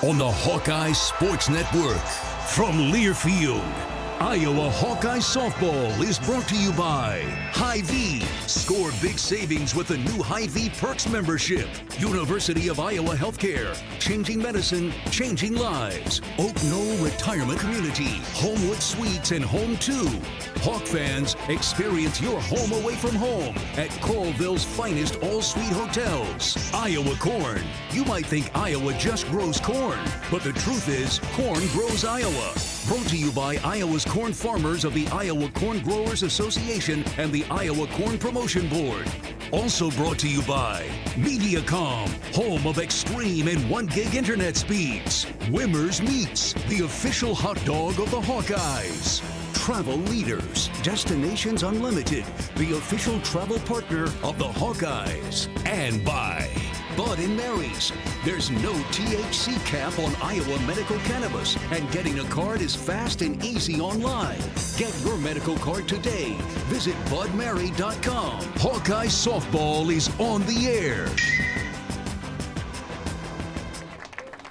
on the Hawkeyes Sports Network. From Learfield, Iowa Hawkeye Softball is brought to you by Hy-Vee. Score big savings with the new Hy-Vee Perks membership. University of Iowa Healthcare. Changing medicine, changing lives. Oak Knoll Retirement Community. Homewood Suites and Home 2. Hawk fans, experience your home away from home at Coralville's finest all-suite hotels. Iowa Corn. You might think Iowa just grows corn, but the truth is, corn grows Iowa. Brought to you by Iowa's corn farmers of the Iowa Corn Growers Association and the Iowa Corn Promotion Board. Also brought to you by Mediacom, home of extreme and 1 gig internet speeds. Wimmer's Meats, the official hot dog of the Hawkeyes. Travel Leaders, Destinations Unlimited, the official travel partner of the Hawkeyes. And by Bud & Mary's. There's no THC cap on Iowa medical cannabis, and getting a card is fast and easy online. Get your medical card today. Visit budmary.com. Hawkeye Softball is on the air.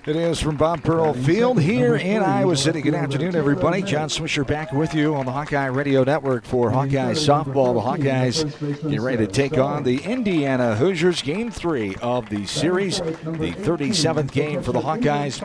It is from Bob Pearl Field here in Iowa City. Good afternoon, everybody. John Swisher back with you on the Hawkeye Radio Network for Hawkeye Softball. The Hawkeyes get ready to take on the Indiana Hoosiers. Game 3 of the series, the 37th game for the Hawkeyes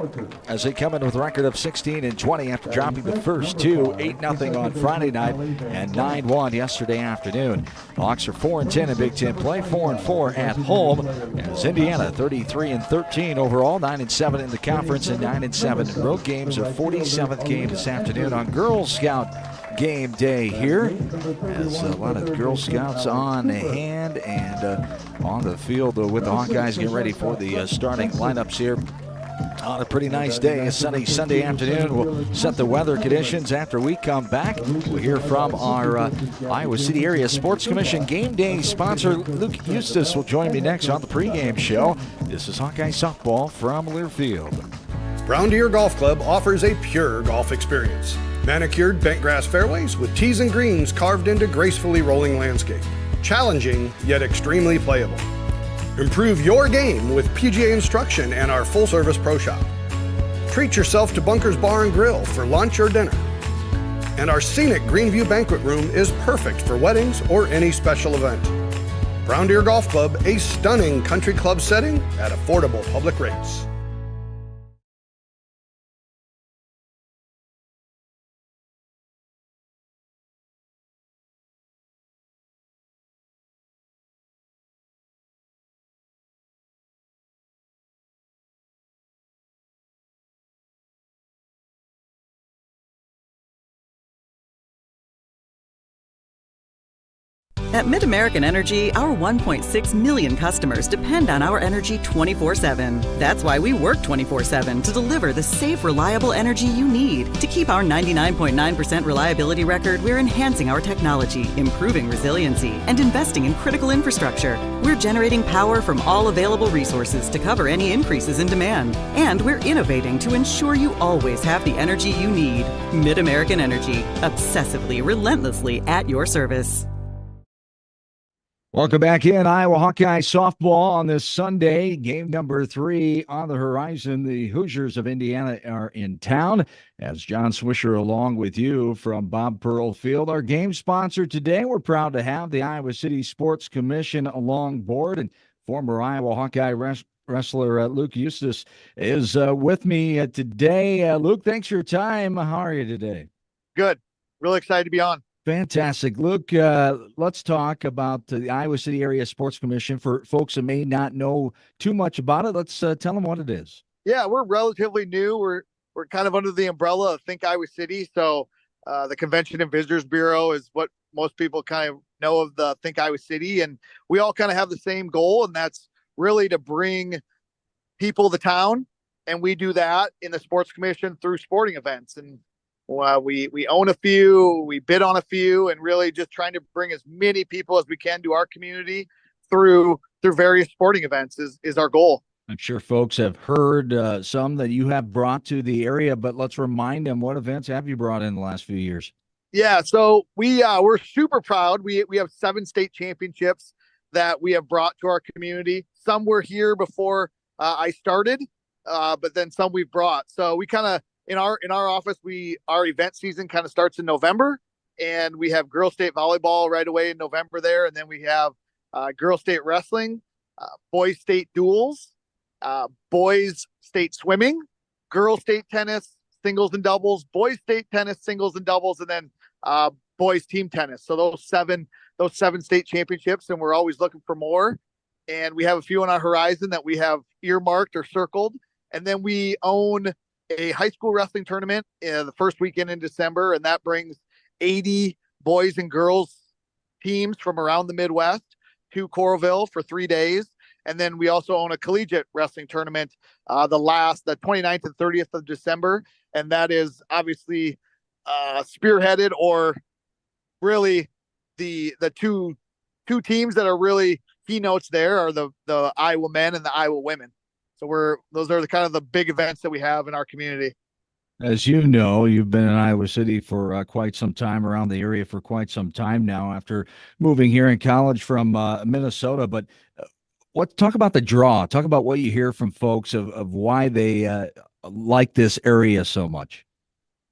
as they come in with a record of 16-20 after dropping the first two, 8-0 on Friday night and 9-1 yesterday afternoon. The Hawks are 4-10 in Big Ten play, 4-4 at home, as Indiana 33-13 overall, 9-7 in the conference and 9-7 in road games. A 47th game this afternoon on Girl Scout game day here, as a lot of Girl Scouts on hand and on the field with the Hawkeyes getting ready for the starting lineups here on a pretty nice day. A sunny Sunday afternoon. We'll set the weather conditions after we come back. We'll hear from our Iowa City Area Sports Commission game day sponsor. Luke Eustace will join me next on the pregame show. This is Hawkeye Softball from Learfield. Brown Deer Golf Club offers a pure golf experience. Manicured bent grass fairways with tees and greens carved into gracefully rolling landscape. Challenging, yet extremely playable. Improve your game with PGA instruction and our full-service pro shop. Treat yourself to Bunker's Bar and Grill for lunch or dinner. And our scenic Greenview Banquet Room is perfect for weddings or any special event. Brown Deer Golf Club, a stunning country club setting at affordable public rates. At MidAmerican Energy, our 1.6 million customers depend on our energy 24/7. That's why we work 24/7 to deliver the safe, reliable energy you need. To keep our 99.9% reliability record, we're enhancing our technology, improving resiliency, and investing in critical infrastructure. We're generating power from all available resources to cover any increases in demand. And we're innovating to ensure you always have the energy you need. MidAmerican Energy, obsessively, relentlessly at your service. Welcome back in Iowa Hawkeye Softball on this Sunday. Game number 3 on the horizon. The Hoosiers of Indiana are in town. As John Swisher along with you from Bob Pearl Field. Our game sponsor today, we're proud to have the Iowa City Sports Commission along board, and former Iowa Hawkeye wrestler Luke Eustace is with me today. Luke, thanks for your time. How are you today? Good. Really excited to be on. Fantastic. Luke, let's talk about the Iowa City Area Sports Commission. For folks that may not know too much about it, let's tell them what it is. Yeah, we're relatively new. We're kind of under the umbrella of Think Iowa City. So the Convention and Visitors Bureau is what most people kind of know of the Think Iowa City. And we all kind of have the same goal, and that's really to bring people to town. And we do that in the Sports Commission through sporting events. And we own a few, we bid on a few, and really just trying to bring as many people as we can to our community through various sporting events is our goal. I'm sure folks have heard some that you have brought to the area, but let's remind them, what events have you brought in the last few years? Yeah, so we're super proud. We have 7 state championships that we have brought to our community. Some were here before I started. but then some we've brought. So we kind of in our office, our event season kind of starts in November, and we have girls state volleyball right away in November there, and then we have girls state wrestling, boys state duels, boys state swimming, girls state tennis, singles and doubles, boys state tennis, singles and doubles, and then boys team tennis. So those seven state championships, and we're always looking for more. And we have a few on our horizon that we have earmarked or circled. And then we own a high school wrestling tournament the first weekend in December, and that brings 80 boys and girls teams from around the Midwest to Coralville for 3 days. And then we also own a collegiate wrestling tournament the 29th and 30th of December. And that is obviously spearheaded, or really the two teams that are really keynotes there are the Iowa men and the Iowa women. So those are the kind of the big events that we have in our community. As you know, you've been in Iowa City for quite some time, around the area for quite some time now after moving here in college from Minnesota. But talk about the draw. Talk about what you hear from folks of why they like this area so much.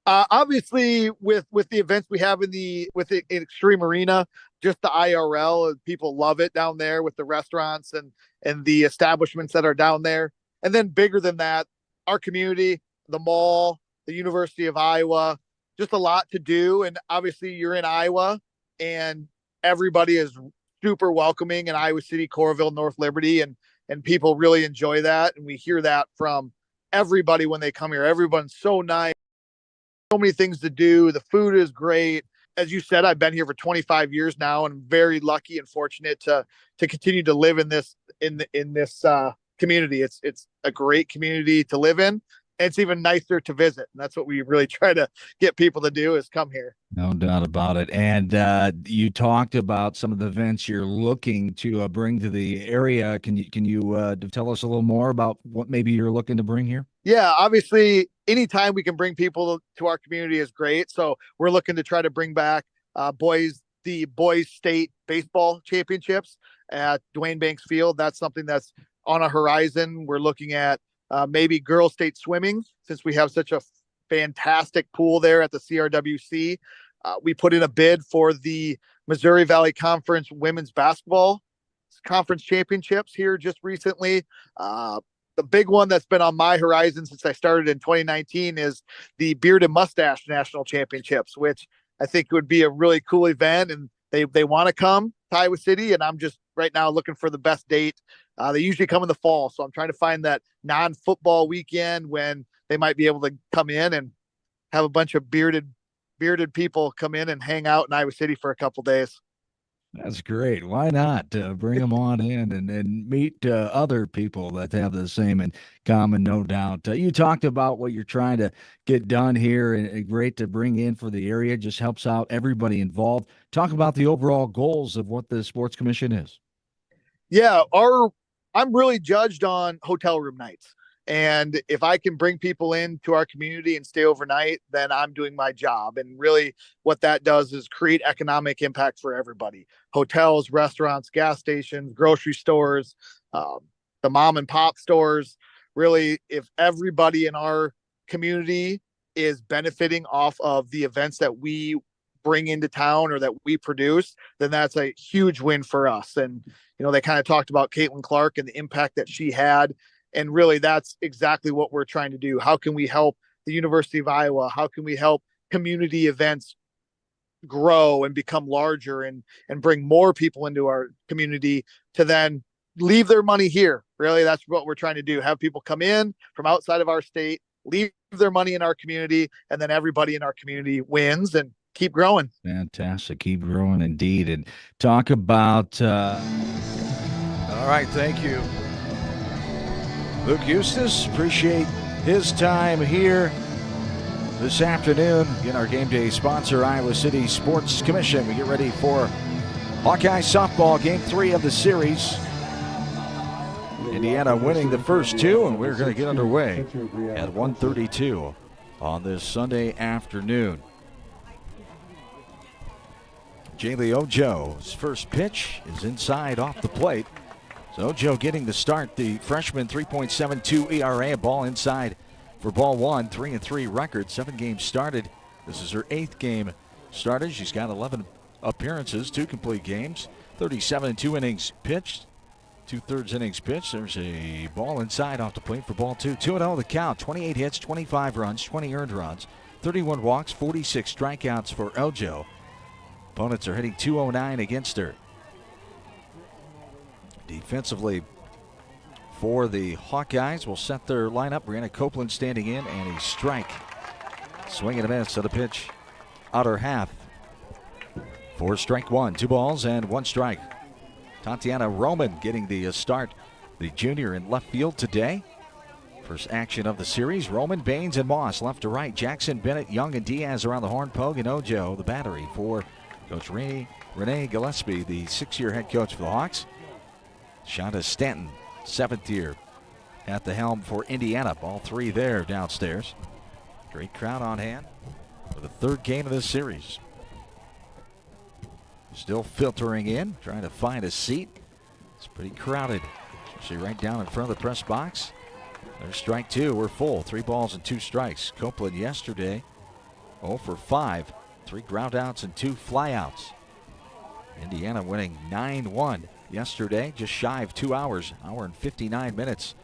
Obviously, with the events we have in Extreme Arena, just the IRL, people love it down there with the restaurants and the establishments that are down there. And then bigger than that, our community, the mall, the University of Iowa, just a lot to do. And obviously you're in Iowa, and everybody is super welcoming in Iowa City, Coralville, North Liberty, and people really enjoy that. And we hear that from everybody when they come here. Everyone's so nice. So many things to do. The food is great. As you said, I've been here for 25 years now, and I'm very lucky and fortunate to continue to live in this community. It's a great community to live in. And it's even nicer to visit. And that's what we really try to get people to do, is come here. No doubt about it. And you talked about some of the events you're looking to bring to the area. Can you tell us a little more about what maybe you're looking to bring here? Yeah, obviously, anytime we can bring people to our community is great. So we're looking to try to bring back the boys state baseball championships at Dwayne Banks Field. That's something that's on a horizon. We're looking at maybe girls state swimming, since we have such a fantastic pool there at the CRWC. We put in a bid for the Missouri Valley Conference women's basketball conference championships here just recently. The big one that's been on my horizon since I started in 2019 is the Beard and Mustache National Championships, which I think would be a really cool event. And they want to come to Iowa City, and I'm just right now looking for the best date. They usually come in the fall, so I'm trying to find that non-football weekend when they might be able to come in and have a bunch of bearded people come in and hang out in Iowa City for a couple days. That's great. Why not bring them on in and meet other people that have the same in common, no doubt. You talked about what you're trying to get done here, and great to bring in for the area. Just helps out everybody involved. Talk about the overall goals of what the Sports Commission is. Yeah, I'm really judged on hotel room nights. And if I can bring people into our community and stay overnight, then I'm doing my job. And really what that does is create economic impact for everybody. Hotels, restaurants, gas stations, grocery stores, the mom and pop stores. Really, if everybody in our community is benefiting off of the events that we bring into town or that we produce, then that's a huge win for us. And, they kind of talked about Caitlin Clark and the impact that she had. And really, that's exactly what we're trying to do. How can we help the University of Iowa? How can we help community events grow and become larger and bring more people into our community to then leave their money here? Really, that's what we're trying to do. Have people come in from outside of our state, leave their money in our community, and then everybody in our community wins and keep growing. Fantastic. Keep growing indeed. And talk about all right, thank you, Luke Eustace. Appreciate his time here this afternoon. Again, our game day sponsor, Iowa City Sports Commission. We get ready for Hawkeye softball, game 3 of the series. Indiana winning the first two, and we're going to get underway at 1:32 on this Sunday afternoon. Jaylee Ojo's first pitch is inside off the plate. So Joe getting the start. The freshman 3.72 ERA, a ball inside for ball one. 3-3 record. 7 games started. This is her 8th game started. She's got 11 appearances, 2 complete games, 37 and 2 innings pitched. 2/3 innings pitched. There's a ball inside off the plate for ball 2. 2-0 the count. 28 hits, 25 runs, 20 earned runs, 31 walks, 46 strikeouts for Ojo. Opponents are hitting .209 against her. Defensively for the Hawkeyes will set their lineup. Brianna Copeland standing in, and a strike. Swing and a miss to the pitch. Outer half. For strike one. 2 balls and 1 strike. Tatiana Roman getting the start. The junior in left field today. First action of the series. Roman, Baines, and Moss left to right. Jackson, Bennett, Young, and Diaz around the horn. Pogue and Ojo, the battery for Coach Renee Gillespie, the 6-year head coach for the Hawks. Shonda Stanton, 7th year at the helm for Indiana. All 3 there downstairs. Great crowd on hand for the 3rd game of this series. Still filtering in, trying to find a seat. It's pretty crowded, especially right down in front of the press box. There's strike 2. We're full. 3 balls and 2 strikes. Copeland yesterday 0 for 5. 3 ground outs and 2 flyouts. Indiana winning 9-1 yesterday, just shy of 2 hours. Hour and 59 minutes.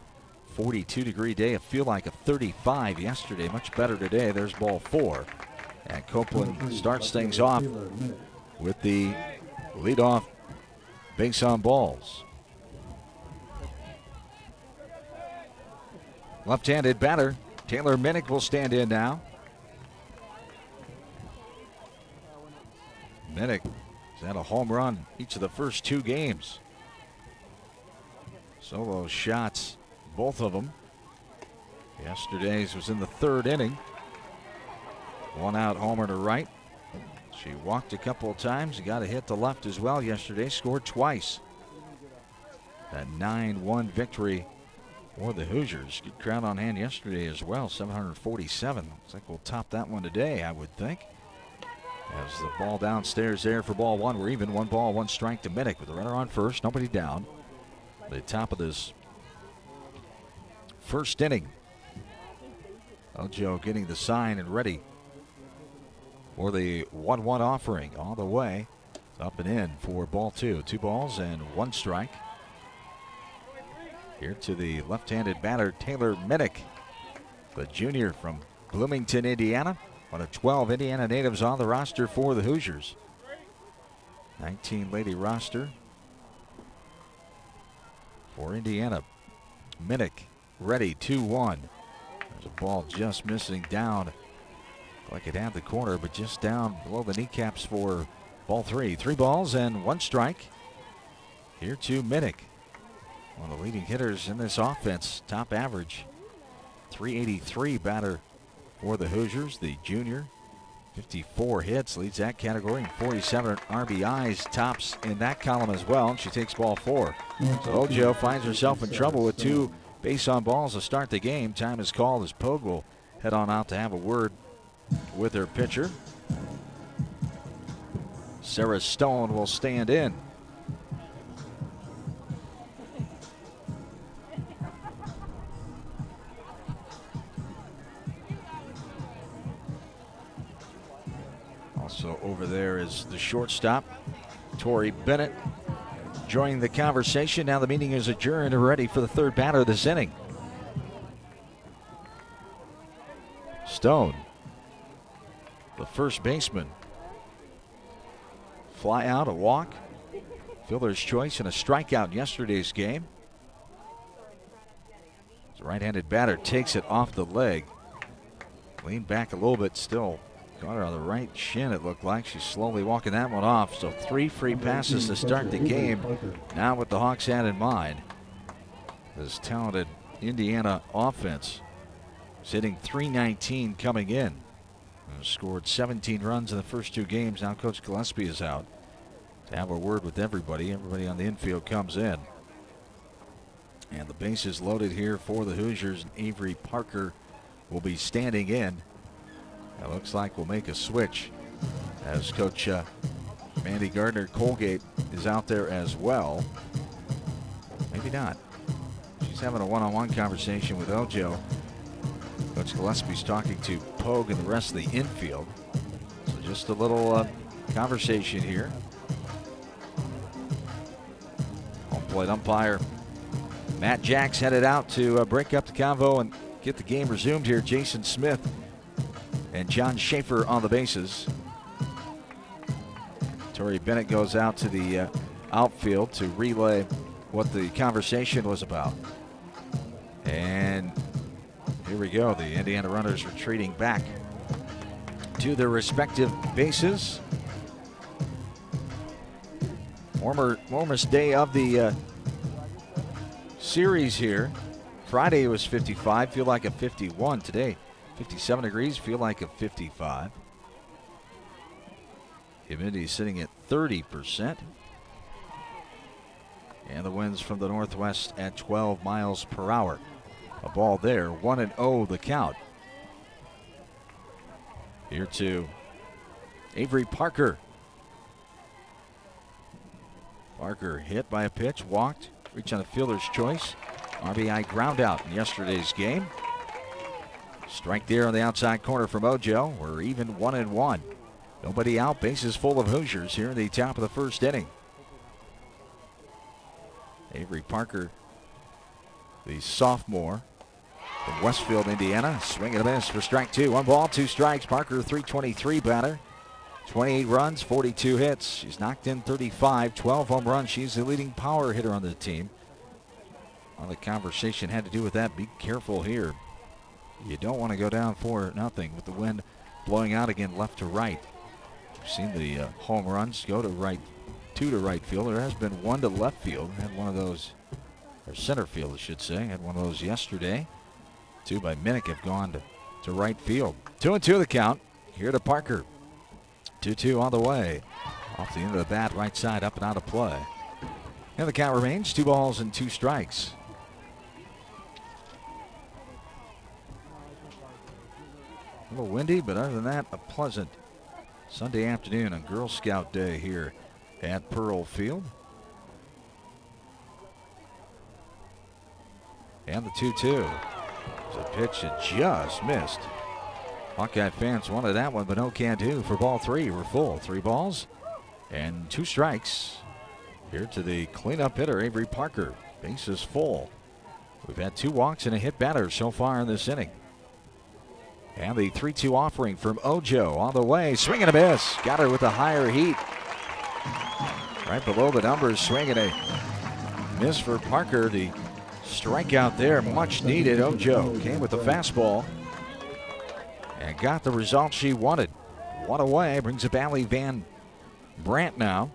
42-degree day. It feel like a 35 yesterday. Much better today. There's ball 4. And Copeland starts things off with the leadoff base on balls. Left-handed batter Taylor Minnick will stand in now. Minnick has had a home run each of the first 2 games. Solo shots, both of them. Yesterday's was in the 3rd inning. 1 out homer to right. She walked a couple of times. Got a hit to left as well yesterday. Scored twice. That 9-1 victory for the Hoosiers. Good crowd on hand yesterday as well. 747. Looks like we'll top that one today, I would think. As the ball downstairs there for ball 1. We're even. 1 ball, 1 strike to Minnick with the runner on first. Nobody down. The top of this 1st inning. Ojo getting the sign and ready for the 1-1 offering. All the way up and in for ball 2. 2 balls and 1 strike. Here to the left-handed batter, Taylor Minnick, the junior from Bloomington, Indiana. One of 12 Indiana natives on the roster for the Hoosiers. 19-lady roster for Indiana. Minnick ready, 2-1. There's a ball just missing down. Like it had the corner, but just down below the kneecaps for ball 3. 3 balls and 1 strike. Here to Minnick. One of the leading hitters in this offense. Top average. 383 batter for the Hoosiers. The junior. 54 hits, leads that category. And 47 RBIs, tops in that column as well. And she takes ball 4. So Ojo finds herself in trouble with 2 base on balls to start the game. Time is called as Pogue will head on out to have a word with her pitcher. Sarah Stone will stand in. Also over there is the shortstop, Tori Bennett, joining the conversation. Now the meeting is adjourned and ready for the 3rd batter of this inning. Stone, the first baseman. Fly out, a walk, fielder's choice, and a strikeout in yesterday's game. The right-handed batter takes it off the leg. Leaned back a little bit, still got her on the right shin, it looked like. She's slowly walking that one off. So 3 free passes to start the game. Now what the Hawks had in mind. This talented Indiana offense is hitting .319 coming in. Scored 17 runs in the first 2 games. Now Coach Gillespie is out to have a word with everybody. Everybody on the infield comes in. And the base is loaded here for the Hoosiers. And Avery Parker will be standing in. It looks like we'll make a switch as Coach Mandy Gardner-Colgate is out there as well. Maybe not. She's having a one-on-one conversation with Ojo. Coach Gillespie's talking to Pogue and the rest of the infield. So just a little conversation here. Home plate umpire Matt Jacks headed out to break up the convo and get the game resumed here. Jason Smith and John Schaefer on the bases. Tori Bennett goes out to the outfield to relay what the conversation was about. And here we go. The Indiana runners retreating back to their respective bases. Warmest day of the series here. Friday it was 55, feel like a 51. Today, 57 degrees, feel like a 55. Humidity sitting at 30%. And the winds from the northwest at 12 miles per hour. A ball there, 1-0 the count. Here to Avery Parker. Parker hit by a pitch, walked, reached on a fielder's choice. RBI ground out in yesterday's game. Strike there on the outside corner from Ojo. We're even 1-1. Nobody out, bases full of Hoosiers here in the top of the first inning. Avery Parker, the sophomore from Westfield, Indiana. Swing and a miss for strike two. 1 ball, 2 strikes. Parker, 323 batter. 28 runs, 42 hits. She's knocked in 35, 12 home runs. She's the leading power hitter on the team. Well, the conversation had to do with that. Be careful here. You don't want to go down 4-0 with the wind blowing out again left to right. We've seen the home runs go to right, 2 to right field. There has been 1 to left field. Had one of those, or center field, I should say. Had one of those yesterday. 2 by Minnick have gone to right field. 2-2 the count. Here to Parker. 2-2 on the way. Off the end of the bat, right side, up and out of play. And the count remains 2 balls and 2 strikes. A little windy, but other than that, a pleasant Sunday afternoon on Girl Scout Day here at Pearl Field. And the 2-2. It's a pitch that just missed. Hawkeye fans wanted that one, but no can do for ball 3. We're full. 3 balls and 2 strikes. Here to the cleanup hitter, Avery Parker. Bases full. We've had 2 walks and a hit batter so far in this inning. And the 3-2 offering from Ojo on the way. Swing and a miss. Got her with a higher heat. Right below the numbers. Swing and a miss for Parker. The strikeout there, much needed. Ojo came with the fastball and got the result she wanted. 1 away. Brings up Allie Van Brandt now.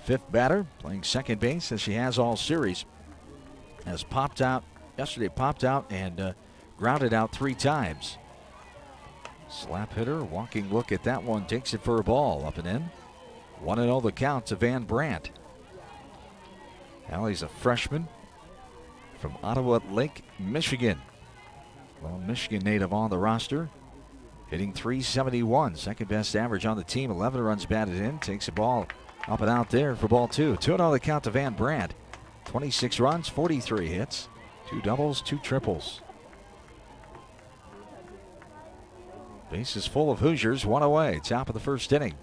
5th batter, playing second base as she has all series. Has popped out, yesterday popped out and grounded out 3 times. Slap hitter, walking look at that one, takes it for a ball, up and in. 1-0 the count to Van Brandt. Allie's a freshman from Ottawa Lake, Michigan. Lone Michigan native on the roster. Hitting .371, second best average on the team. 11 runs batted in, takes a ball up and out there for ball 2. 2-0 the count to Van Brandt. 26 runs, 43 hits, 2 doubles, 2 triples. Bases full of Hoosiers, 1 away, top of the first inning.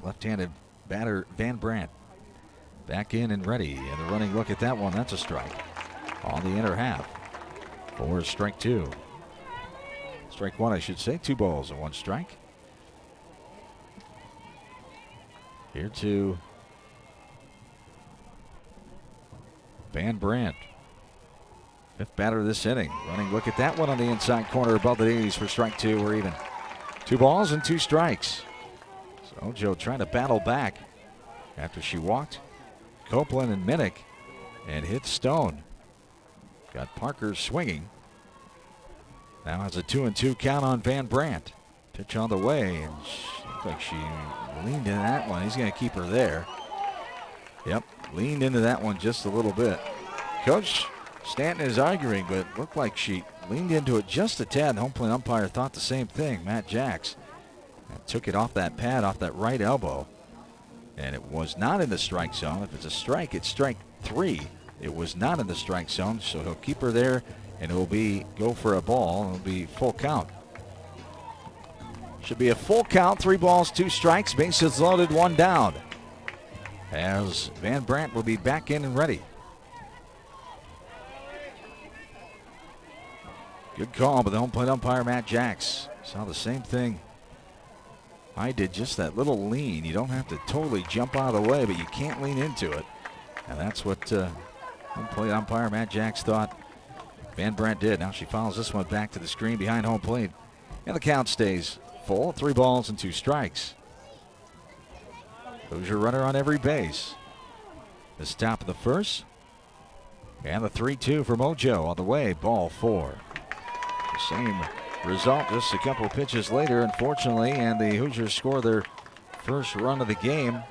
Left-handed batter Van Brandt back in and ready. And the running look at that one, that's a strike on the inner half for strike 2. Strike 1, I should say. 2 balls and 1 strike. Here to Van Brandt. 5th batter of this inning. Running look at that one on the inside corner above the knees for strike 2. We're even. 2 balls and 2 strikes. So Ojo trying to battle back after she walked Copeland and Minnick and hit Stone. Got Parker swinging. Now has a 2-2 count on Van Brandt. Pitch on the way, and looks like she leaned into that one. He's going to keep her there. Yep, leaned into that one just a little bit. Coach Stanton is arguing, but it looked like she leaned into it just a tad. The home plate umpire thought the same thing, Matt Jacks. And took it off that pad, off that right elbow. And it was not in the strike zone. If it's a strike, it's strike 3. It was not in the strike zone, so he'll keep her there, and it will be go for a ball. It'll be full count. Should be a full count. 3 balls, 2 strikes. Bases loaded, 1 down. As Van Brandt will be back in and ready. Good call by the home plate umpire, Matt Jacks. Saw the same thing I did, just that little lean. You don't have to totally jump out of the way, but you can't lean into it. And that's what home plate umpire Matt Jacks thought Van Brandt did. Now she follows this one back to the screen behind home plate. And the count stays full. 3 balls and 2 strikes. Hoosier runner on every base. This top of the first. And the 3-2 for Mojo on the way. Ball 4. The same result just a couple of pitches later, unfortunately, and the Hoosiers score their first run of the game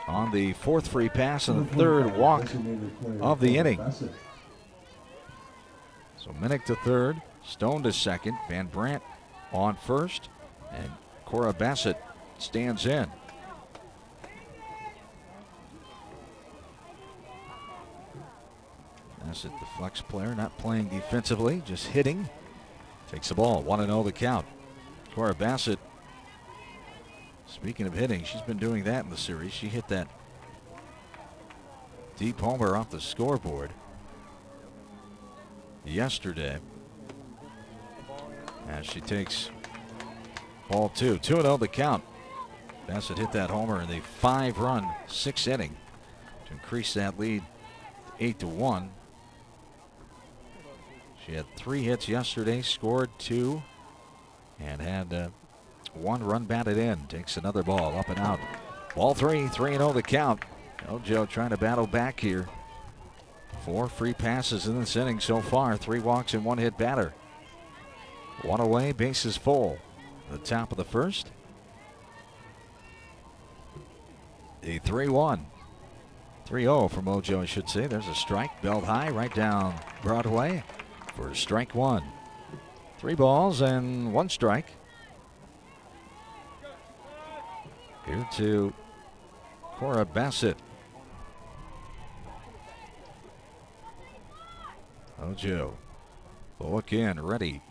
on the 4th free pass and the 3rd walk of the inning. So Minnick to 3rd, Stone to 2nd, Van Brandt on 1st, and Cora Bassett stands in. Bassett, the flex player, not playing defensively, just hitting. Takes the ball, 1-0 the count. Cora Bassett, speaking of hitting, she's been doing that in the series. She hit that deep homer off the scoreboard yesterday. As she takes ball 2. 2-0 the count. Bassett hit that homer in the 5-run 6th inning to increase that lead to 8-1. She had 3 hits yesterday, scored 2, and had 1 run batted in. Takes another ball up and out. Ball 3, 3-0 the count. Mojo trying to battle back here. 4 free passes in this inning so far. 3 walks and 1 hit batter. 1 away, bases full. The top of the first. The 3-1. 3-0 for Mojo, I should say. There's a strike, belled high right down Broadway for strike 1. 3 balls and 1 strike. Here to Cora Bassett. Mojo will look in, ready.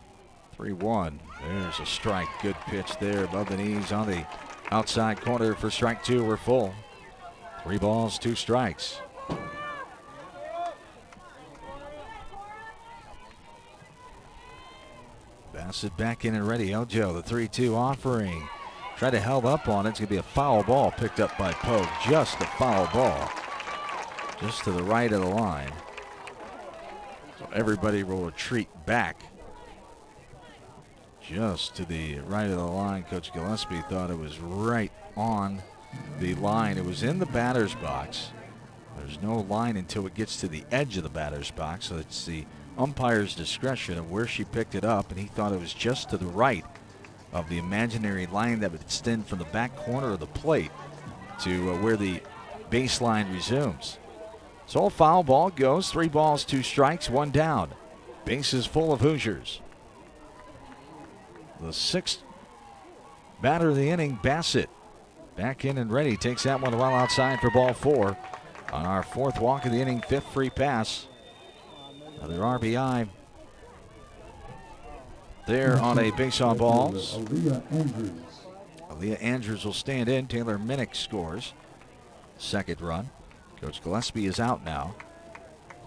3-1. There's a strike. Good pitch there above the knees on the outside corner for strike 2. We're full. 3 balls, 2 strikes. Bassett back in and ready. Ojo, the 3-2 offering. Tried to held up on it. It's going to be a foul ball picked up by Pogue. Just a foul ball. Just to the right of the line. So everybody will retreat back. Just to the right of the line. Coach Gillespie thought it was right on the line. It was in the batter's box. There's no line until it gets to the edge of the batter's box. So it's the umpire's discretion of where she picked it up, and he thought it was just to the right of the imaginary line that would extend from the back corner of the plate to where the baseline resumes. So a foul ball goes. 3 balls, 2 strikes, 1 down. Bases full of Hoosiers. The 6th batter of the inning, Bassett, back in and ready. Takes that one well outside for ball 4 on our 4th walk of the inning, 5th free pass. Another RBI there on a base on balls. Aaliyah Andrews will stand in. Taylor Minnick scores. 2nd run. Coach Gillespie is out now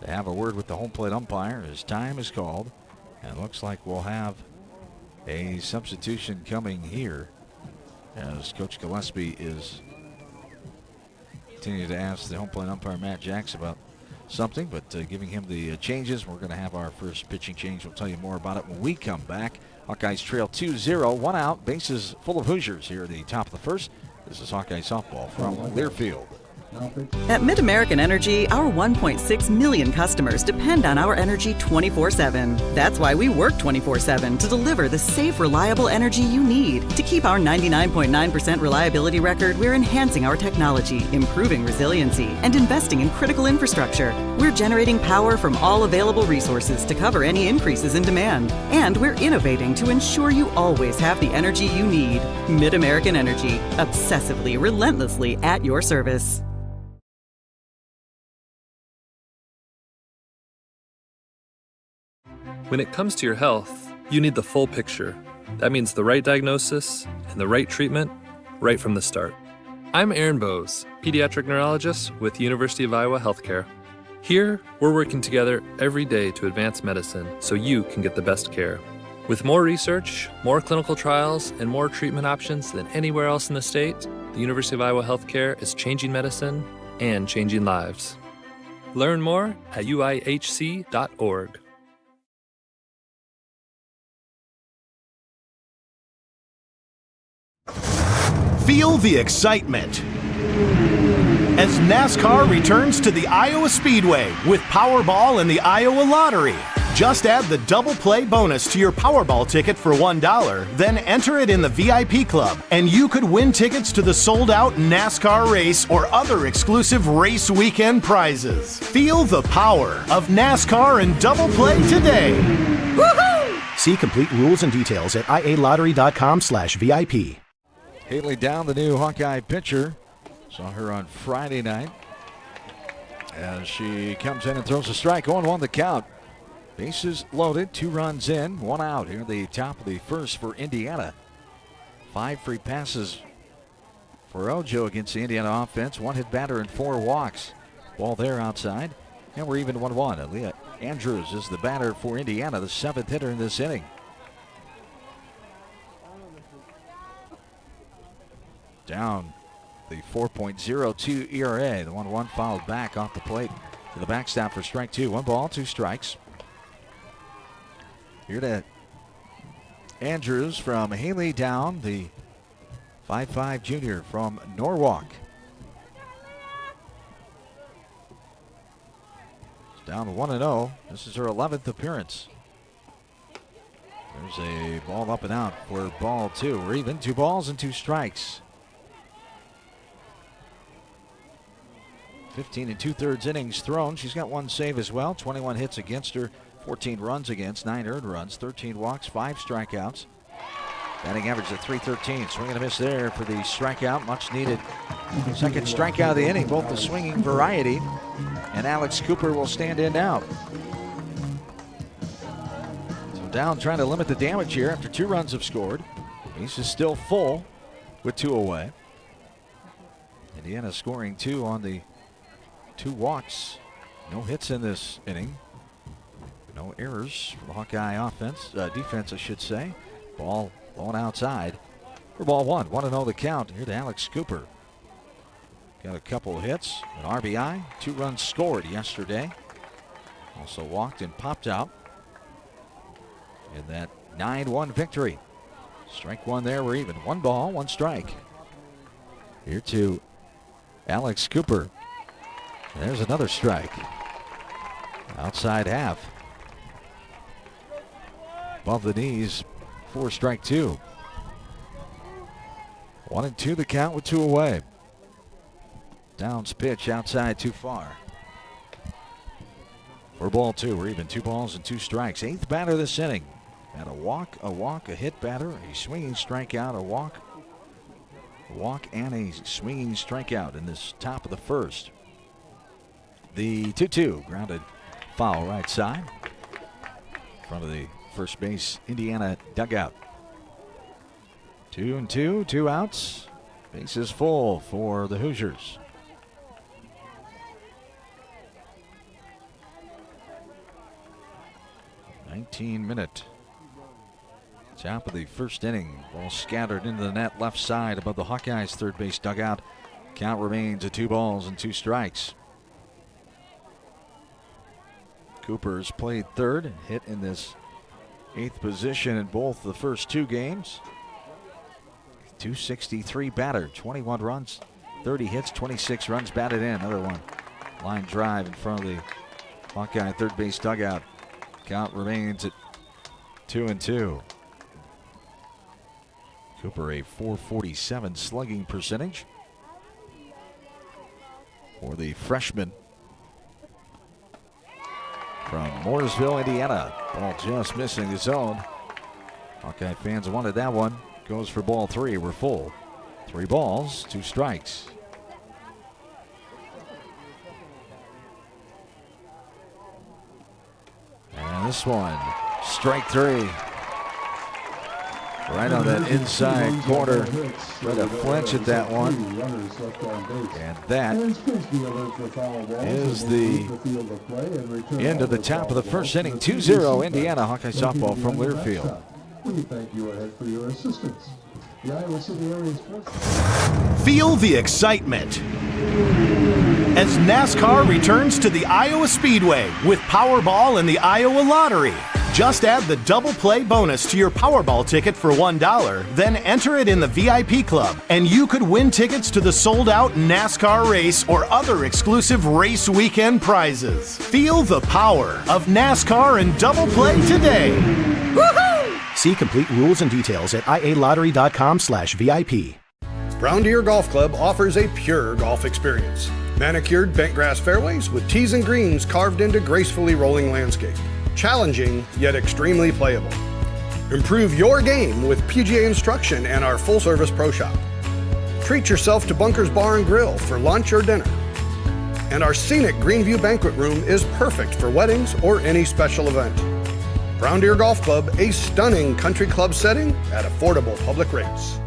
to have a word with the home plate umpire. His time is called. And it looks like we'll have a substitution coming here as Coach Gillespie is continuing to ask the home plate umpire Matt Jacks about something, but giving him the changes. We're going to have our first pitching change. We'll tell you more about it when we come back. Hawkeyes trail 2-0, 1 out, bases full of Hoosiers here at the top of the first. This is Hawkeye softball from Learfield. At Mid-American Energy, our 1.6 million customers depend on our energy 24/7. That's why we work 24/7 to deliver the safe, reliable energy you need. To keep our 99.9% reliability record, we're enhancing our technology, improving resiliency, and investing in critical infrastructure. We're generating power from all available resources to cover any increases in demand. And we're innovating to ensure you always have the energy you need. Mid-American Energy, obsessively, relentlessly at your service. When it comes to your health, you need the full picture. That means the right diagnosis and the right treatment right from the start. I'm Aaron Bose, pediatric neurologist with University of Iowa Healthcare. Here, we're working together every day to advance medicine so you can get the best care. With more research, more clinical trials, and more treatment options than anywhere else in the state, the University of Iowa Healthcare is changing medicine and changing lives. Learn more at uihc.org. Feel the excitement as NASCAR returns to the Iowa Speedway with Powerball and the Iowa Lottery. Just add the double play bonus to your Powerball ticket for $1, then enter it in the VIP club, and you could win tickets to the sold-out NASCAR race or other exclusive race weekend prizes. Feel the power of NASCAR and double play today. Woohoo! See complete rules and details at ialottery.com/VIP. Haley Down, the new Hawkeye pitcher. Saw her on Friday night as she comes in and throws a strike. 0-1 the count. Bases loaded, 2 runs in, 1 out here at the top of the first for Indiana. 5 free passes for Ojo against the Indiana offense. 1 hit batter and 4 walks. Ball there outside. And we're even 1-1. Aaliyah Andrews is the batter for Indiana, the 7th hitter in this inning. Down the 4.02 ERA. The 1-1 fouled back off the plate to the backstop for strike 2. 1 ball, 2 strikes. Here to Andrews from Haley Down, the 5'5" junior from Norwalk. It's down to 1-0. This is her 11th appearance. There's a ball up and out for ball 2. We're even, 2 balls and 2 strikes. 15 2/3 innings thrown. She's got 1 save as well. 21 hits against her, 14 runs against, 9 earned runs, 13 walks, 5 strikeouts. Batting average of .313. Swing and a miss there for the strikeout. Much needed second strikeout of the inning. Both the swinging variety. And Alex Cooper will stand in now. So Down trying to limit the damage here after 2 runs have scored. Base is still full with 2 away. Indiana scoring 2 on the 2 walks. No hits in this inning. No errors for the Hawkeye offense, defense, I should say. Ball going outside for ball 1. 1-0 the count here to Alex Cooper. Got a couple of hits, an RBI, 2 runs scored yesterday. Also walked and popped out in that 9-1 victory. Strike 1 there, we're even. 1 ball, 1 strike. Here to Alex Cooper. There's another strike. Outside half. Above the knees for strike 2. 1-2 the count with 2 away. Down's pitch outside too far. For ball 2, we're even. 2 balls and 2 strikes. 8th batter this inning. Had a walk, a hit batter, a swinging strikeout, a walk, and a swinging strikeout in this top of the first. The 2-2 grounded foul right side in front of the first base Indiana dugout. 2-2, 2 outs. Bases full for the Hoosiers. -minute. Top of the first inning. Ball scattered into the net left side above the Hawkeyes' third base dugout. Count remains at 2 balls and 2 strikes. Cooper's played third and hit in this 8th position in both the first 2 games. .263 batter, 21 runs, 30 hits, 26 runs batted in. Another one. Line drive in front of the Hawkeye third base dugout. Count remains at 2-2. Cooper a .447 slugging percentage for the freshman from Mooresville, Indiana. Ball just missing the zone. Hawkeye fans wanted that one. Goes for ball 3. We're full. 3 balls, 2 strikes. And this one, strike 3. Right on that inside corner. Try to flinch at that one. And that is the end of the top of the first inning. 2-0 Indiana Hawkeye softball from Learfield. We thank you ahead for your assistance. The Iowa City area's Feel the excitement as NASCAR returns to the Iowa Speedway with Powerball and the Iowa Lottery. Just add the double play bonus to your Powerball ticket for $1, then enter it in the VIP club, and you could win tickets to the sold-out NASCAR race or other exclusive race weekend prizes. Feel the power of NASCAR and double play today. Woohoo! See complete rules and details at ialottery.com/VIP. Brown Deer Golf Club offers a pure golf experience. Manicured bent grass fairways with tees and greens carved into gracefully rolling landscape. Challenging, yet extremely playable. Improve your game with PGA instruction and our full-service pro shop. Treat yourself to Bunker's Bar and Grill for lunch or dinner. And our scenic Greenview Banquet Room is perfect for weddings or any special event. Brown Deer Golf Club, a stunning country club setting at affordable public rates.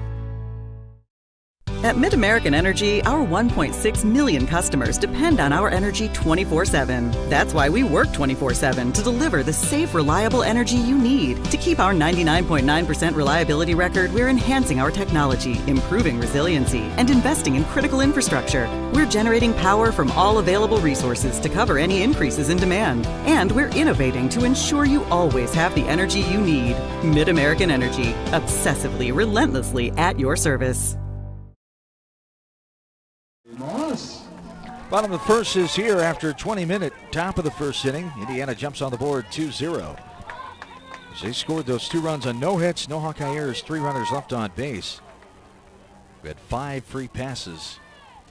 At Mid-American Energy, our 1.6 million customers depend on our energy 24/7. That's why we work 24/7 to deliver the safe, reliable energy you need. To keep our 99.9% reliability record, we're enhancing our technology, improving resiliency, and investing in critical infrastructure. We're generating power from all available resources to cover any increases in demand. And we're innovating to ensure you always have the energy you need. Mid-American Energy, obsessively, relentlessly at your service. Bottom of the first is here after 20-minute top of the first inning. Indiana jumps on the board 2-0. As they scored those 2 runs on no hits, no Hawkeye errors, 3 runners left on base. We had 5 free passes,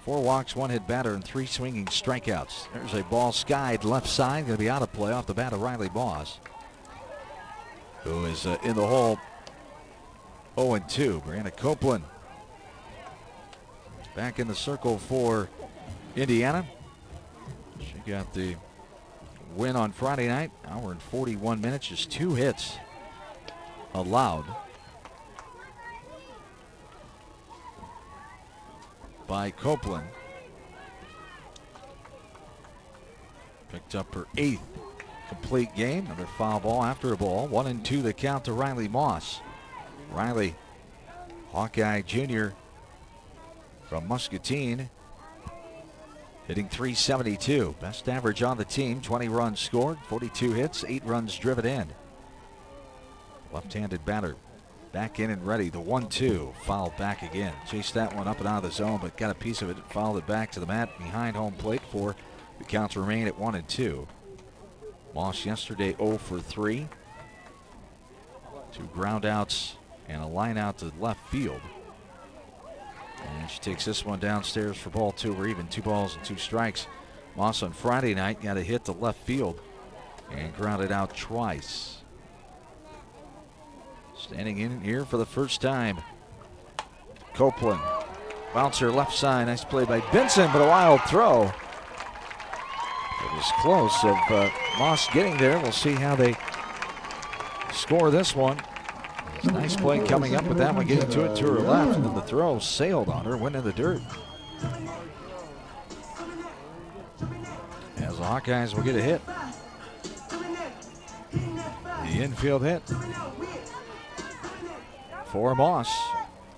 4 walks, 1 hit batter, and 3 swinging strikeouts. There's a ball skied left side, going to be out of play off the bat of Riley Boss, who is in the hole 0-2. Brianna Copeland back in the circle for Indiana. She got the win on Friday night. Hour and 41 minutes, just 2 hits allowed by Copeland. Picked up her 8th complete game. Another foul ball after a ball. 1-2 the count to Riley Moss. Riley, Hawkeye Jr. from Muscatine, hitting .372. Best average on the team, 20 runs scored, 42 hits, 8 runs driven in. Left-handed batter back in and ready. The 1-2, fouled back again. Chased that one up and out of the zone, but got a piece of it and fouled it back to the mat behind home plate for the counts remain at 1-2. Moss yesterday 0 for 3. 2 ground outs and a line out to left field. And she takes this one downstairs for ball 2. We're even 2 balls and 2 strikes. Moss on Friday night got a hit to left field and grounded out twice. Standing in here for the first time, Copeland. Bouncer left side. Nice play by Benson, but a wild throw. It was close of Moss getting there. We'll see how they score this one. Nice play coming up with that one, getting to it to her left, and then the throw sailed on her, went in the dirt. As the Hawkeyes will get a hit. The infield hit for Moss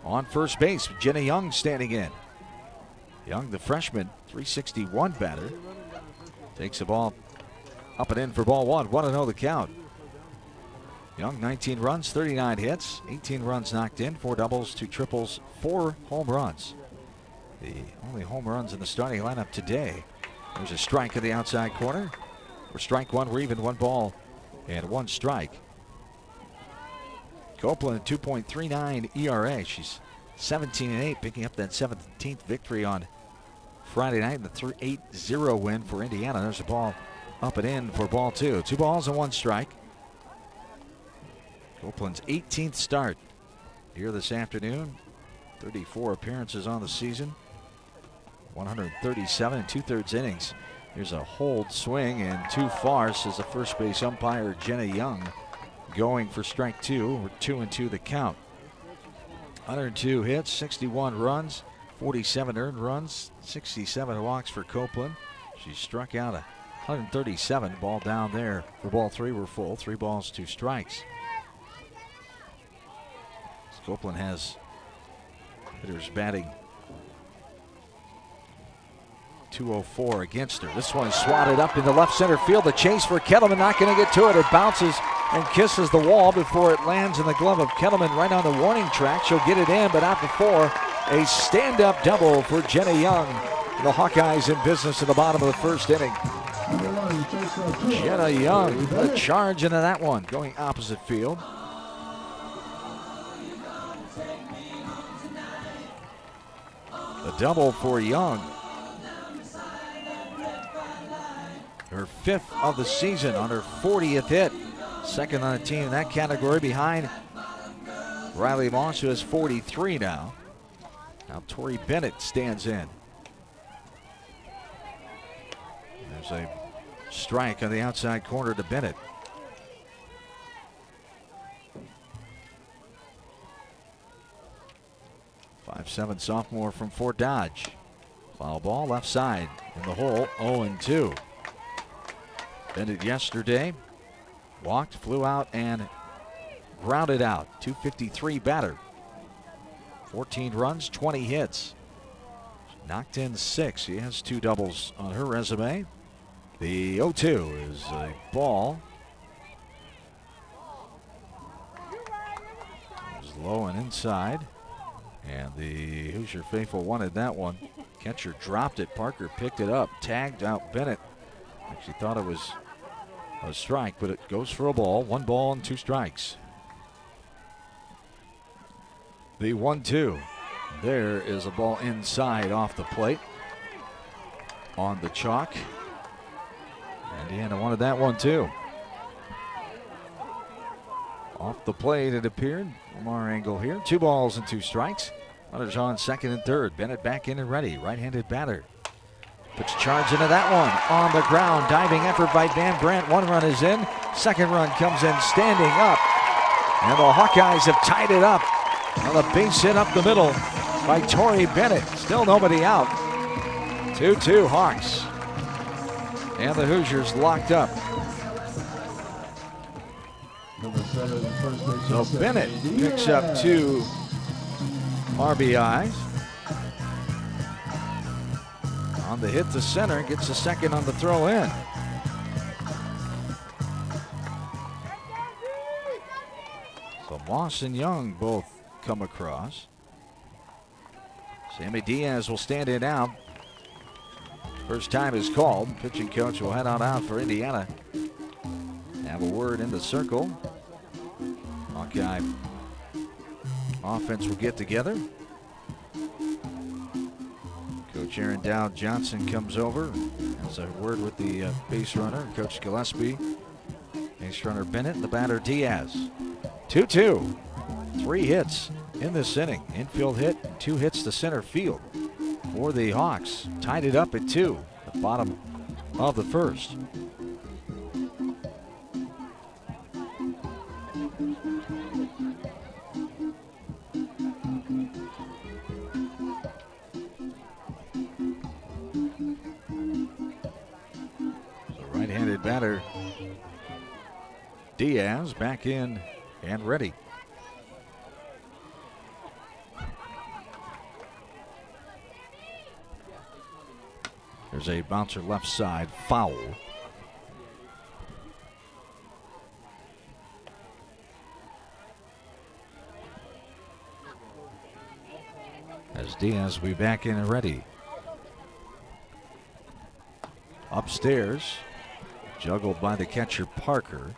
on first base with Jenna Young standing in. Young, the freshman, .361 batter, takes the ball up and in for ball 1. 1-0 the count. Young, 19 runs, 39 hits, 18 runs knocked in, 4 doubles, 2 triples, 4 home runs. The only home runs in the starting lineup today. There's a strike in the outside corner. We're strike one, we're even 1 ball and 1 strike. Copeland, 2.39 ERA. She's 17-8, picking up that 17th victory on Friday night in the 8-0 win for Indiana. There's a ball up and in for ball 2. 2 balls and 1 strike. Copeland's 18th start here this afternoon. 34 appearances on the season. 137 2/3 innings. Here's a hold swing and too far, says the first base umpire, Jenna Young, going for strike 2. We're 2-2 the count. 102 hits, 61 runs, 47 earned runs, 67 walks for Copeland. She struck out 137. Ball down there for ball 3. We're full. 3 balls, 2 strikes. Copeland has hitters batting .204 against her. This one swatted up into left center field. The chase for Kettleman, not going to get to it. It bounces and kisses the wall before it lands in the glove of Kettleman right on the warning track. She'll get it in, but not before a stand-up double for Jenna Young. The Hawkeyes in business in the bottom of the first inning. Jenna Young, a charge into that one, going opposite field. A double for Young. Her 5th of the season on her 40th hit. Second on the team in that category behind Riley Moss, who has 43 now. Now Tori Bennett stands in. There's a strike on the outside corner to Bennett. .57 sophomore from Fort Dodge. Foul ball left side in the hole, 0-2. Bennett yesterday walked, flew out, and grounded out. .253 batter. 14 runs, 20 hits. Knocked in 6. She has 2 doubles on her resume. The 0-2 is a ball. It was low and inside. And the Hoosier faithful wanted that one. Catcher dropped it. Parker picked it up, tagged out Bennett. Actually thought it was a strike, but it goes for a ball. 1 ball and 2 strikes. The 1-2. There is a ball inside off the plate on the chalk. Indiana wanted that one too. Off the plate it appeared from our angle here. 2 balls and 2 strikes. Runners on second and third. Bennett back in and ready. Right-handed batter. Puts charge into that one. On the ground. Diving effort by Van Brandt. 1 run is in. 2nd run comes in standing up. And the Hawkeyes have tied it up on a base hit up the middle by Tori Bennett. Still nobody out. 2-2 Hawks. And the Hoosiers locked up. So Bennett picks up 2 RBIs. On the hit to center, gets a second on the throw in. So Moss and Young both come across. Sammy Diaz will stand in now. First time is called. Pitching coach will head on out for Indiana. Have a word in the circle. Hawkeye offense will get together. Coach Aaron Dowd Johnson comes over. Has a word with the base runner, Coach Gillespie. Base runner Bennett, the batter Diaz. 2-2. 3 hits in this inning. Infield hit, 2 hits to center field for the Hawks. Tied it up at 2 at the bottom of the first. Right-handed batter Diaz back in and ready. There's a bouncer left side, foul. as Diaz will be back in and ready. Upstairs, juggled by the catcher Parker.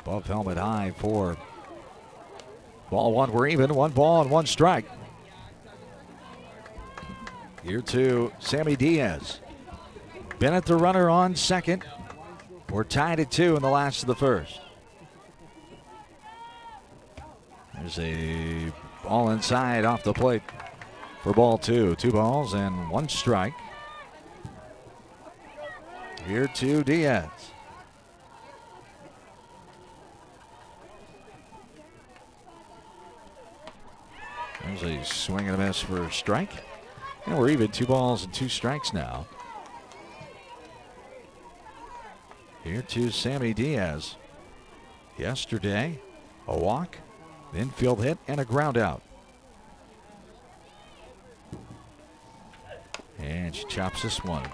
Above helmet high for ball one. We're even. 1 ball and 1 strike. Here to Sammy Diaz. Bennett the runner on second. We're tied at 2 in the last of the first. There's a ball inside off the plate for ball 2. 2 balls and 1 strike. Here to Diaz. There's a swing and a miss for a strike. And we're even. 2 balls and 2 strikes now. Here to Sammy Diaz. Yesterday, a walk, an infield hit, and a ground out. And she chops this one.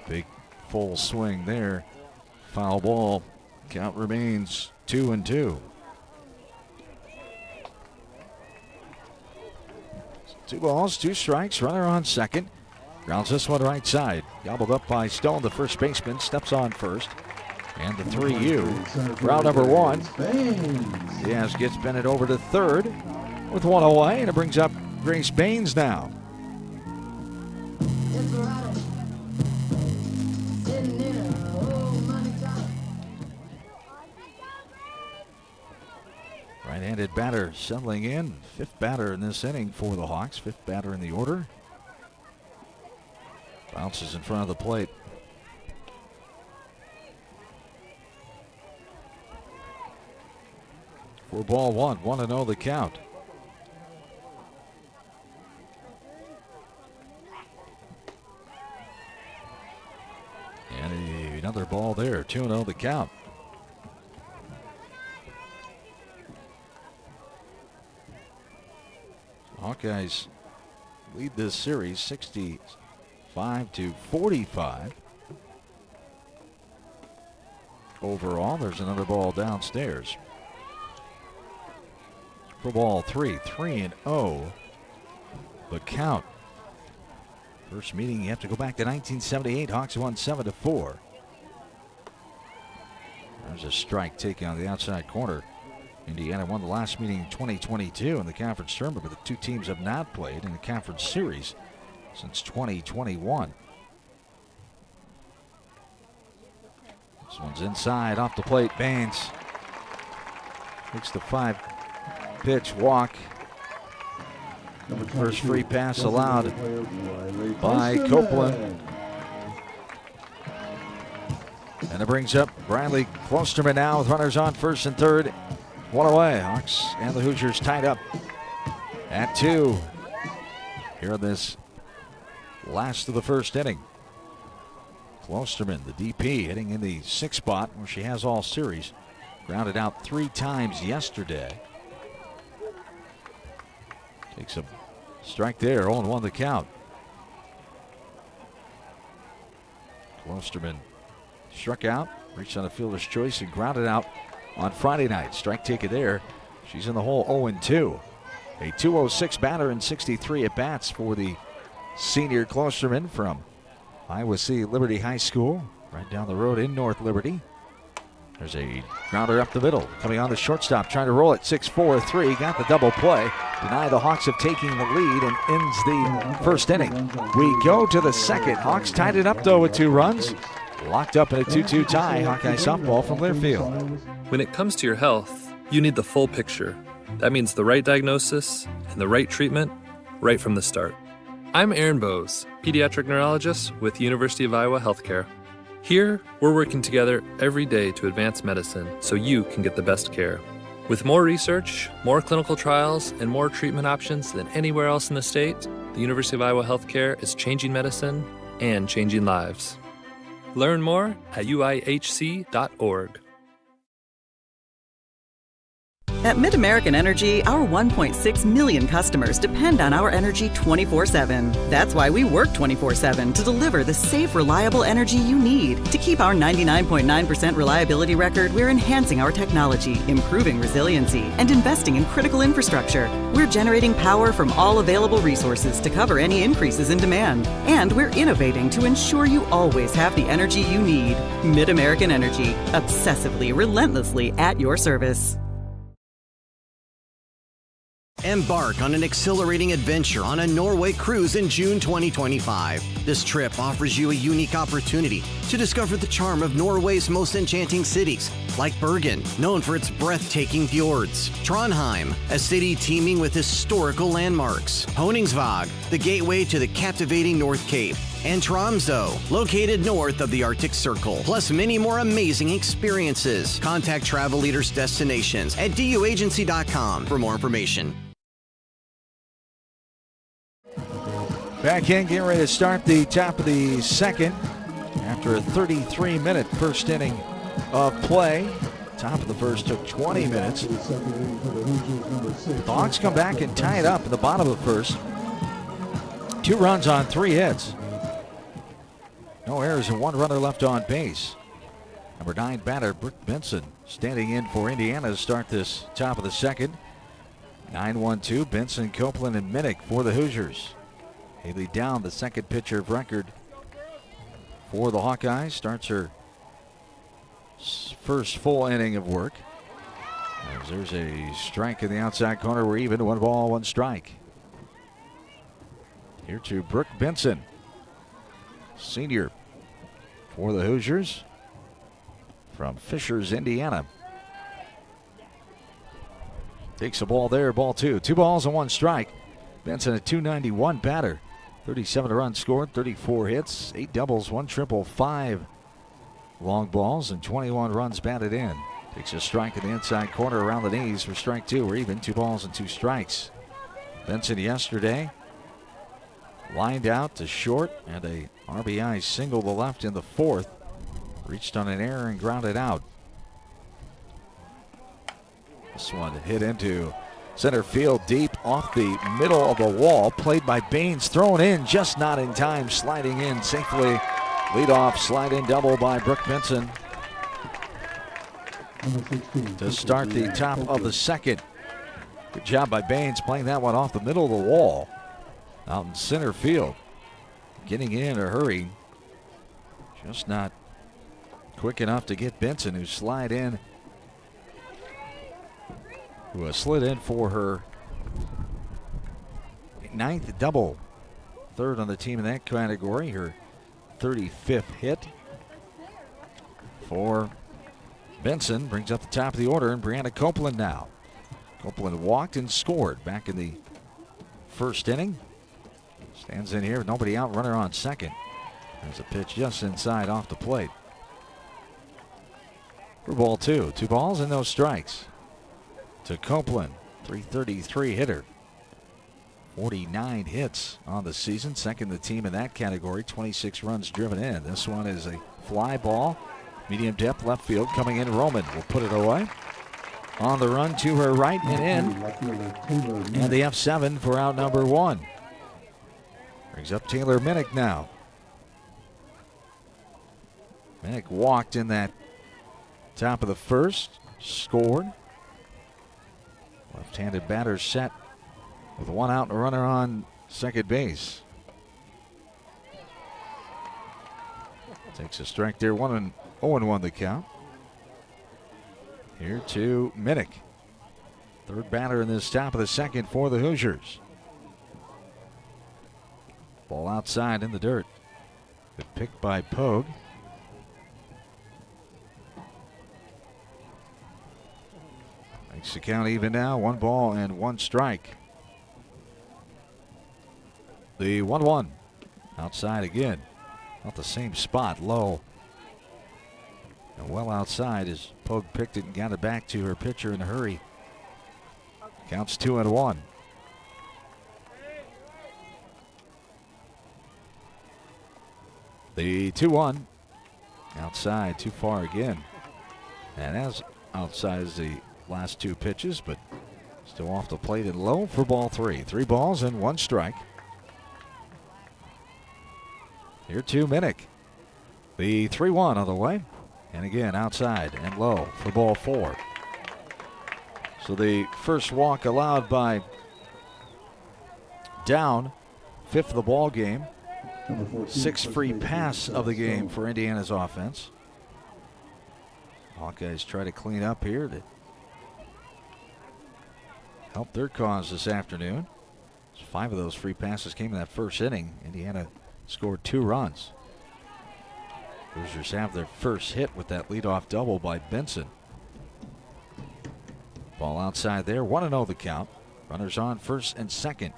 Big full swing there. Foul ball. Count remains 2-2. 2 balls, 2 strikes. Runner on second. Grounds this one right side. Gobbled up by Stone, the first baseman. Steps on first. And the 3-U. Round number 1. Diaz gets Bennett over to third with 1 away. And it brings up Grace Baines now. Right-handed batter settling in. 5th batter in this inning for the Hawks. 5th batter in the order. Bounces in front of the plate. For ball 1. 1-0 the count. And another ball there. 2-0 the count. Hawkeyes lead this series 65-45. Overall, there's another ball downstairs. For ball 3, 3-0. The count. First meeting, you have to go back to 1978. Hawks won 7-4. There's a strike taken on the outside corner. Indiana won the last meeting in 2022 in the conference tournament, but the 2 teams have not played in the conference series since 2021. This one's inside off the plate. Baines takes the 5-pitch walk. First free pass allowed by Copeland. And it brings up Bradley Klosterman now with runners on first and third. 1 away. Hawks and the Hoosiers tied up at 2 here in this last of the first inning. Klosterman, the DP, hitting in the 6th spot where she has all series. Grounded out 3 times yesterday. Takes a strike there. 0-1 the count. Klosterman struck out, reached on a fielder's choice, and grounded out on Friday night. Strike taken there. She's in the hole 0-2. A 206 batter and 63 at bats for the senior Klosterman from Iowa City Liberty High School, right down the road in North Liberty. There's a grounder up the middle. Coming on the shortstop, trying to roll it. 6-4-3. Got the double play. Deny the Hawks of taking the lead and ends the first inning. We go to the second. Hawks tied it up, though, with 2 runs. Locked up in a 2-2 tie. Hawkeye softball from Learfield. When it comes to your health, you need the full picture. That means the right diagnosis and the right treatment right from the start. I'm Aaron Bowes, pediatric neurologist with University of Iowa Healthcare. Here, we're working together every day to advance medicine so you can get the best care. With more research, more clinical trials, and more treatment options than anywhere else in the state, the University of Iowa Healthcare is changing medicine and changing lives. Learn more at uihc.org. At MidAmerican Energy, our 1.6 million customers depend on our energy 24/7. That's why we work 24/7 to deliver the safe, reliable energy you need. To keep our 99.9% reliability record, we're enhancing our technology, improving resiliency, and investing in critical infrastructure. We're generating power from all available resources to cover any increases in demand. And we're innovating to ensure you always have the energy you need. MidAmerican Energy, obsessively, relentlessly at your service. Embark on an exhilarating adventure on a Norway cruise in June 2025. This trip offers you a unique opportunity to discover the charm of Norway's most enchanting cities, like Bergen, known for its breathtaking fjords, Trondheim, a city teeming with historical landmarks, Honningsvåg, the gateway to the captivating North Cape, and Tromsø, located north of the Arctic Circle, plus many more amazing experiences. Contact Travel Leaders Destinations at duagency.com for more information. Back in, getting ready to start the top of the second after a 33-minute first inning of play. Top of the first took 20 minutes. The Hawks come back and tie it up in the bottom of the first. 2 runs on 3 hits. No errors and 1 runner left on base. Number 9 batter, Brooke Benson, standing in for Indiana to start this top of the second. 9-1-2, Benson, Copeland, and Minnick for the Hoosiers. Haley Down, the second pitcher of record for the Hawkeyes, starts her first full inning of work. As there's a strike in the outside corner. We're even, 1 ball, 1 strike. Here to Brooke Benson, senior for the Hoosiers from Fishers, Indiana. Takes the ball there, ball 2. 2 balls and 1 strike. Benson, a .291 batter. 37 runs scored, 34 hits, 8 doubles, 1 triple, 5 long balls, and 21 runs batted in. Takes a strike in the inside corner around the knees for strike 2. We're even, 2 balls and 2 strikes. Benson yesterday lined out to short and a RBI single to left in the 4th. Reached on an error and grounded out. This one hit into center field deep off the middle of the wall. Played by Baines, thrown in just not in time, sliding in safely. Leadoff slide in double by Brooke Benson to start the top of the second. Good job by Baines playing that one off the middle of the wall out in center field. Getting in a hurry, just not quick enough to get Benson, who slid in, who has slid in for her 9th double, 3rd on the team in that category, her 35th hit for Benson. Brings up the top of the order, and Brianna Copeland now. Copeland walked and scored back in the first inning. Stands in here with nobody out, runner on second. There's a pitch just inside off the plate. For ball 2. 2 balls and no strikes to Copeland, .333 hitter. 49 hits on the season, second the team in that category, 26 runs driven in. This one is a fly ball, medium depth left field, coming in. Roman will put it away. On the run to her right and in. And the F7 for out number 1. Brings up Taylor Minnick now. Minnick walked in that top of the first, scored. Left-handed batter set with 1 out and a runner on second base. Takes a strike there, 0-1 the count. Here to Minnick. 3rd batter in this top of the second for the Hoosiers. Ball outside in the dirt. Good pick by Pogue. Makes the count even now. 1 ball and 1 strike. The 1-1 outside again. Not the same spot, low. And well outside as Pogue picked it and got it back to her pitcher in a hurry. Counts 2-1. The 2-1 outside, too far again. And as outside as the last 2 pitches, but still off the plate and low for ball 3. 3 balls and 1 strike. Here to Minnick. The 3-1 on the way. And again, outside and low for ball 4. So the first walk allowed by Down, 5th of the ball game. 6th free pass of the game for Indiana's offense. Hawkeyes try to clean up here to help their cause this afternoon. 5 of those free passes came in that first inning. Indiana scored 2 runs. Hoosiers have their first hit with that leadoff double by Benson. Ball outside there, 1-0 the count. Runners on first and second.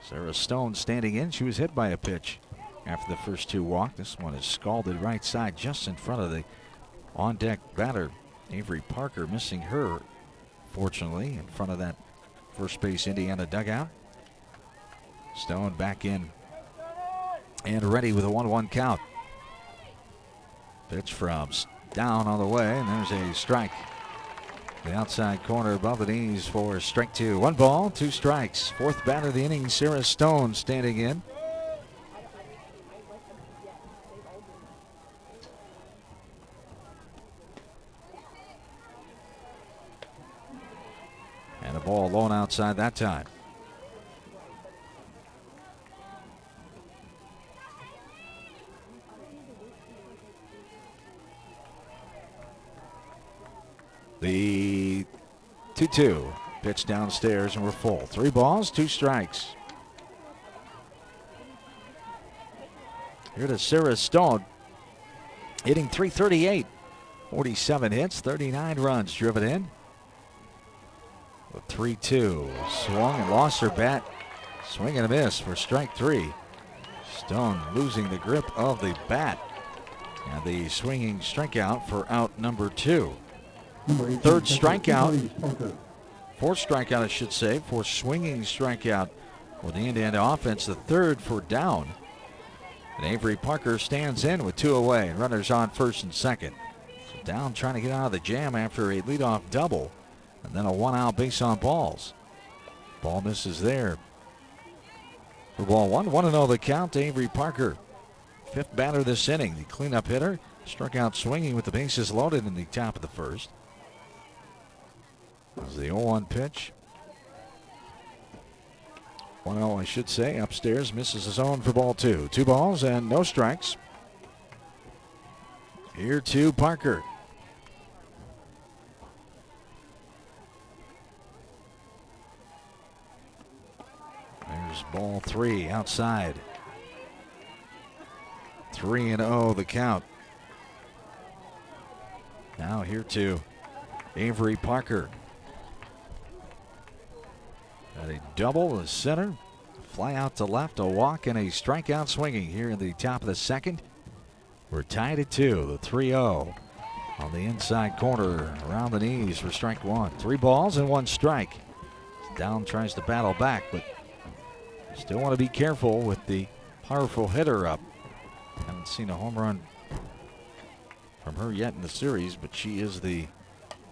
Sarah Stone standing in. She was hit by a pitch after the first 2 walk. This one is scalded right side just in front of the on-deck batter. Avery Parker missing her, fortunately, in front of that first base Indiana dugout. Stone back in and ready with a 1-1 count. Pitch from Down on the way, and there's a strike. The outside corner above the knees for strike 2. 1 ball, 2 strikes. 4th batter of the inning, Sarah Stone standing in. And a ball low and outside that time. The 2-2 pitch downstairs, and we're full. 3 balls, 2 strikes. Here to Sarah Stone, hitting .338, 47 hits, 39 runs driven in. The 3-2 swung and lost her bat. Swing and a miss for strike 3. Stone losing the grip of the bat. And the swinging strikeout for out number 2. 3rd strikeout. 4th strikeout, I should say, for swinging strikeout for the Indiana offense. The 3rd for Down. And Avery Parker stands in with 2 away and runners on first and second. So Down trying to get out of the jam after a leadoff double. And then a 1-out base on balls. Ball misses there. For ball 1, 1-0 the count to Avery Parker. 5th batter this inning. The cleanup hitter struck out swinging with the bases loaded in the top of the first. As the 0-1 pitch. 1-0, I should say. Upstairs misses his own for ball 2. 2 balls and no strikes. Here to Parker. There's ball 3 outside. 3-0 the count. Now here to Avery Parker. Got a double to center, fly out to left, a walk, and a strikeout swinging here in the top of the second. We're tied at 2, the 3-0 on the inside corner, around the knees for strike 1. 3 balls and 1 strike. Down tries to battle back, but still want to be careful with the powerful hitter up. Haven't seen a home run from her yet in the series, but she is the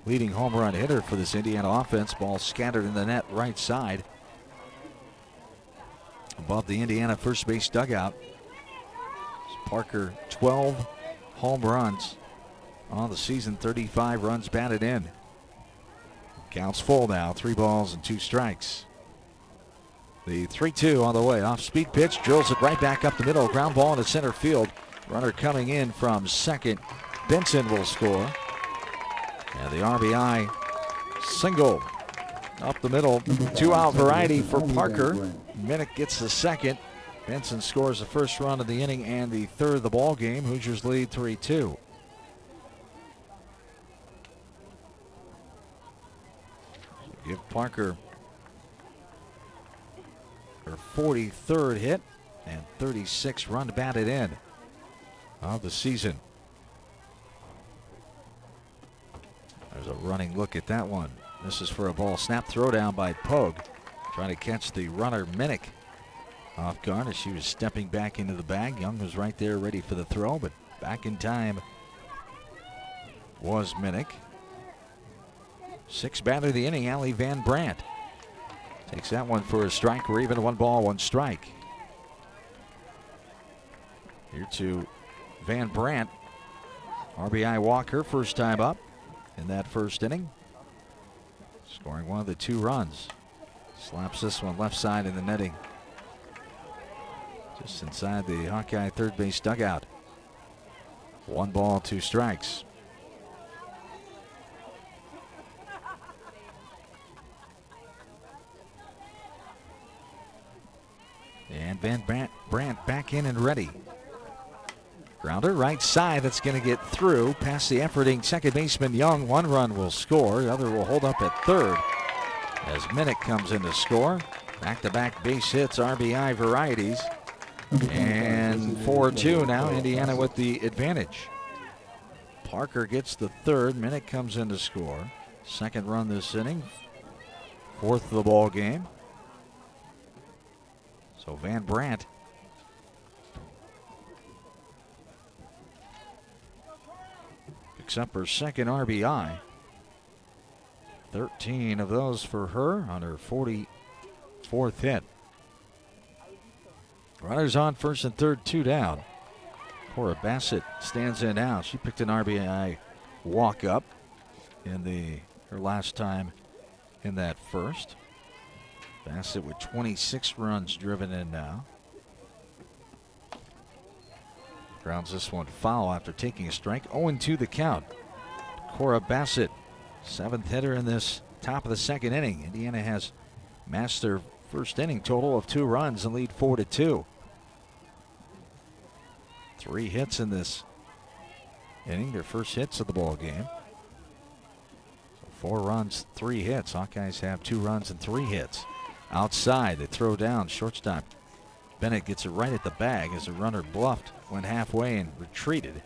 leading home run hitter for this Indiana offense. Ball scattered in the net right side above the Indiana first base dugout. Parker, 12 home runs on the season, 35 runs batted in. Counts full now, 3 balls and 2 strikes. The 3-2 on the way, off speed pitch, drills it right back up the middle, ground ball into center field. Runner coming in from second, Benson will score. And the RBI single up the middle, 2-out variety for Parker. Minnick gets the second. Benson scores the first run of the inning and the 3rd of the ball game. Hoosiers lead 3-2. Give Parker her 43rd hit and 36 run batted in of the season. There's a running look at that one. This is for a ball. Snap throw down by Pogue. Trying to catch the runner Minnick off guard as she was stepping back into the bag. Young was right there ready for the throw, but back in time was Minnick. Sixth batter of the inning, Allie Van Brandt. Takes that one for a strike. We're even 1 ball, 1 strike. Here to Van Brandt. RBI walk, her first time up in that first inning. Scoring one of the 2 runs. Slaps this one left side in the netting. Just inside the Hawkeye third base dugout. 1 ball, 2 strikes. And Van Brandt back in and ready. Grounder right side, that's going to get through past the efforting second baseman Young. 1 run will score, the other will hold up at third as Minnick comes in to score. Back-to-back base hits, RBI varieties. And 4-2 now, Indiana with the advantage. Parker gets the third, Minnick comes in to score. Second run this inning, 4th of the ball game. So Van Brandt picks up her second RBI. 13 of those for her on her 44th hit. Runners on first and third, 2 down. Cora Bassett stands in now. She picked an RBI walk up in her last time in that first. Bassett with 26 runs driven in now. Grounds this one foul after taking a strike. 0-2 the count. Cora Bassett, 7th hitter in this top of the second inning. Indiana has matched their first inning total of 2 runs and lead 4-2. 3 hits in this inning, their first hits of the ball game. So 4 runs, 3 hits. Hawkeyes have 2 runs and 3 hits. Outside, they throw down. Shortstop Bennett gets it right at the bag as the runner bluffed, went halfway and retreated.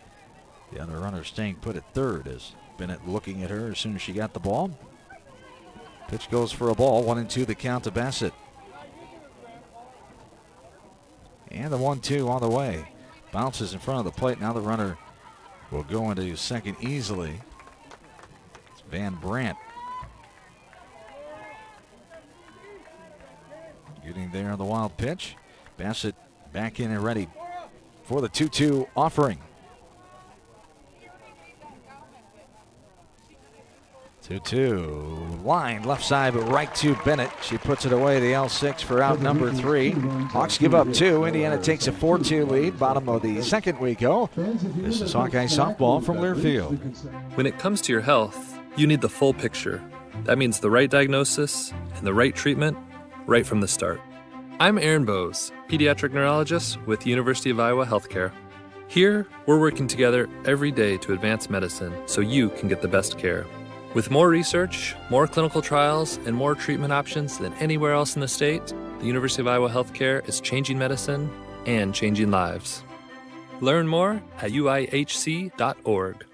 The other runner staying put at third as Bennett looking at her as soon as she got the ball. Pitch goes for a ball. 1-2 the count to Bassett. And the 1-2 on the way. Bounces in front of the plate. Now the runner will go into second easily. It's Van Brandt. Getting there on the wild pitch. Bassett back in and ready for the 2-2 offering. 2-2. Line left side, but right to Bennett. She puts it away, the L6 for out number 3. Hawks give up 2. Indiana takes a 4-2 lead. Bottom of the second we go. This is Hawkeye softball from Learfield. When it comes to your health, you need the full picture. That means the right diagnosis and the right treatment right from the start. I'm Aaron Bowes, pediatric neurologist with University of Iowa Healthcare. Here, we're working together every day to advance medicine so you can get the best care. With more research, more clinical trials, and more treatment options than anywhere else in the state, the University of Iowa Healthcare is changing medicine and changing lives. Learn more at uihc.org.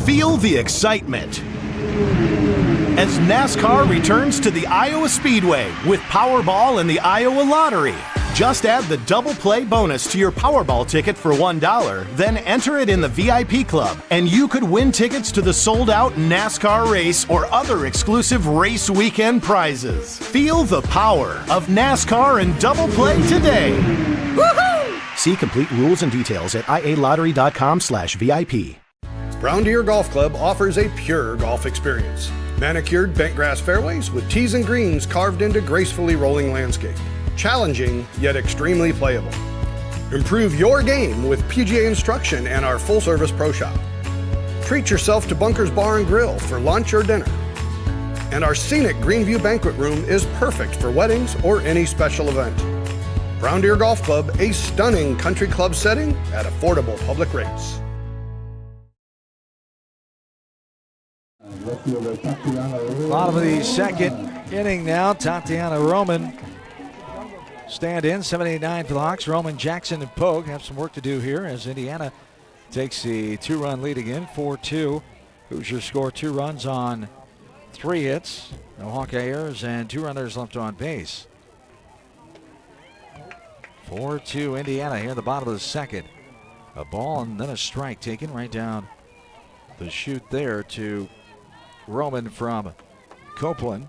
Feel the excitement as NASCAR returns to the Iowa Speedway with Powerball and the Iowa Lottery. Just add the double play bonus to your Powerball ticket for $1, then enter it in the VIP club, and you could win tickets to the sold-out NASCAR race or other exclusive race weekend prizes. Feel the power of NASCAR and double play today. Woohoo! See complete rules and details at ialottery.com/VIP. Brown Deer Golf Club offers a pure golf experience. Manicured bent grass fairways with tees and greens carved into gracefully rolling landscape. Challenging, yet extremely playable. Improve your game with PGA instruction and our full-service pro shop. Treat yourself to Bunker's Bar and Grill for lunch or dinner. And our scenic Greenview Banquet Room is perfect for weddings or any special event. Brown Deer Golf Club, a stunning country club setting at affordable public rates. Bottom of the second inning now. Tatiana Roman stand in. 7-8-9 for the Hawks. Roman, Jackson, and Pogue have some work to do here as Indiana takes the 2-run lead again. 4-2. Hoosiers score 2 runs on 3 hits. No Hawkeye errors and 2 runners left on base. 4-2 Indiana here at the bottom of the second. A ball and then a strike taken right down the chute there to Roman from Copeland.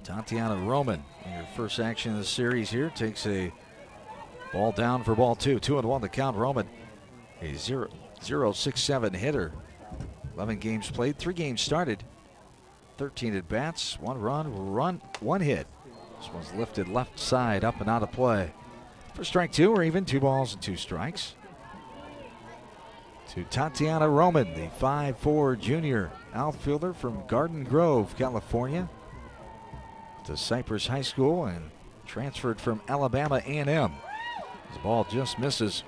Tatiana Roman, in her first action of the series here, takes a ball down for ball 2. 2-1 the count. Roman, a 0.067 hitter. 11 games played, 3 games started, 13 at bats, 1 run, 1 hit. This one's lifted left side, up and out of play. For strike 2, or even 2 balls and 2 strikes. To Tatiana Roman, the 5'4" junior outfielder from Garden Grove, California, to Cypress High School and transferred from Alabama A&M. The ball just misses.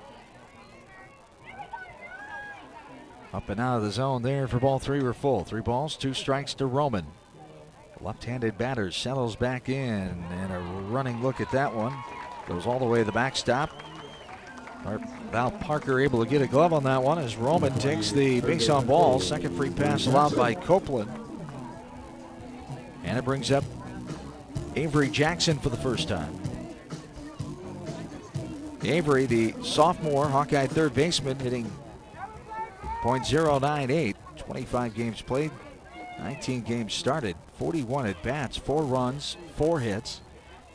Up and out of the zone there for ball 3. We're full. 3 balls, 2 strikes to Roman. Left-handed batter settles back in, and a running look at that one. Goes all the way to the backstop. Val Parker able to get a glove on that one as Roman takes the base on ball. Second free pass allowed by Copeland. And it brings up Avery Jackson for the first time. Avery, the sophomore Hawkeye third baseman, hitting .098. 25 games played, 19 games started, 41 at bats, 4 runs, 4 hits,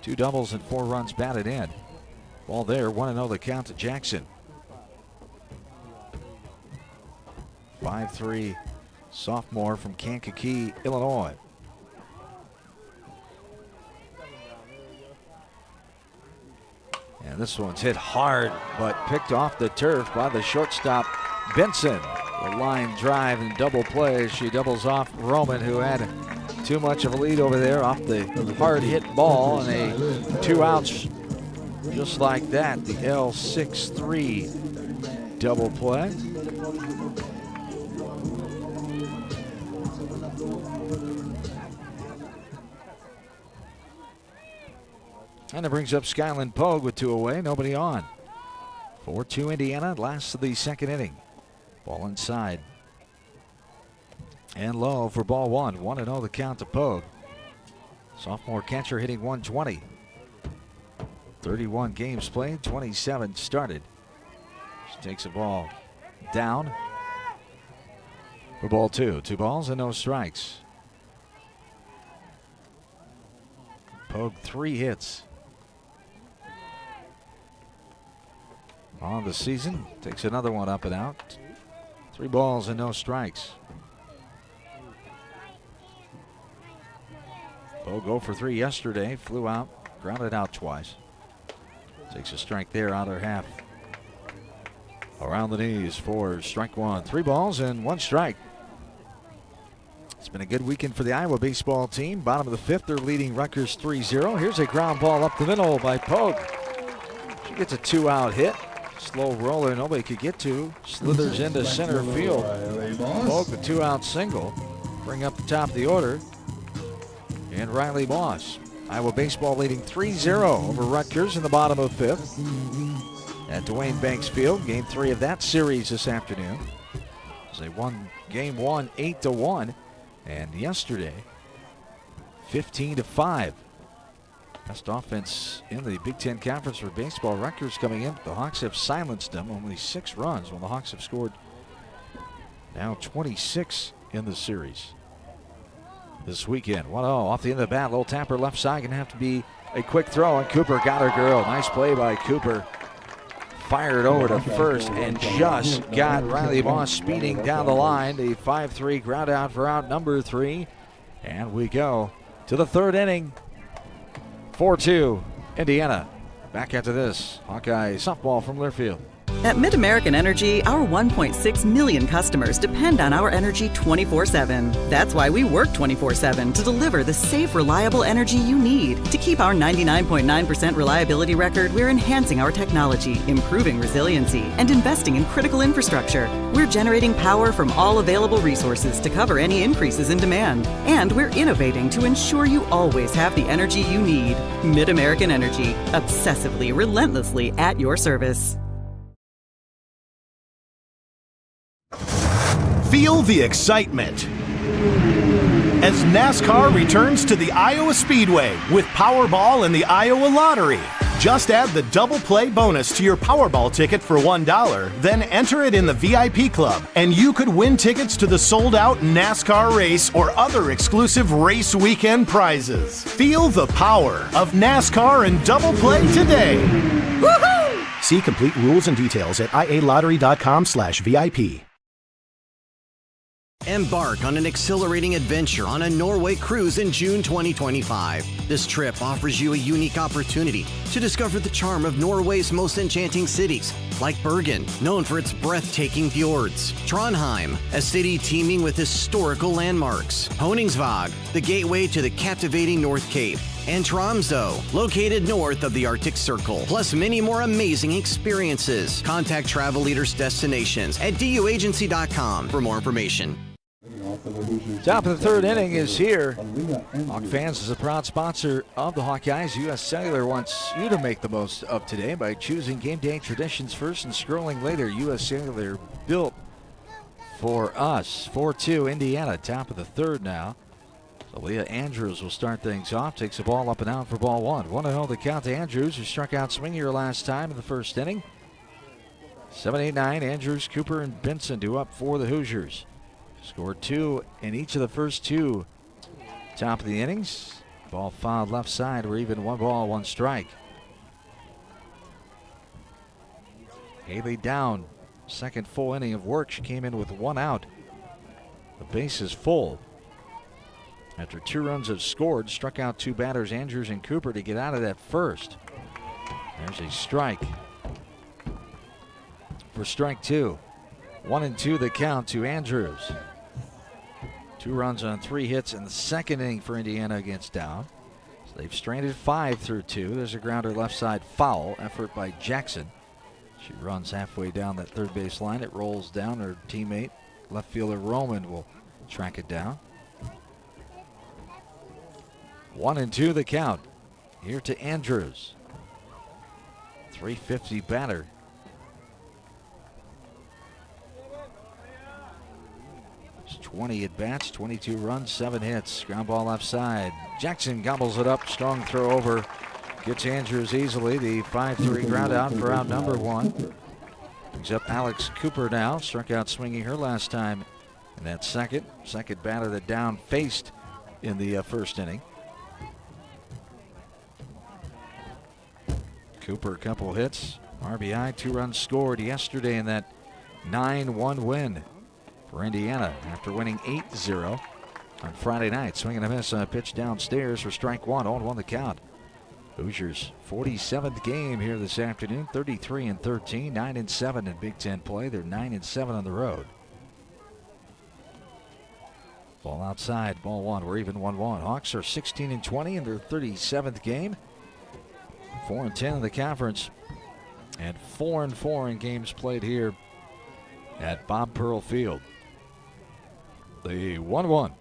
2 doubles and 4 runs batted in. Ball there, 1-0 the count to Jackson. 5'3" sophomore from Kankakee, Illinois. And this one's hit hard, but picked off the turf by the shortstop, Benson. The line drive and double play. She doubles off Roman, who had too much of a lead over there off the hard hit ball, and a 2 outs just like that. The L6-3 double play. And it brings up Skyland Pogue with 2 away, nobody on. 4-2 Indiana, last of the second inning. Ball inside. And low for ball 1. 1-0 the count to Pogue. Sophomore catcher hitting .120. 31 games played, 27 started. She takes a ball down for ball 2. 2 balls and no strikes. Pogue 3 hits on the season. Takes another one up and out. 3 balls and no strikes. Pogue 0 for 3 yesterday. Flew out, grounded out twice. Takes a strike there out her half. Around the knees for strike 1. 3 balls and 1 strike. It's been a good weekend for the Iowa baseball team. Bottom of the 5th, they're leading Rutgers 3-0. Here's a ground ball up the middle by Pogue. She gets a 2-out hit. Slow roller, nobody could get to. Slithers into center field. Pogue, the 2-out single. Bring up the top of the order. And Riley Moss. Iowa baseball leading 3-0 over Rutgers in the bottom of 5th. At Dwayne Banks Field, game 3 of that series this afternoon. As they won game 1, 8-1. And yesterday, 15-5. Best offense in the Big Ten Conference for baseball. Rutgers coming in. The Hawks have silenced them. Only 6 runs when the Hawks have scored now 26 in the series this weekend. 1-0 off the end of the bat. Little tapper left side. Going to have to be a quick throw. And Cooper got her girl. Nice play by Cooper. Fired over to first and just got Riley Moss speeding down the line. The 5-3 ground out for out number 3. And we go to the 3rd inning. 4-2 Indiana. Back after this. Hawkeye softball from Learfield. At MidAmerican Energy, our 1.6 million customers depend on our energy 24/7. That's why we work 24/7 to deliver the safe, reliable energy you need. To keep our 99.9% reliability record, we're enhancing our technology, improving resiliency, and investing in critical infrastructure. We're generating power from all available resources to cover any increases in demand. And we're innovating to ensure you always have the energy you need. MidAmerican Energy, obsessively, relentlessly at your service. Feel the excitement as NASCAR returns to the Iowa Speedway with Powerball and the Iowa Lottery. Just add the double play bonus to your Powerball ticket for $1, then enter it in the VIP club, and you could win tickets to the sold-out NASCAR race or other exclusive race weekend prizes. Feel the power of NASCAR and double play today. Woohoo! See complete rules and details at ialottery.com/VIP. Embark on an exhilarating adventure on a Norway cruise in June 2025. This trip offers you a unique opportunity to discover the charm of Norway's most enchanting cities, like Bergen, known for its breathtaking fjords, Trondheim, a city teeming with historical landmarks, Honningsvåg, the gateway to the captivating North Cape, and Tromsø, located north of the Arctic Circle, plus many more amazing experiences. Contact Travel Leaders Destinations at duagency.com for more information. Top of the third inning is here. Hawk Fans is a proud sponsor of the Hawkeyes. U.S. Cellular wants you to make the most of today by choosing game day traditions first and scrolling later. U.S. Cellular built for us. 4-2 Indiana, top of the third now. So Leah Andrews will start things off. Takes the ball up and out for ball one. 1-0 the count to Andrews, who struck out Swingier last time in the first inning. 7-8-9, Andrews, Cooper, and Benson do up for the Hoosiers. Scored 2 in each of the first 2 top of the innings. Ball fouled left side. We're even 1 ball, 1 strike. Haley down. Second full inning of work. She came in with 1 out. The base is full. After 2 runs have scored, struck out 2 batters, Andrews and Cooper, to get out of that first. There's a strike for strike 2. 1-2 the count to Andrews. 2 runs on 3 hits in the second inning for Indiana against Down. So they've stranded 5 through 2. There's a grounder left side foul. Effort by Jackson. She runs halfway down that third base line. It rolls down. Her teammate, left fielder Roman, will track it down. 1-2 the count. Here to Andrews. 350 batter. 20 at bats, 22 runs, 7 hits. Ground ball left side. Jackson gobbles it up. Strong throw over. Gets Andrews easily. The 5-3 ground out for out number 1. Brings up Alex Cooper now. Struck out swinging her last time in that second batter that Down faced in the first inning. Cooper, a couple hits. RBI, 2 runs scored yesterday in that 9-1 win for Indiana after winning 8-0 on Friday night. Swinging a miss on a pitch downstairs for strike 1. 0-1 the count. Hoosiers 47th game here this afternoon. 33-13, 9-7 in Big Ten play. They're 9-7 on the road. Ball outside, ball 1. We're even 1-1. Hawks are 16-20 in their 37th game. 4-10 in the conference, and 4-4 in games played here at Bob Pearl Field. The 1-1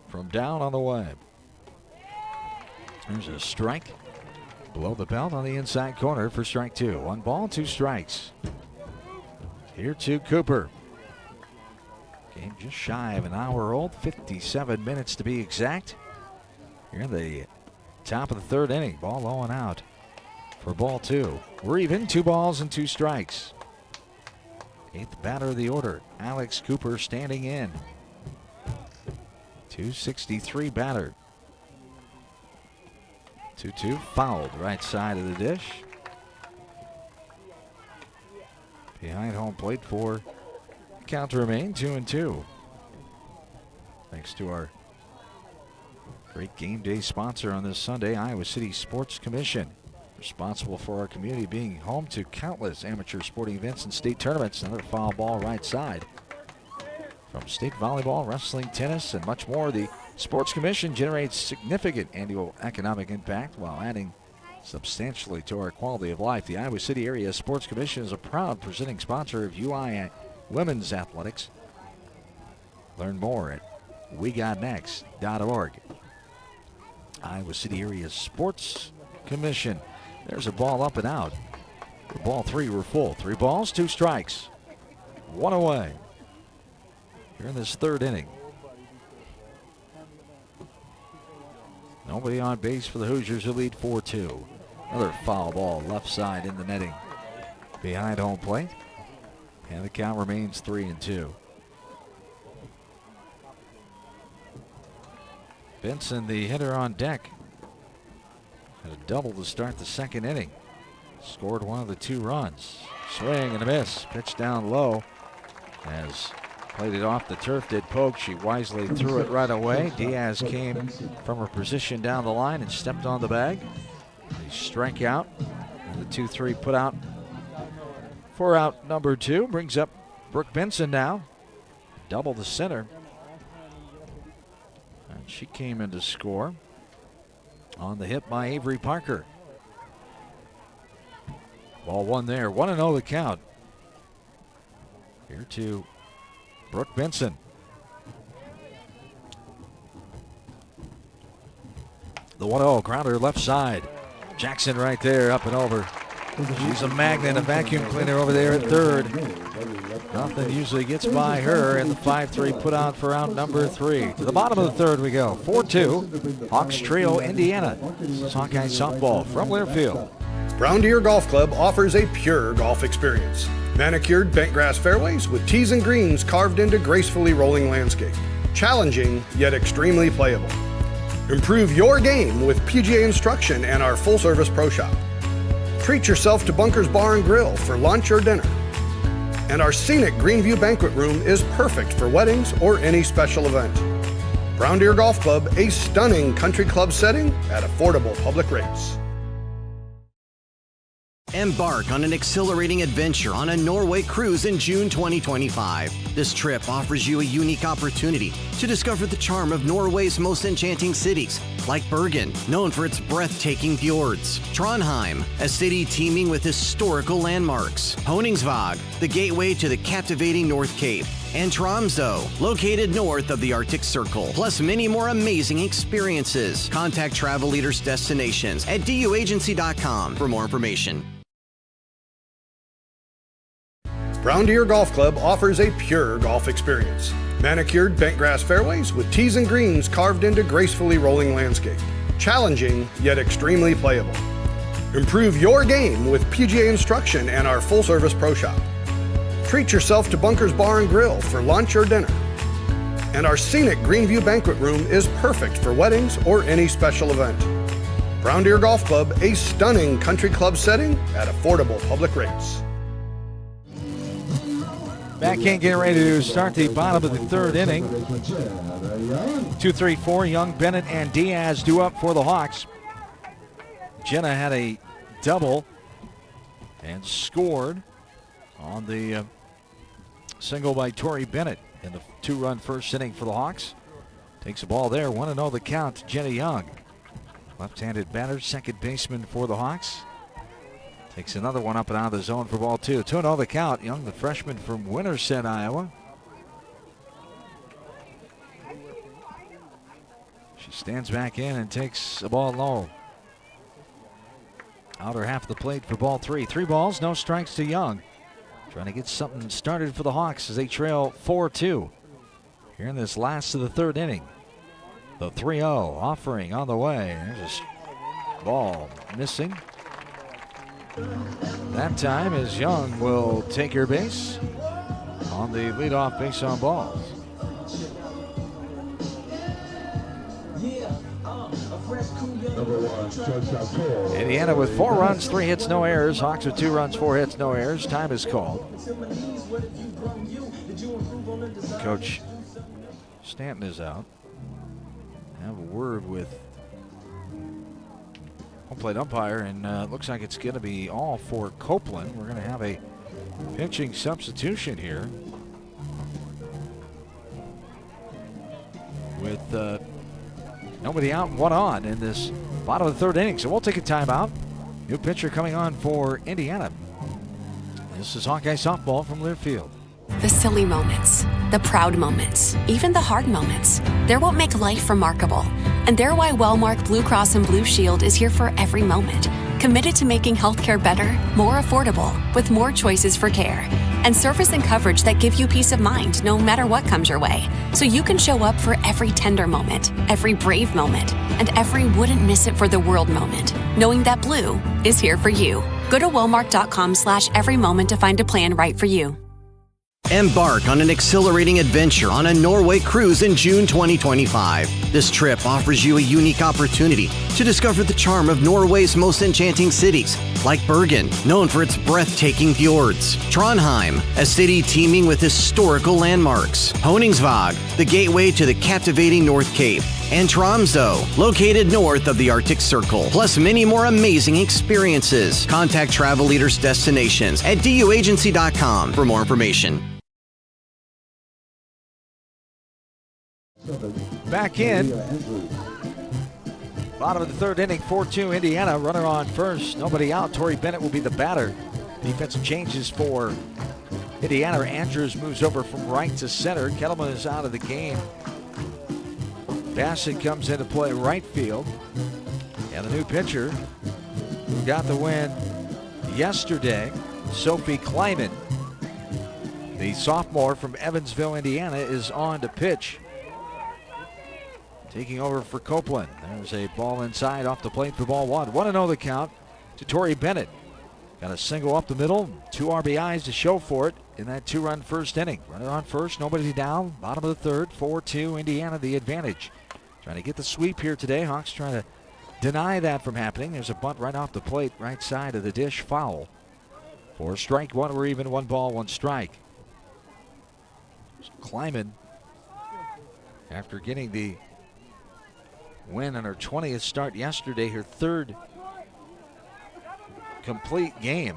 from Down on the way. There's a strike below the belt on the inside corner for strike 2. 1 ball, 2 strikes. Here to Cooper. Game just shy of an hour old, 57 minutes to be exact. Here in the top of the third inning. Ball low and out for ball 2. We're even, 2 balls and 2 strikes. 8th batter of the order, Alex Cooper, standing in. 263 batter. 2-2 fouled right side of the dish. Behind home plate for count to remain 2-2. Thanks to our great game day sponsor on this Sunday, Iowa City Sports Commission. Responsible for our community being home to countless amateur sporting events and state tournaments. Another foul ball right side. From state volleyball, wrestling, tennis, and much more, the Sports Commission generates significant annual economic impact while adding substantially to our quality of life. The Iowa City Area Sports Commission is a proud presenting sponsor of UI Women's Athletics. Learn more at wegotnext.org. Iowa City Area Sports Commission. There's a ball up and out. For ball 3, we're full. 3 balls, 2 strikes. 1 away. Here in this third inning. Nobody on base for the Hoosiers, who lead 4-2. Another foul ball left side in the netting behind home plate. And the count remains 3-2. Benson, the hitter on deck, had a double to start the second inning. Scored one of the 2 runs. Swing and a miss. Pitch down low. As played it off the turf, did Pogue. She wisely threw it right away. Diaz came from her position down the line and stepped on the bag. A strikeout. And the 2-3 put out for out number 2. Brings up Brooke Benson now. Double the center. And she came in to score on the hit by Avery Parker. Ball 1 there. 1-0 the count. Here to Brooke Benson. The 1-0 grounder left side. Jackson right there, up and over. She's a magnet, a vacuum cleaner over there at third. Nothing usually gets by her, and the 5-3 put out for out number 3. To the bottom of the third we go. 4-2. Hawks Trio, Indiana. This is Hawkeye softball from Learfield. Brown Deer Golf Club offers a pure golf experience. Manicured bent grass fairways with tees and greens carved into gracefully rolling landscape. Challenging, yet extremely playable. Improve your game with PGA instruction and our full-service pro shop. Treat yourself to Bunker's Bar and Grill for lunch or dinner. And our scenic Greenview Banquet Room is perfect for weddings or any special event. Brown Deer Golf Club, a stunning country club setting at affordable public rates. Embark on an exhilarating adventure on a Norway cruise in June 2025. This trip offers you a unique opportunity to discover the charm of Norway's most enchanting cities, like Bergen, known for its breathtaking fjords, Trondheim, a city teeming with historical landmarks, Honningsvåg, the gateway to the captivating North Cape, and Tromsø, located north of the Arctic Circle, plus many more amazing experiences. Contact Travel Leaders Destinations at duagency.com for more information. Brown Deer Golf Club offers a pure golf experience. Manicured bent grass fairways with tees and greens carved into gracefully rolling landscape. Challenging, yet extremely playable. Improve your game with PGA instruction and our full-service pro shop. Treat yourself to Bunker's Bar and Grill for lunch or dinner. And our scenic Greenview Banquet Room is perfect for weddings or any special event. Brown Deer Golf Club, a stunning country club setting at affordable public rates. Back in, getting ready to start the bottom of the third inning. 2-3-4, Young, Bennett, and Diaz due up for the Hawks. Jenna had a double and scored on the single by Tori Bennett in the 2-run first inning for the Hawks. Takes the ball there, 1-0 the count to Jenna Young. Left-handed batter, second baseman for the Hawks. Takes another one up and out of the zone for ball 2. 2-0 the count. Young, the freshman from Winterset, Iowa. She stands back in and takes the ball low. Outer half of the plate for ball 3. 3 balls, no strikes to Young. Trying to get something started for the Hawks as they trail 4-2 here in this last of the third inning. The 3-0 offering on the way. There's a ball missing. That time as Young will take her base on the leadoff base on balls. Indiana with 4 runs, 3 hits, no errors. Hawks with 2 runs, 4 hits, no errors. Time is called. Coach Stanton is out. Have a word with home plate umpire, and it looks like it's going to be all for Copeland. We're going to have a pitching substitution here with nobody out and 1 on in this bottom of the third inning. So we'll take a timeout. New pitcher coming on for Indiana. This is Hawkeye softball from Learfield. The silly moments, the proud moments, even the hard moments. They're what make life remarkable. And they're why Wellmark Blue Cross and Blue Shield is here for every moment. Committed to making healthcare better, more affordable, with more choices for care. and surface and coverage that give you peace of mind no matter what comes your way. So you can show up for every tender moment, every brave moment, and every wouldn't miss it for the world moment, knowing that Blue is here for you. Go to Walmart.com/every moment to find a plan right for you. Embark on an exhilarating adventure on a Norway cruise in June 2025. This trip offers you a unique opportunity to discover the charm of Norway's most enchanting cities, like Bergen, known for its breathtaking fjords, Trondheim, a city teeming with historical landmarks, Honningsvåg, the gateway to the captivating North Cape, and Tromsø, located north of the Arctic Circle, plus many more amazing experiences. Contact Travel Leaders Destinations at duagency.com for more information. Back in. Bottom of the third inning, 4-2 Indiana. Runner on first. Nobody out. Torrey Bennett will be the batter. Defensive changes for Indiana. Andrews moves over from right to center. Kettleman is out of the game. Bassett comes into play right field. And the new pitcher who got the win yesterday, Sophie Kleiman, the sophomore from Evansville, Indiana, is on to pitch. Taking over for Copeland. There's a ball inside off the plate for ball one. 1-0 the count to Torrey Bennett. Got a single up the middle, 2 RBIs to show for it in that 2-run first inning. Runner on first, nobody down. Bottom of the third, 4-2 Indiana the advantage. Trying to get the sweep here today. Hawks trying to deny that from happening. There's a bunt right off the plate, right side of the dish, foul. For strike one, we're even 1 ball, 1 strike. Kleiman, after getting the win on her 20th start yesterday, her 3rd complete game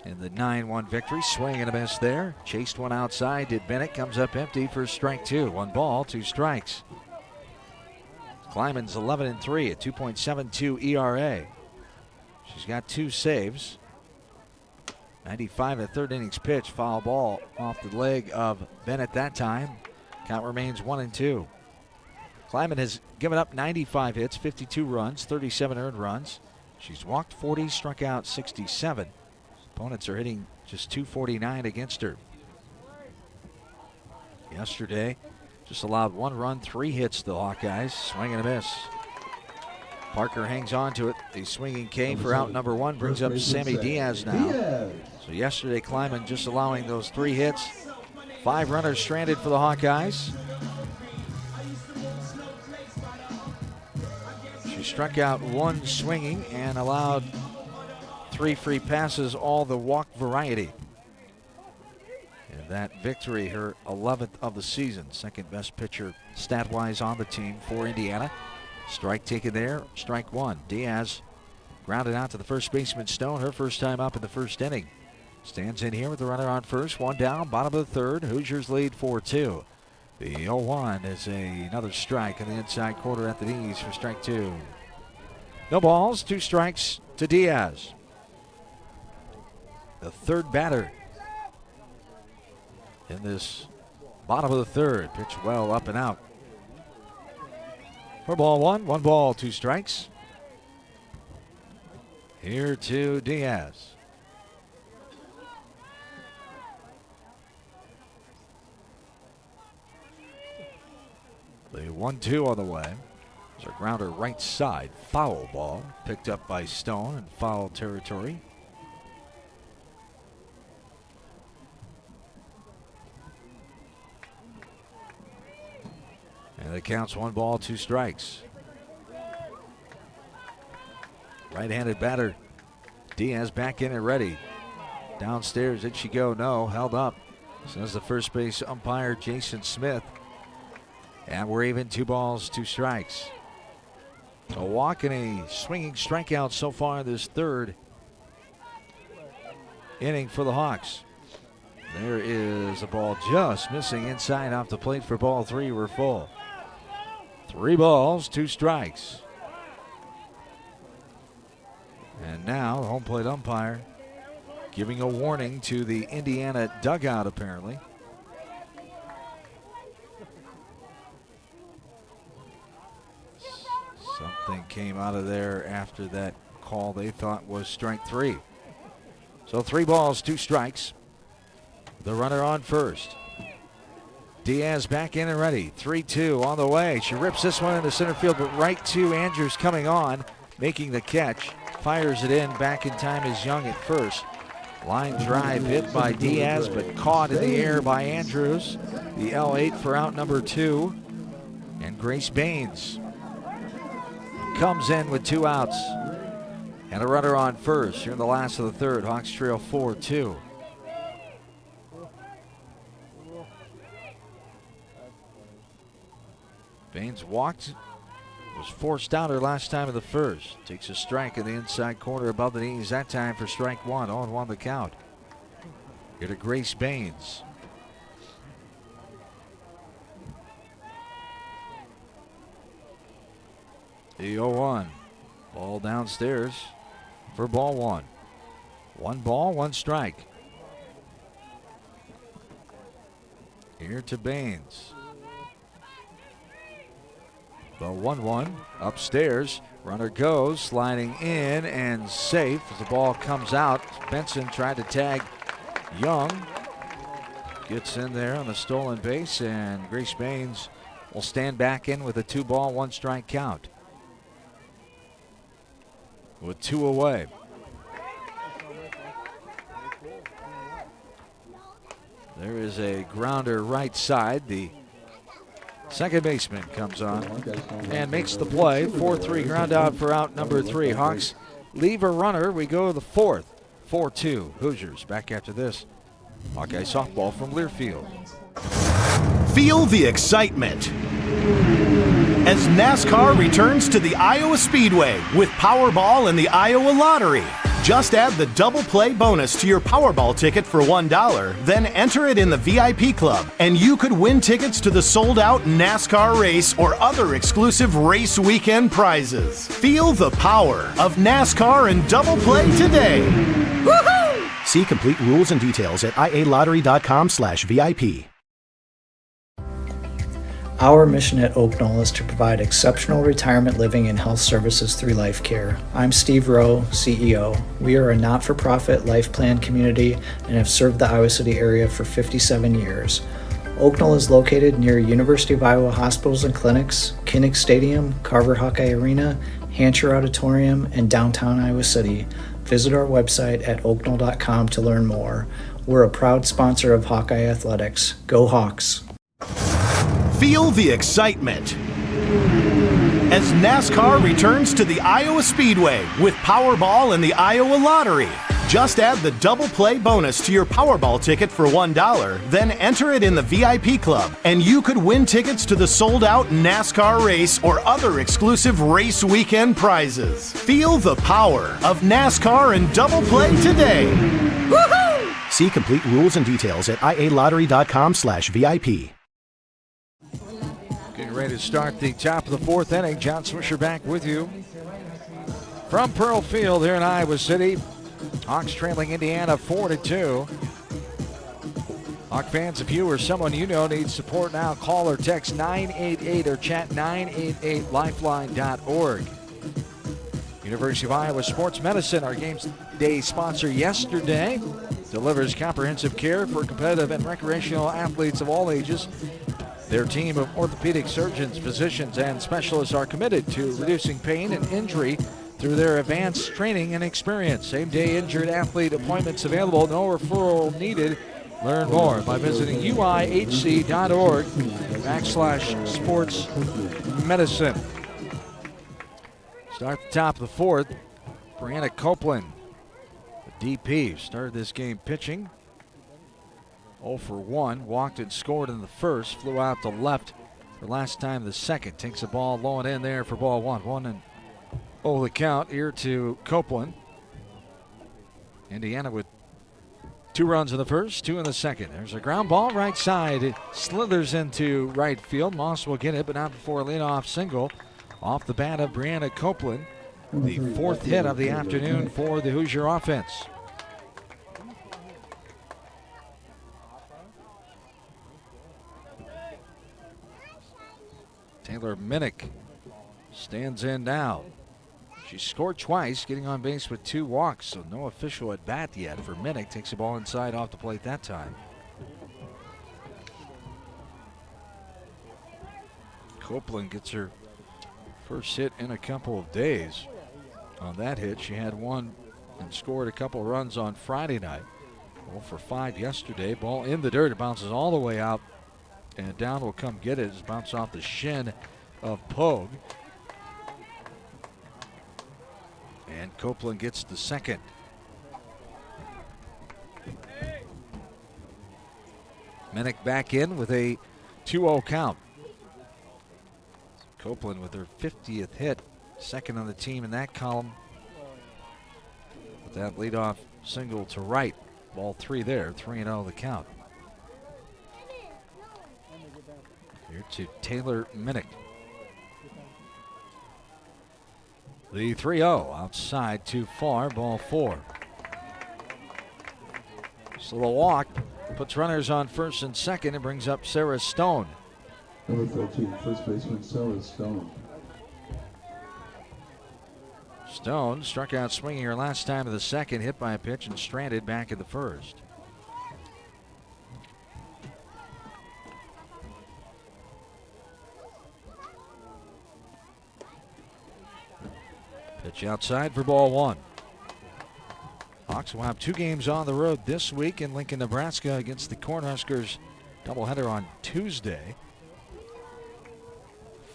in the 9-1 victory. Swing and a miss there. Chased one outside. Did Bennett. Comes up empty for strike 2. 1 ball, 2 strikes. Kleiman's 11-3 at 2.72 ERA. She's got 2 saves. 95 in the 3rd innings pitch. Foul ball off the leg of Bennett that time. Count remains 1-2. Kleiman has given up 95 hits, 52 runs, 37 earned runs. She's walked 40, struck out 67. Opponents are hitting just 249 against her. Yesterday, just allowed 1 run, 3 hits to the Hawkeyes. Swing and a miss. Parker hangs on to it. The swinging K for out number 1 brings up Sammy Diaz now. So yesterday, Kleiman just allowing those 3 hits. 5 runners stranded for the Hawkeyes. She struck out 1 swinging and allowed 3 free passes, all the walk variety. And that victory, her 11th of the season. 2nd best pitcher stat-wise on the team for Indiana. Strike taken there, strike 1. Diaz grounded out to the first baseman Stone, her first time up in the 1st inning. Stands in here with the runner on first, 1 down, bottom of the 3rd. Hoosiers lead 4-2. The 0-1 is another strike on the inside quarter at the knees for strike 2. No balls, 2 strikes to Diaz. The 3rd batter in this bottom of the 3rd. Pitch well up and out. For ball 1, 1 ball, 2 strikes. Here to Diaz. The 1-2 on the way. There's a grounder right side. Foul ball picked up by Stone in foul territory. And it counts 1 ball, 2 strikes. Right-handed batter. Diaz back in and ready. Downstairs, did she go? No, held up. Says the first base umpire, Jason Smith. And we're even, 2 balls, 2 strikes. A walk and a swinging strikeout so far in this 3rd inning for the Hawks. There is a ball just missing inside off the plate for ball 3. We're full. 3 balls, 2 strikes. And now the home plate umpire giving a warning to the Indiana dugout apparently. Something came out of there after that call they thought was strike 3. So 3 balls, 2 strikes. the runner on first. Diaz back in and ready. 3-2 on the way. She rips this one into center field, but right to Andrews coming on, making the catch. Fires it in. Back in time is Young at first. Line drive hit by Diaz, but caught in the air by Andrews. The L8 for out number 2. And Grace Baines comes in with 2 outs. And a runner on first here in the last of the third. Hawks trail 4-2. Baines walked, was forced out her last time of the first. Takes a strike in the inside corner above the knees that time for strike 1. 0-1 the count. Here to Grace Baines. The 0-1. Ball downstairs for ball 1. 1 ball, 1 strike. Here to Baines. The 1-1 upstairs. Runner goes, sliding in and safe as the ball comes out. Benson tried to tag Young. Gets in there on the stolen base, and Grace Baines will stand back in with a 2-ball, 1 strike count. With 2 away. There is a grounder right side. The second baseman comes on and makes the play. 4-3 ground out for out number 3. Hawks leave a runner. We go to the 4th. 4-2 Hoosiers. Back after this. Hawkeye softball from Learfield. Feel the excitement as NASCAR returns to the Iowa Speedway with Powerball and the Iowa Lottery. Just add the double play bonus to your Powerball ticket for $1, then enter it in the VIP club, and you could win tickets to the sold-out NASCAR race or other exclusive race weekend prizes. Feel the power of NASCAR and double play today. Woohoo! See complete rules and details at ialottery.com/VIP. Our mission at Oak Knoll is to provide exceptional retirement living and health services through life care. I'm Steve Rowe, CEO. We are a not-for-profit life plan community and have served the Iowa City area for 57 years. Oak Knoll is located near University of Iowa hospitals and clinics, Kinnick Stadium, Carver Hawkeye Arena, Hancher Auditorium, and downtown Iowa City. Visit our website at oakknoll.com to learn more. We're a proud sponsor of Hawkeye Athletics. Go Hawks! Feel the excitement as NASCAR returns to the Iowa Speedway with Powerball and the Iowa Lottery. Just add the double play bonus to your Powerball ticket for $1, then enter it in the VIP club, and you could win tickets to the sold-out NASCAR race or other exclusive race weekend prizes. Feel the power of NASCAR and double play today. Woohoo! See complete rules and details at ialottery.com/VIP. Getting ready to start the top of the 4th inning. John Swisher back with you from Pearl Field here in Iowa City. Hawks trailing Indiana 4-2. Hawk fans, if you or someone you know needs support now, call or text 988 or chat 988lifeline.org. University of Iowa Sports Medicine, our game day sponsor yesterday, delivers comprehensive care for competitive and recreational athletes of all ages. Their team of orthopedic surgeons, physicians, and specialists are committed to reducing pain and injury through their advanced training and experience. Same-day injured athlete appointments available, no referral needed. Learn more by visiting uihc.org/sports medicine. Start the top of the 4th. Brianna Copeland, the DP, started this game pitching. 0 for 1, walked and scored in the first, flew out to left for last time the second. Takes the ball low and in there for ball 1. 1-0 the count here to Copeland. Indiana with 2 runs in the first, 2 in the second. There's a ground ball right side. It slithers into right field. Moss will get it, but not before a leadoff single off the bat of Brianna Copeland. The 4th hit of the afternoon for the Hoosier offense. Taylor Minnick stands in now. She scored twice, getting on base with 2 walks, so no official at bat yet for Minnick. Takes the ball inside off the plate that time. Copeland gets her first hit in a couple of days. On that hit, she had one and scored a couple runs on Friday night. 0 for 5 yesterday. Ball in the dirt. It bounces all the way out, and down will come get it. It's bounced off the shin of Pogue. And Copeland gets the second. Minnick back in with a 2-0 count. Copeland with her 50th hit, second on the team in that column. With that leadoff single to right. Ball 3 there, 3-0 the count. Here to Taylor Minnick. The 3-0 outside too far, ball 4. So the walk puts runners on first and second and brings up Sarah Stone. Number 13, first baseman Sarah Stone. Stone struck out swinging her last time of the second, hit by a pitch and stranded back in the first. Pitch outside for ball 1. Hawks will have 2 games on the road this week in Lincoln, Nebraska against the Cornhuskers. Doubleheader on Tuesday.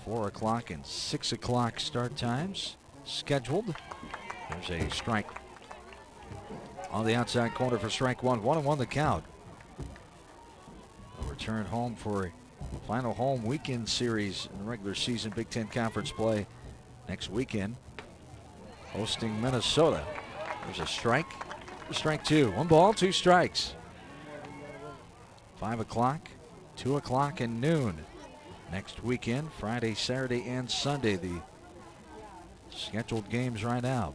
4 o'clock and 6 o'clock start times scheduled. There's a strike on the outside corner for strike 1. 1-1 the count. A return home for a final home weekend series in the regular season Big Ten Conference play next weekend. Hosting Minnesota. There's a strike. Strike 2. 1 ball, 2 strikes. 5 o'clock, 2 o'clock, and noon. Next weekend, Friday, Saturday, and Sunday, the scheduled games right now.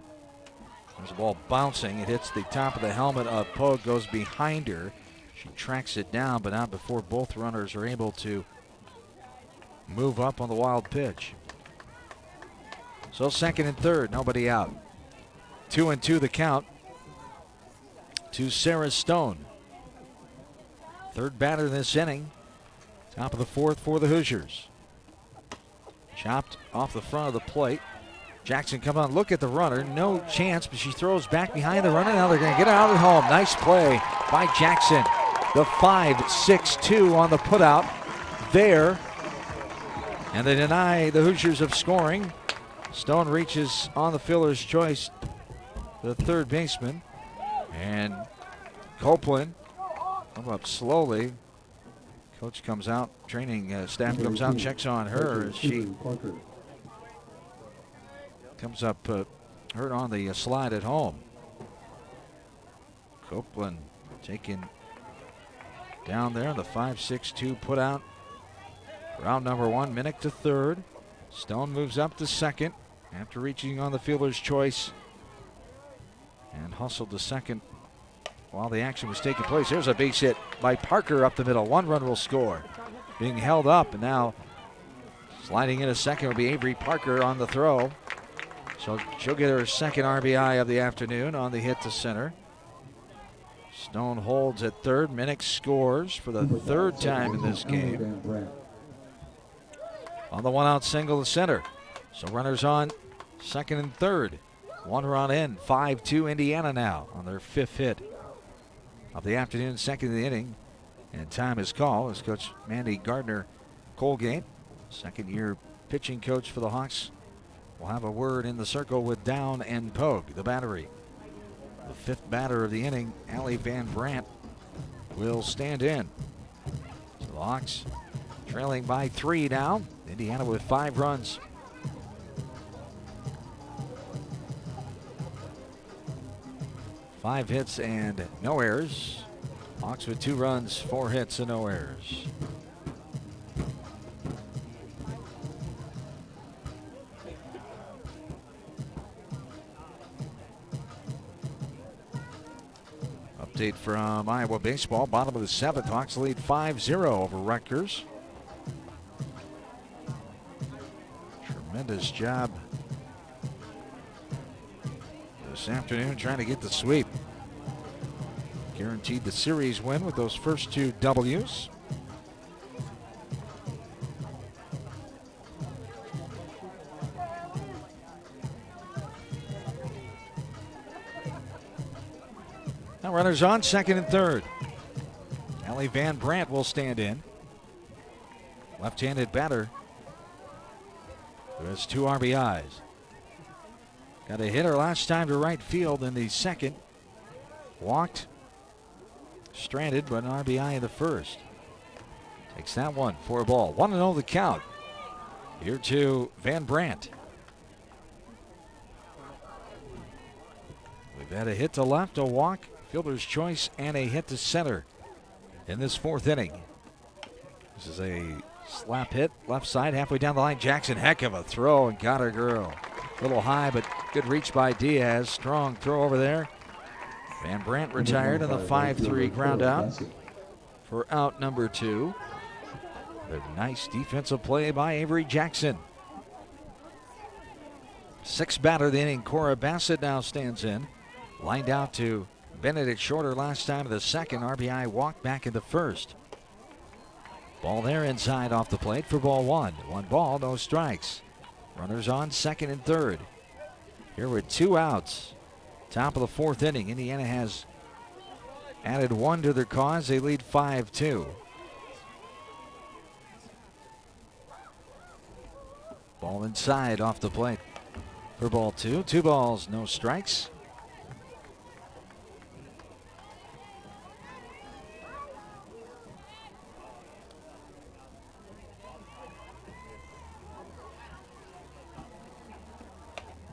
There's a ball bouncing. It hits the top of the helmet of Pogue, goes behind her. She tracks it down, but not before both runners are able to move up on the wild pitch. So second and third, nobody out. 2-2 the count to Sarah Stone. Third batter this inning. Top of the fourth for the Hoosiers. Chopped off the front of the plate. Jackson come on, look at the runner. No chance, but she throws back behind the runner. Now they're going to get out at home. Nice play by Jackson. The 5-6-2 on the putout there. And they deny the Hoosiers of scoring. Stone reaches on the fielder's choice, the third baseman. And Copeland come up slowly. Coach comes out, training staff comes out, checks on her as she comes up hurt on the slide at home. Copeland taken down there. The 5-6-2 put out. Round number 1, Minnick to third. Stone moves up to second after reaching on the fielder's choice and hustled to second while the action was taking place. There's a base hit by Parker up the middle. 1 run will score. Being held up, and now sliding in a second will be Avery Parker on the throw. So she'll get her second RBI of the afternoon on the hit to center. Stone holds at third. Minnick scores for the third time in this game. On the 1-out single to center. So runners on second and third. 1 run in. 5-2 Indiana now on their 5th hit of the afternoon, second of the inning. And time is called as Coach Mandy Gardner-Colgate, second-year pitching coach for the Hawks, will have a word in the circle with Down and Pogue, the battery. The 5th batter of the inning, Allie Van Brandt, will stand in. So the Hawks trailing by 3 now. Indiana with 5 runs. Five hits and no errors. Hawks with 2 runs, 4 hits and no errors. Update from Iowa baseball. Bottom of the 7th. Hawks lead 5-0 over Rutgers. Tremendous job this afternoon trying to get the sweep. Guaranteed the series win with those first 2 W's. Now runners on, second and third. Allie Van Brandt will stand in. Left-handed batter. There is 2 RBIs. Got a hitter last time to right field in the second. Walked. Stranded, but an RBI in the first. Takes that one for a ball. 1-0 the count. Here to Van Brandt. We've had a hit to left, a walk, fielder's choice, and a hit to center in this 4th inning. This is a slap hit, left side, halfway down the line. Jackson, heck of a throw, and got her girl. A little high, but good reach by Diaz. Strong throw over there. Van Brandt retired on the 5-3 ground out for out number 2. A nice defensive play by Avery Jackson. 6th batter of the inning, Cora Bassett now stands in. Lined out to Benedict Shorter last time of the second. RBI walk back in the first. Ball there inside off the plate for ball 1. 1 ball, no strikes. Runners on second and third. Here with 2 outs. Top of the 4th inning. Indiana has added 1 to their cause. They lead 5-2. Ball inside off the plate for ball 2. 2 balls, no strikes.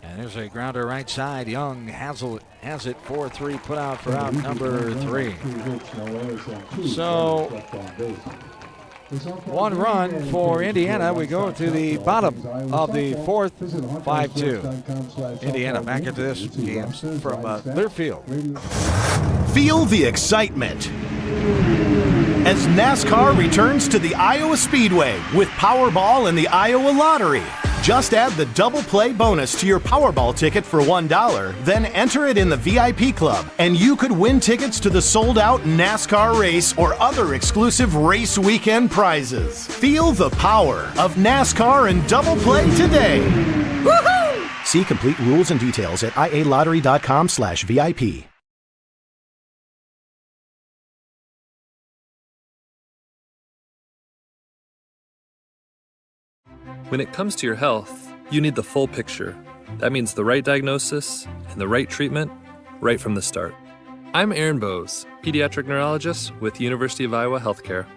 And there's a grounder right side. Young has it 4-3, put out for out number 3. So 1 run for Indiana. We go to the bottom of the 4th, 5-2. Indiana back into this game from Learfield. Feel the excitement as NASCAR returns to the Iowa Speedway with Powerball and the Iowa Lottery. Just add the double play bonus to your Powerball ticket for $1, then enter it in the VIP club, and you could win tickets to the sold-out NASCAR race or other exclusive race weekend prizes. Feel the power of NASCAR and double play today. Woohoo! See complete rules and details at ialottery.com/VIP. When it comes to your health, you need the full picture. That means the right diagnosis and the right treatment right from the start. I'm Aaron Bowes, pediatric neurologist with University of Iowa Healthcare.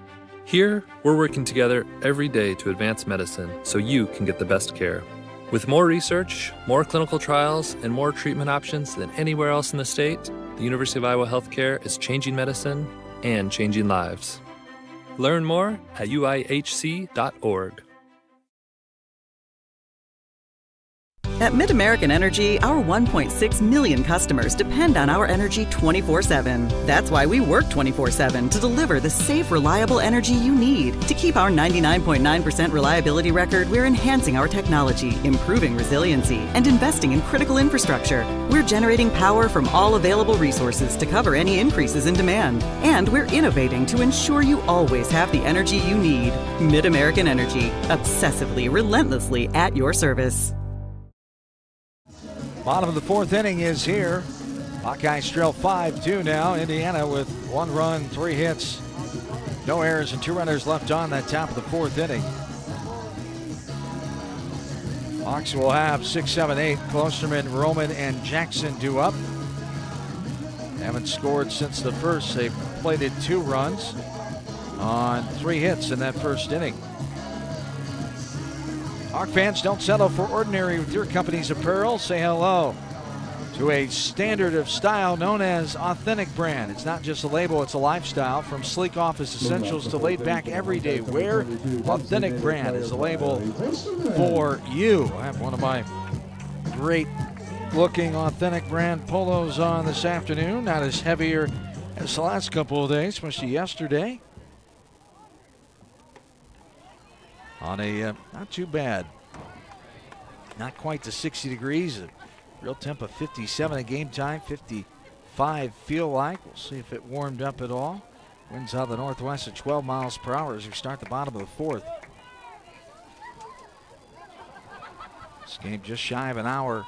Here, we're working together every day to advance medicine so you can get the best care. With more research, more clinical trials, and more treatment options than anywhere else in the state, the University of Iowa Healthcare is changing medicine and changing lives. Learn more at uihc.org. At MidAmerican Energy, our 1.6 million customers depend on our energy 24/7. That's why we work 24/7 to deliver the safe, reliable energy you need. To keep our 99.9% reliability record, we're enhancing our technology, improving resiliency, and investing in critical infrastructure. We're generating power from all available resources to cover any increases in demand. And we're innovating to ensure you always have the energy you need. MidAmerican Energy, obsessively, relentlessly at your service. Bottom of the 4th inning is here. Hawkeyes trail 5-2 now. Indiana with 1 run, 3 hits, no errors, and 2 runners left on that top of the 4th inning. Hawks will have 6, 7, 8. Klosterman, Roman, and Jackson due up. Haven't scored since the first. They've plated 2 runs on 3 hits in that first inning. Hawk fans, don't settle for ordinary with your company's apparel. Say hello to a standard of style known as Authentic Brand. It's not just a label, it's a lifestyle. From sleek office essentials to laid back everyday wear, Authentic Brand is a label for you. I have one of my great looking Authentic Brand polos on this afternoon. Not as heavier as the last couple of days, especially yesterday. On a not too bad, not quite to 60 degrees, a real temp of 57 at game time, 55 feel like. We'll see if it warmed up at all. Winds out of the northwest at 12 miles per hour as we start the bottom of the 4th. This game just shy of an hour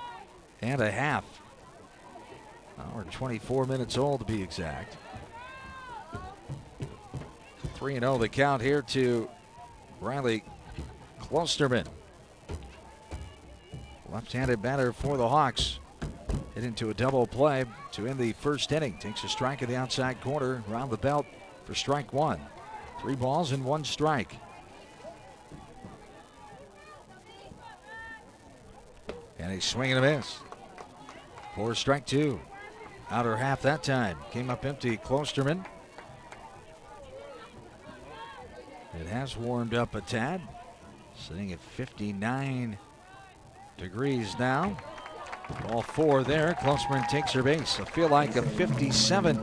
and a half. Hour 24 minutes old to be exact. 3-0 the count here to Riley Klosterman. Left-handed batter for the Hawks. Hit into a double play to end the first inning. Takes a strike at the outside corner, around the belt for strike one. 3 balls and 1 strike. And a swing and a miss for strike 2. Outer half that time. Came up empty, Klosterman. It has warmed up a tad. Sitting at 59 degrees now. Ball 4 there. Klosterman takes her base. I feel like a 57.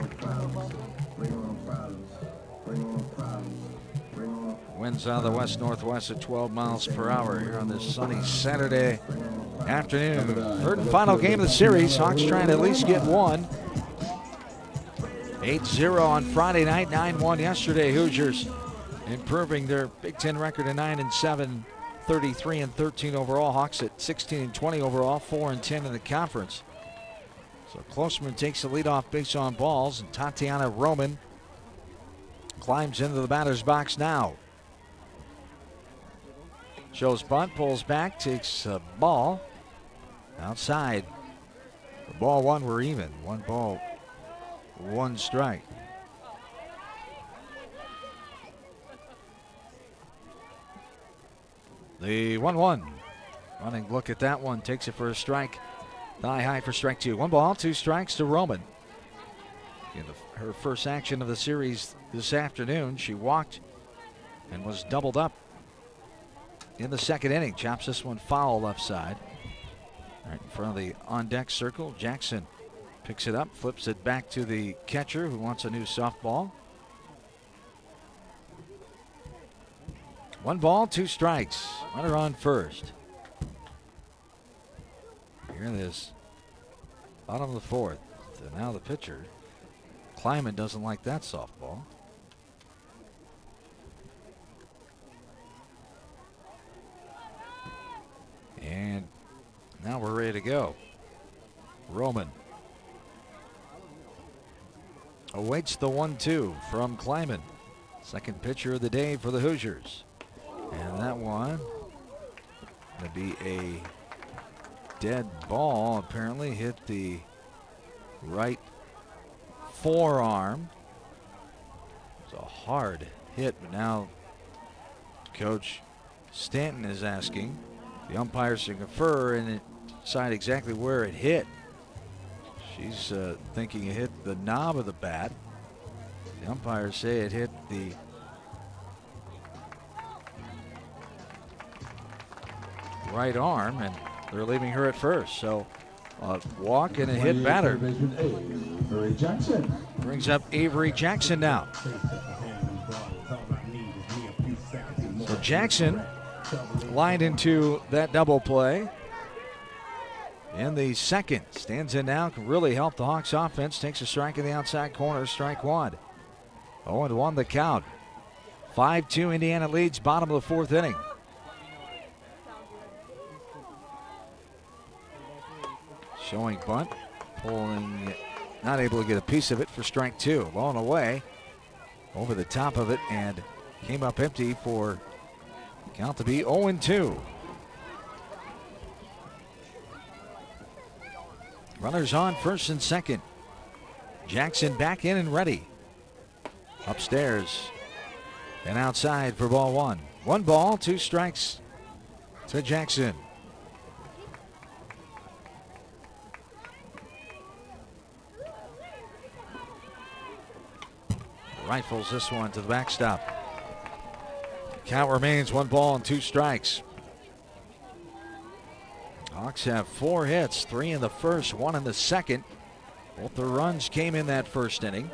Winds out of the west-northwest at 12 miles per hour here on this sunny Saturday afternoon. Third and final game of the series. Hawks trying to at least get one. 8-0 on Friday night, 9-1 yesterday. Hoosiers improving their Big Ten record to 9-7, 33-13 overall. Hawks at 16-20 overall, 4-10 in the conference. So Klosterman takes the leadoff base on balls, and Tatiana Roman climbs into the batter's box now. Shows bunt, pulls back, takes a ball outside. For ball 1, we're even. 1 ball, 1 strike. The 1-1. Running look at that one. Takes it for a strike. Thigh high for strike 2. 1 ball, 2 strikes to Roman. In her first action of the series this afternoon, she walked and was doubled up in the second inning. Chops this one foul left side. Right in front of the on-deck circle. Jackson picks it up, flips it back to the catcher who wants a new softball. 1 ball, 2 strikes. Runner on first. Here it is. Bottom of the 4th. So now the pitcher. Kleiman doesn't like that softball. And now we're ready to go. Roman awaits the 1-2 from Kleiman. Second pitcher of the day for the Hoosiers. And that one going to be a dead ball. Apparently hit the right forearm. It's a hard hit, but now Coach Stanton is asking the umpires to confer and decide exactly where it hit. She's thinking it hit the knob of the bat. The umpires say it hit the right arm, and they're leaving her at first. So a walk and a hit batter. Brings up Avery Jackson now. So Jackson lined into that double play in the second. Stands in now, can really help the Hawks offense. Takes a strike in the outside corner, strike 1. 0-1 the count. 5-2 Indiana leads, bottom of the 4th inning. Showing bunt, pulling, not able to get a piece of it for strike 2. Low and away, over the top of it, and came up empty for count to be 0-2. Runners on first and second. Jackson back in and ready. Upstairs and outside for ball 1. 1 ball, 2 strikes to Jackson. Rifles this one to the backstop. Count remains 1 ball and 2 strikes. Hawks have 4 hits, 3 in the first, 1 in the second. Both the runs came in that first inning.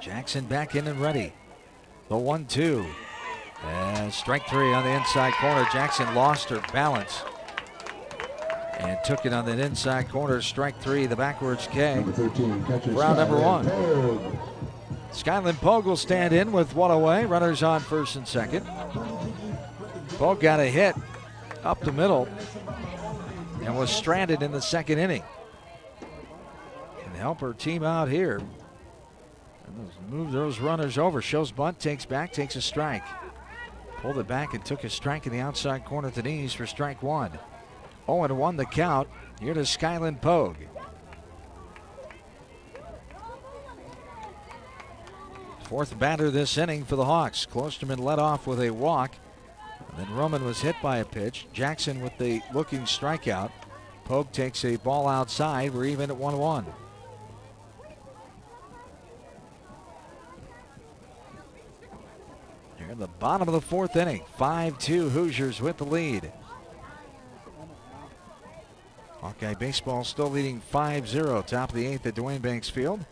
Jackson back in and ready. The 1-2. And strike 3 on the inside corner. Jackson lost her balance and took it on that inside corner. Strike 3, the backwards K. Round number 1. Skyland Pogue will stand in with 1 away. Runners on first and second. Pogue got a hit up the middle and was stranded in the second inning. help her team out here. And move those runners over. Shows bunt, takes back, takes a strike. Pulled it back and took a strike in the outside corner at the knees for strike one. 0-1 the count. Here to Skyland Pogue. Fourth batter this inning for the Hawks. Klosterman led off with a walk. And then Roman was hit by a pitch. Jackson with the looking strikeout. Pogue takes a ball outside. We're even at 1-1. Here in the bottom of the fourth inning. 5-2 Hoosiers with the lead. Hawkeye baseball still leading 5-0. Top of the eighth at Duane Banks Field.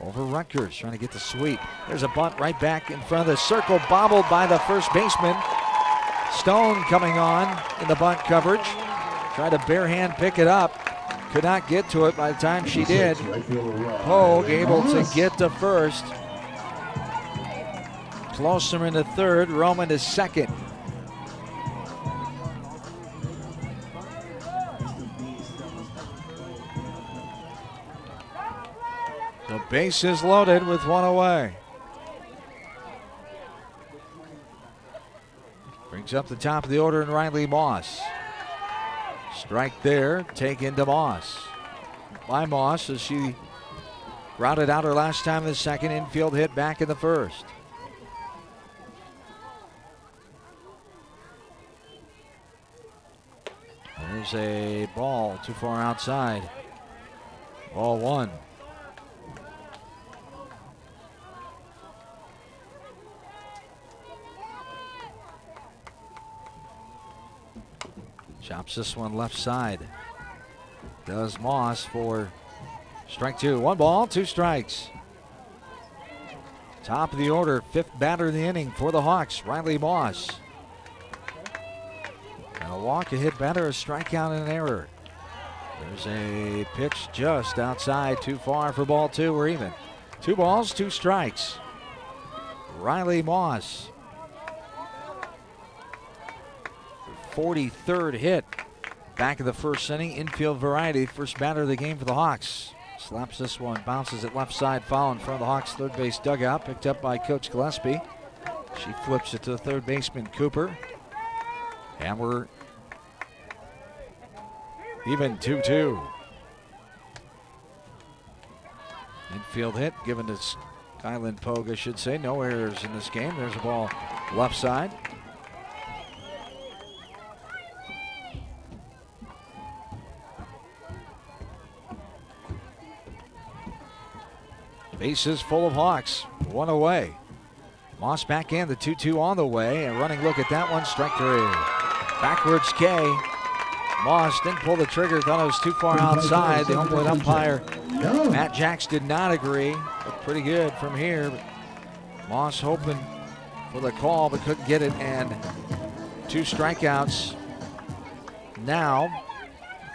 Over Rutgers, trying to get the sweep. There's a bunt right back in front of the circle, bobbled by the first baseman. Stone coming on in the bunt coverage. Tried to bare hand pick it up. Could not get to it by the time she did. Pogue able to get to first. Klosterman to third, Roman to second. The base is loaded with one away. Brings up the top of the order in Riley Moss. Strike there, taken to Moss. By Moss as she grounded out her last time in the second, infield hit back in the first. There's a ball too far outside. Ball one. Chops this one left side. Does Moss for strike two. 1 ball, 2 strikes. Top of the order, fifth batter of the inning for the Hawks, Riley Moss. And a walk, a hit batter, a strikeout, and an error. There's a pitch just outside, too far for ball two. We're even. 2 balls, 2 strikes. Riley Moss. 43rd hit back of the first inning. Infield variety, first batter of the game for the Hawks. Slaps this one, bounces it left side, foul in front of the Hawks third base dugout, picked up by Coach Gillespie. She flips it to the third baseman Cooper. And we're even 2-2. Infield hit given to Skyland Pogue, I should say. No errors in this game. There's a ball left side. Bases full of Hawks, 1 away. Moss back in, the 2-2 on the way. A running look at that one, strike 3. Backwards K. Moss didn't pull the trigger, thought it was too far outside. The home plate umpire, Matt Jacks, did not agree. Looked pretty good from here. Moss hoping for the call, but couldn't get it, and 2 strikeouts. Now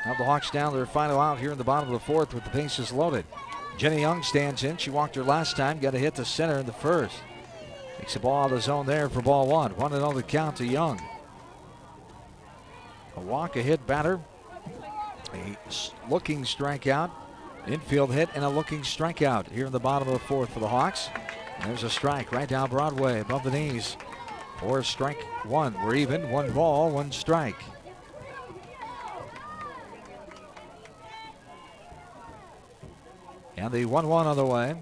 have the Hawks down their final out here in the bottom of the fourth with the bases loaded. Jenny Young stands in. She walked her last time, got a hit to center in the first. Takes the ball out of the zone there for ball one. 1-0 the count to Young. A walk, a hit batter, a looking strikeout, infield hit, and a looking strikeout here in the bottom of the fourth for the Hawks. And there's a strike right down Broadway above the knees for strike 1. We're even, 1 ball, 1 strike. And the 1-1 on the way.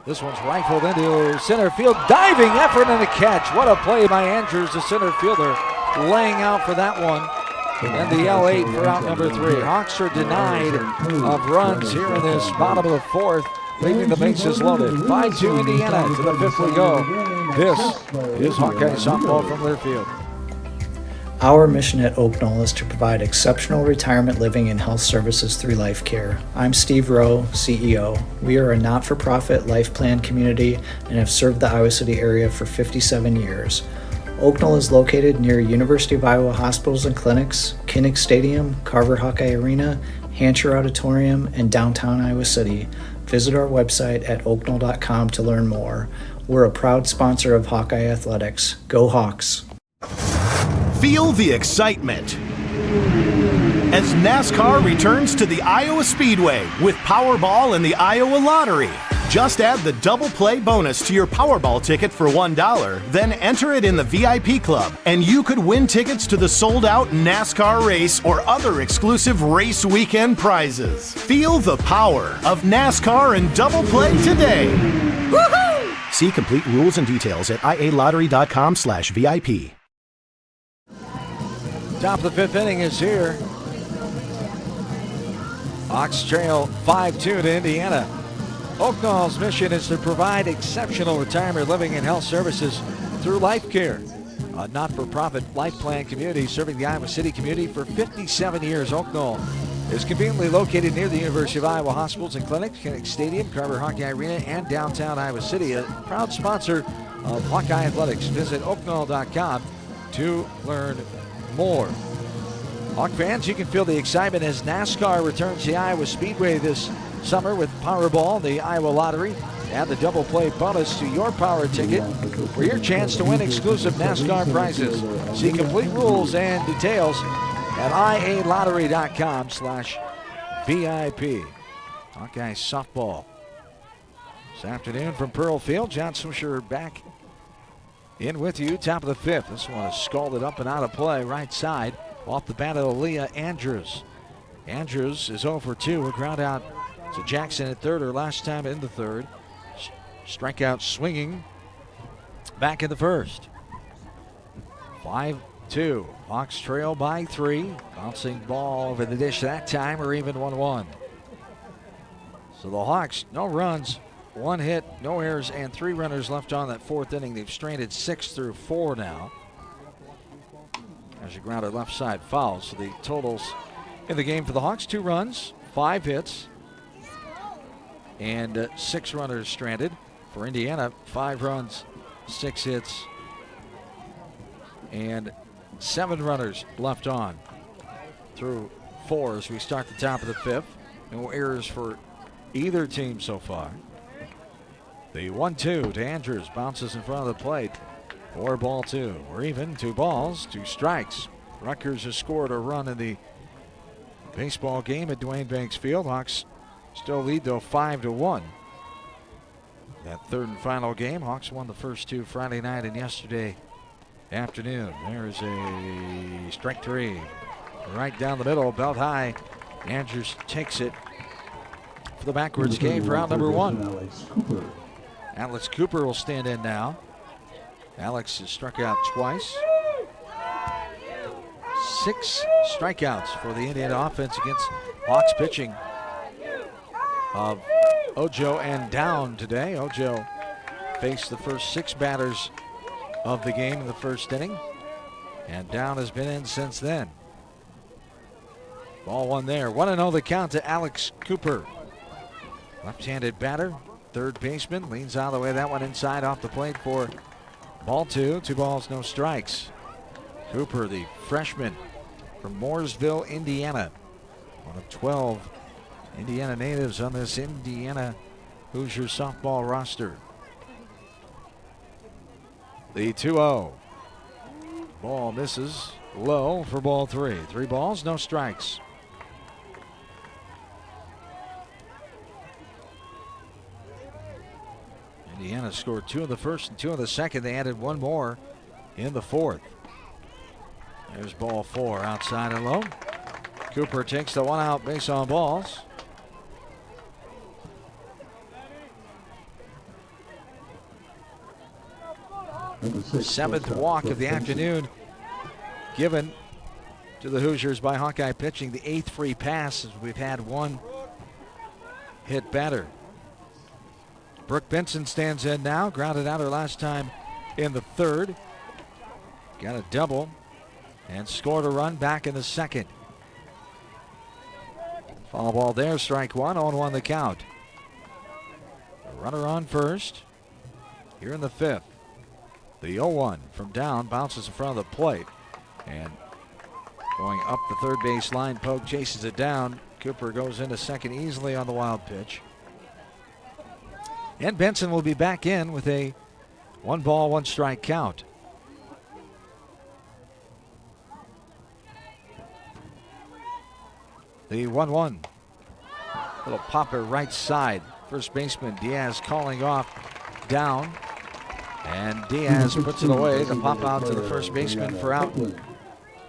This one's rifled into center field. Diving effort and a catch. What a play by Andrews, the center fielder, laying out for that one. And the L8 for out number 3. Hawks are denied of runs here in this bottom of the fourth, leaving the bases loaded. 5-2 Indiana to the fifth we go. This is Hawkeye softball from Learfield. Our mission at Oak Knoll is to provide exceptional retirement living and health services through life care. I'm Steve Rowe, CEO. We are a not-for-profit life plan community and have served the Iowa City area for 57 years. Oak Knoll is located near University of Iowa hospitals and clinics, Kinnick Stadium, Carver Hawkeye Arena, Hancher Auditorium, and downtown Iowa City. Visit our website at oakknoll.com to learn more. We're a proud sponsor of Hawkeye Athletics. Go Hawks! Feel the excitement. as NASCAR returns to the Iowa Speedway with Powerball and the Iowa Lottery. Just add the double play bonus to your Powerball ticket for $1, then enter it in the VIP club, and you could win tickets to the sold-out NASCAR race or other exclusive race weekend prizes. Feel the power of NASCAR and double play today. Woohoo! See complete rules and details at ialottery.com/VIP. Top of the fifth inning is here. Hawks trail 5-2 to Indiana. Oaknall's mission is to provide exceptional retirement living and health services through Life Care, a not-for-profit life plan community serving the Iowa City community for 57 years. Oaknall is conveniently located near the University of Iowa hospitals and clinics, Kinnick Stadium, Carver Hawkeye Arena, and downtown Iowa City. A proud sponsor of Hawkeye Athletics. Visit oaknall.com to learn more. Hawk fans, you can feel the excitement as NASCAR returns to the Iowa Speedway this summer with Powerball, the Iowa Lottery. Add the double play bonus to your power ticket for your chance to win exclusive NASCAR prizes. See complete rules and details at ialottery.com/VIP. Hawkeye softball this afternoon from Pearl Field. John Swisher back in with you. Top of the fifth. This one is scalded up and out of play. Right side off the bat of Aaliyah Andrews. Andrews is 0 for 2. A ground out to Jackson at third, her last time in the third. Strikeout swinging back in the first. 5-2. Hawks trail by 3. Bouncing ball over the dish that time, or even 1-1. So the Hawks, no runs, 1 hit, no errors, and 3 runners left on that fourth inning. They've stranded 6 through 4 now. As you grounded left side foul. So the totals in the game for the Hawks: 2 runs, 5 hits, and 6 runners stranded. For Indiana, 5 runs, 6 hits, and 7 runners left on through 4 as we start the top of the fifth. No errors for either team so far. The 1-2 to Andrews, bounces in front of the plate. 4-2. We're even. 2 balls, 2 strikes. Rutgers has scored a run in the baseball game at Duane Banks Field. Hawks still lead though 5-1. That third and final game, Hawks won the first 2 Friday night and yesterday afternoon. There's a strike 3. Right down the middle, belt high. Andrews takes it for the backwards game for out number 1. Alex Cooper will stand in now. Alex has struck out twice. 6 strikeouts for the Indiana offense against Hawks pitching of Ojo and Down today. Ojo faced the first 6 batters of the game in the first inning, and Down has been in since then. Ball 1 there. 1-0 the count to Alex Cooper. Left-handed batter, third baseman, leans out of the way. That one inside off the plate for ball 2. 2 balls, no strikes. Cooper, the freshman from Mooresville, Indiana. One of 12 Indiana natives on this Indiana Hoosiers softball roster. The 2-0. Ball misses low for ball 3. 3 balls, no strikes. Indiana scored 2 in the first and 2 in the second. They added 1 more in the fourth. There's ball 4 outside and low. Cooper takes the 1 out base on balls. Seventh walk of the afternoon given to the Hoosiers by Hawkeye pitching. The 8th free pass as we've had 1 hit batter. Brooke Benson stands in now. Grounded out her last time in the third. Got a double and scored a run back in the second. Foul ball there, strike 1, 0-1 the count. A runner on first here in the fifth. The 0-1 from Down bounces in front of the plate, and going up the third base line, Pogue chases it down. Cooper goes into second easily on the wild pitch. And Benson will be back in with a 1 ball, 1 strike count. The 1-1. Little popper right side. First baseman Diaz calling off down. And Diaz puts it away. The pop out to the first baseman for out.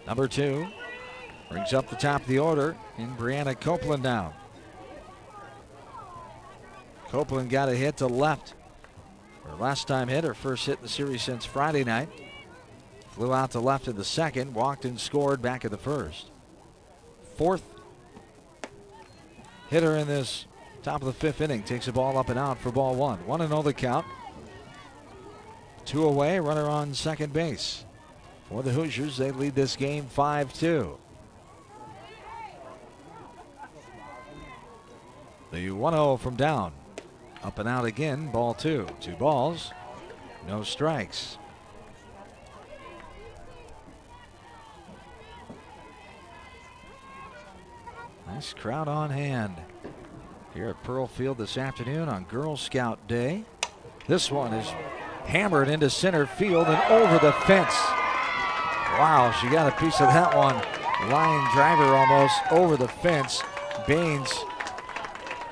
Number 2 brings up the top of the order in Brianna Copeland now. Copeland got a hit to left. Her last time hit, her first hit in the series since Friday night. Flew out to left in the second, walked and scored back in the first. Fourth hitter in this top of the fifth inning takes a ball up and out for ball 1. 1-0 the count. 2 away, runner on second base. For the Hoosiers, they lead this game 5-2. The 1-0 from down. Up and out again, ball 2. 2 balls, no strikes. Nice crowd on hand here at Pearl Field this afternoon on Girl Scout Day. This one is hammered into center field and over the fence. Wow, she got a piece of that one. Line driver almost over the fence. Baines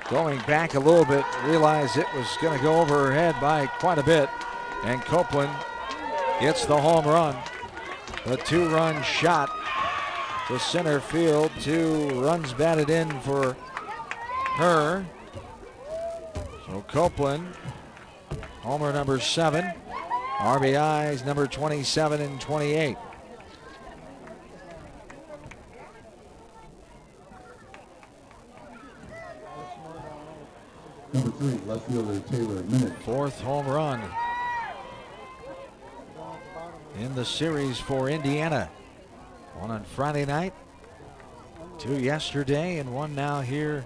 going back a little bit, realized it was going to go over her head by quite a bit. And Copeland gets the home run. The 2-run shot to center field. 2 runs batted in for her. So Copeland, homer number 7. RBIs number 27 and 28. Number 3, left fielder Taylor Minnick. 4th home run in the series for Indiana. 1 on Friday night, 2 yesterday, and 1 now here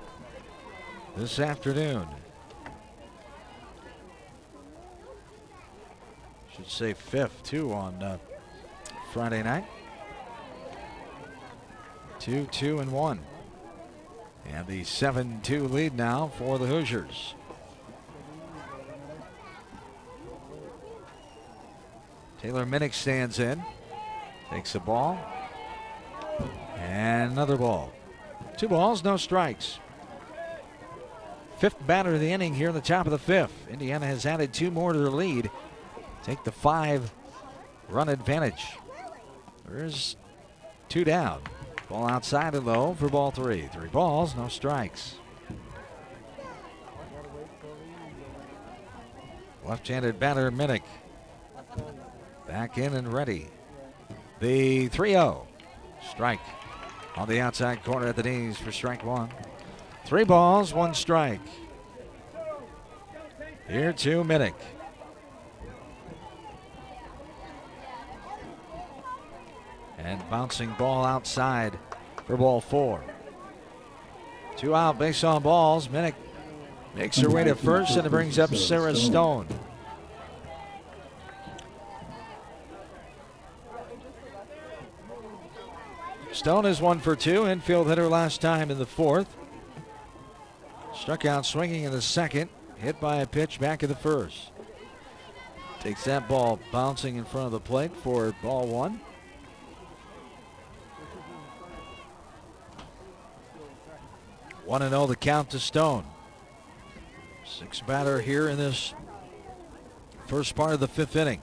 this afternoon. Should say 5th too on Friday night. 2, 2, and 1. And the 7-2 lead now for the Hoosiers. Taylor Minnick stands in, takes a ball, and another ball. 2 balls, no strikes. 5th batter of the inning here in the top of the 5th. Indiana has added 2 more to their lead. Take the 5-run advantage. There's 2 down. Ball outside and low for ball 3. 3 balls, no strikes. Left-handed batter Minnick. Back in and ready. The 3-0. Strike on the outside corner at the knees for strike 1. 3 balls, 1 strike. Here to Minnick. And bouncing ball outside for ball 4. 2 out, base on balls. Minnick makes her way to first, and it brings up Sarah Stone. Stone is 1 for 2. Infield hitter last time in the 4th. Struck out swinging in the 2nd. Hit by a pitch back in the 1st. Takes that ball bouncing in front of the plate for ball 1. One and 0 the count to Stone. 6th batter here in this first part of the 5th inning.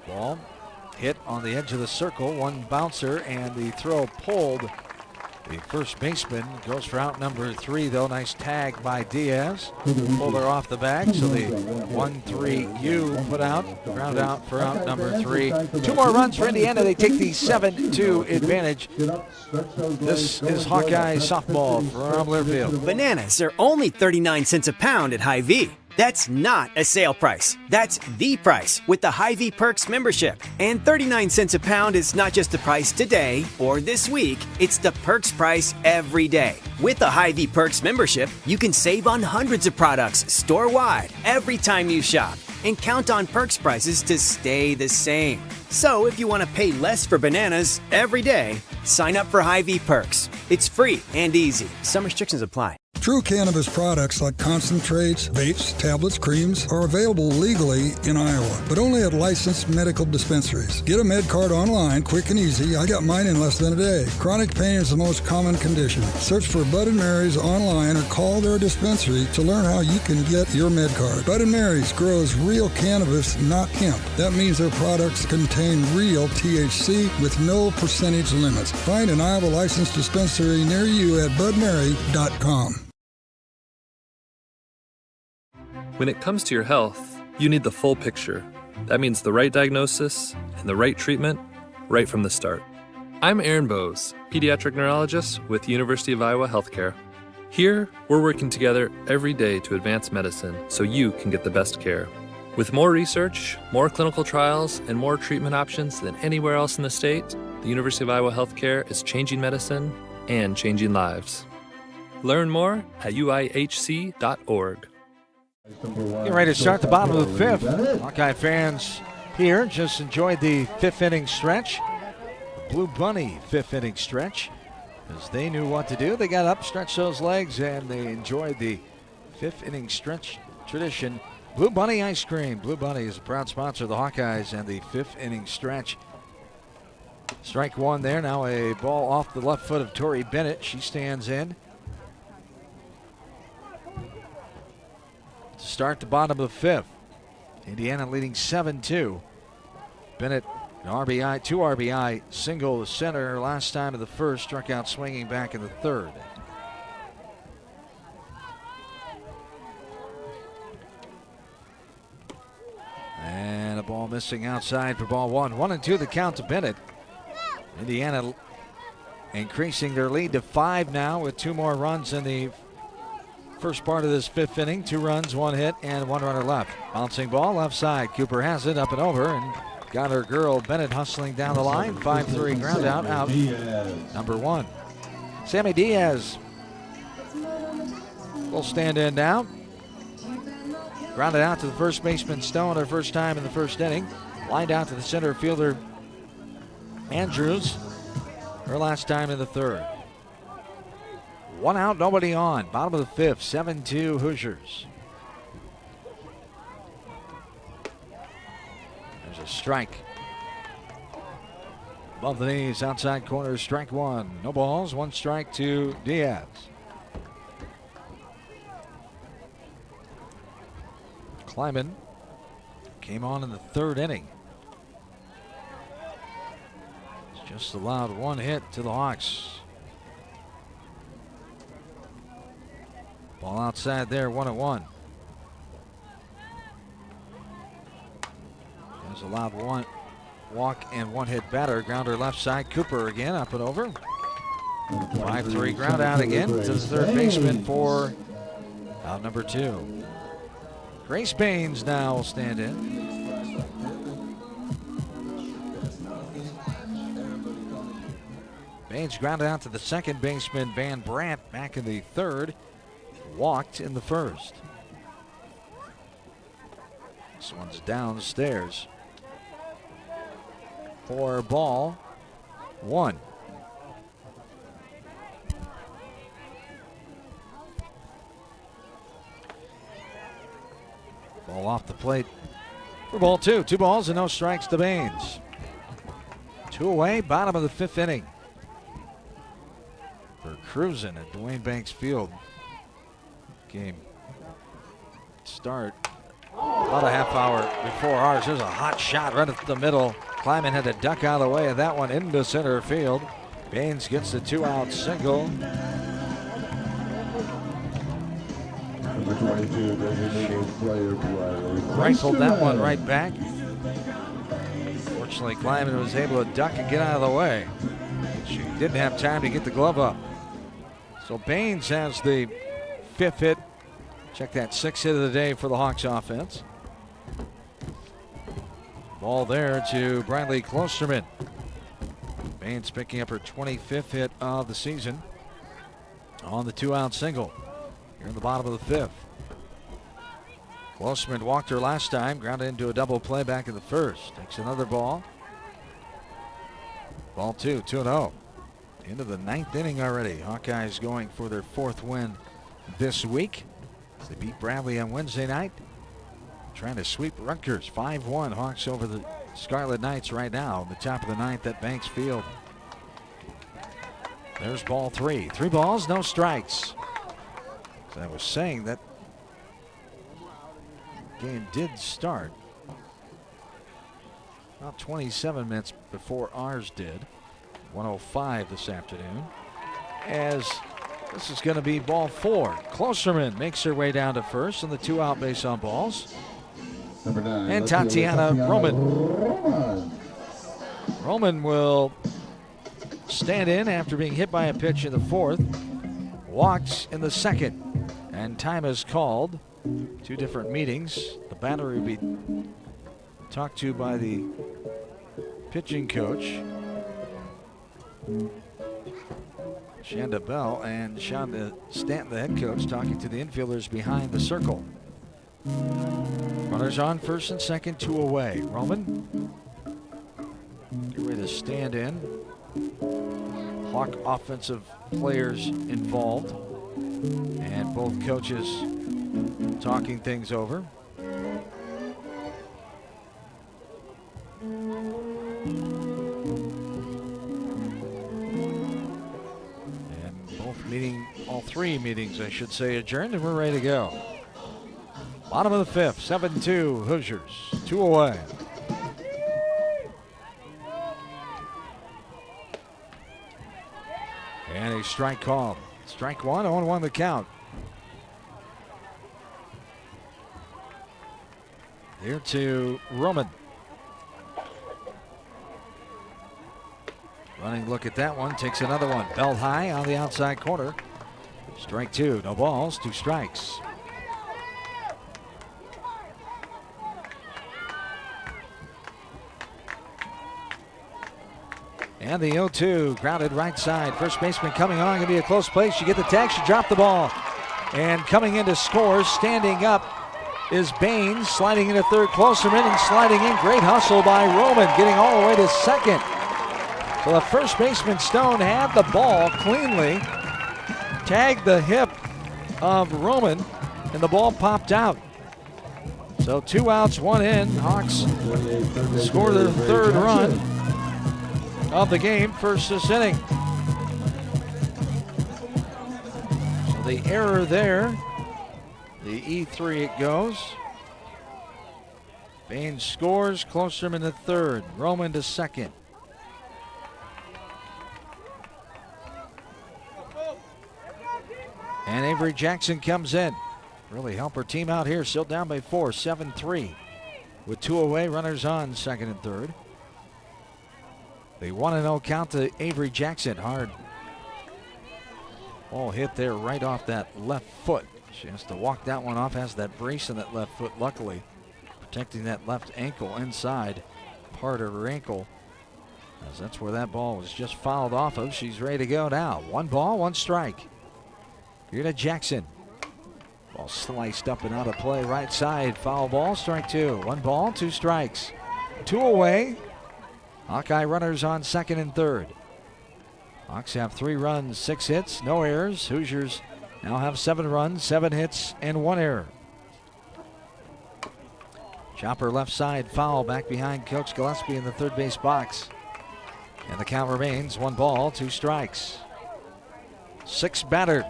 Ball hit on the edge of the circle, 1 bouncer, and the throw pulled. The first baseman goes for out number 3, though. Nice tag by Diaz. Pulled her off the bag, so the 1-3-U put out. Ground out for out number 3. 2 more runs for Indiana. They take the 7-2 advantage. This is Hawkeye softball from Learfield. Bananas are only 39 cents a pound at Hy-Vee. That's not a sale price. That's the price with the Hy-Vee Perks membership. And 39 cents a pound is not just the price today or this week, it's the Perks price every day. With the Hy-Vee Perks membership, you can save on hundreds of products store-wide every time you shop and count on Perks prices to stay the same. So if you want to pay less for bananas every day, sign up for Hy-Vee Perks. It's free and easy. Some restrictions apply. True cannabis products like concentrates, vapes, tablets, creams are available legally in Iowa, but only at licensed medical dispensaries. Get a med card online, quick and easy. I got mine in less than a day. Chronic pain is the most common condition. Search for Bud & Mary's online or call their dispensary to learn how you can get your med card. Bud & Mary's grows real cannabis, not hemp. That means their products contain real THC with no percentage limits. Find an Iowa licensed dispensary near you at budmary.com. When it comes to your health, you need the full picture. That means the right diagnosis and the right treatment right from the start. I'm Aaron Bowes, pediatric neurologist with University of Iowa Healthcare. Here, we're working together every day to advance medicine so you can get the best care. With more research, more clinical trials, and more treatment options than anywhere else in the state, the University of Iowa Healthcare is changing medicine and changing lives. Learn more at uihc.org. Getting ready to start the bottom of the fifth. Hawkeye fans here just enjoyed the fifth inning stretch. Blue Bunny fifth inning stretch. Because they knew what to do. They got up, stretched those legs, and they enjoyed the fifth inning stretch tradition. Blue Bunny ice cream. Blue Bunny is a proud sponsor of the Hawkeyes and the fifth inning stretch. Strike one there. Now a ball off the left foot of Tori Bennett. She stands in. To start the bottom of the fifth. Indiana leading 7-2. Bennett, an RBI, 2 RBI single to center last time in the first, struck out swinging back in the third. And a ball missing outside for ball one. 1-2 the count to Bennett. Indiana increasing their lead to 5 now with 2 more runs in the first part of this fifth inning. 2 runs, 1 hit, and 1 runner left. Bouncing ball left side. Cooper has it up and over and got her girl Bennett hustling down the line. 5-3 ground out number 1. Sammy Diaz will stand in now. Grounded out to the first baseman Stone her first time in the first inning. Lined out to the center fielder Andrews her last time in the third. 1 out, nobody on. Bottom of the fifth, 7-2 Hoosiers. There's a strike. Above the knees, outside corner, strike 1. No balls, 1 strike to Diaz. Kleiman came on in the third inning. Just allowed 1 hit to the Hawks. Ball outside there, 1-1. Has allowed 1 walk and 1 hit batter. Grounder left side. Cooper again up and over. 5-3 ground out again to the third baseman for out number 2. Grace Baines now will stand in. Baines grounded out to the second baseman Van Brandt back in the third. Walked in the first. This one's downstairs. For ball 1. Ball off the plate for ball 2. 2 balls and no strikes to Baines. 2 away, bottom of the fifth inning. We're cruising at Dwayne Banks Field. Game start about a half hour before ours. There's a hot shot right up the middle. Kleiman had to duck out of the way of that one into center field. Baines gets the 2-out single. Number 22, designated player. Rifled that one right back. Fortunately, Kleiman was able to duck and get out of the way. She didn't have time to get the glove up. So Baines has the 5th hit. Check that, 6th hit of the day for the Hawks offense. Ball there to Bradley Klosterman. Baines picking up her 25th hit of the season on the 2-out single here in the bottom of the fifth. Klosterman walked her last time, grounded into a double play back in the first. Takes another ball. Ball 2, 2-0. Into the 9th inning already. Hawkeyes going for their 4th win this week. They beat Bradley on Wednesday night. Trying to sweep Rutgers. 5-1 Hawks over the Scarlet Knights right now. The top of the ninth at Banks Field. There's ball 3. 3 balls, no strikes. As I was saying, that game did start about 27 minutes before ours did. 1:05 this afternoon. As this is going to be ball 4. Klosterman makes her way down to first on the 2-out base on balls. Number 9. And Tatiana Roman. Roman will stand in after being hit by a pitch in the 4th. Walks in the 2nd. And time is called. 2 different meetings. The batter will be talked to by the pitching coach, Shanda Bell, and Shonda Stanton, the head coach, talking to the infielders behind the circle. Runners on first and second, 2 away. Roman get ready to stand in. Hawk offensive players involved, and both coaches talking things over. All 3 meetings, I should say, adjourned, and we're ready to go. Bottom of the 5th, 7-2 Hoosiers, 2 away. And a strike called. Strike 1, 0-1 the count. Here to Roman. Running look at that one, takes another one. Belt high on the outside corner. Strike 2, no balls, 2 strikes. And the 0-2, grounded right side. First baseman coming on, gonna be a close play. She get the tag, she dropped the ball. And coming in to score, standing up is Baines, sliding into third, Klosterman, and sliding in. Great hustle by Roman, getting all the way to second. So the first baseman, Stone, had the ball cleanly, tagged the hip of Roman, and the ball popped out. So 2 outs, 1 in. Hawks score their 3rd run of the game, first this inning. So the error there, the E3 it goes. Baines scores, Klosterman to 3rd, Roman to 2nd. And Avery Jackson comes in. Really help her team out here. Still down by 4, 7-3. With 2 away, runners on 2nd and 3rd. The 1-0 count to Avery Jackson. Hard ball hit there right off that left foot. She has to walk that one off. Has that brace in that left foot, luckily. Protecting that left ankle inside part of her ankle. As that's where that ball was just fouled off of. She's ready to go now. 1 ball, 1 strike. Here to Jackson. Ball sliced up and out of play, right side. Foul ball, strike 2. 1 ball, 2 strikes. 2 away. Hawkeye runners on 2nd and 3rd. Hawks have 3 runs, 6 hits, no errors. Hoosiers now have 7 runs, 7 hits, and 1 error. Chopper left side, foul back behind Coach Gillespie in the 3rd base box. And the count remains 1 ball, 2 strikes. 6 battered.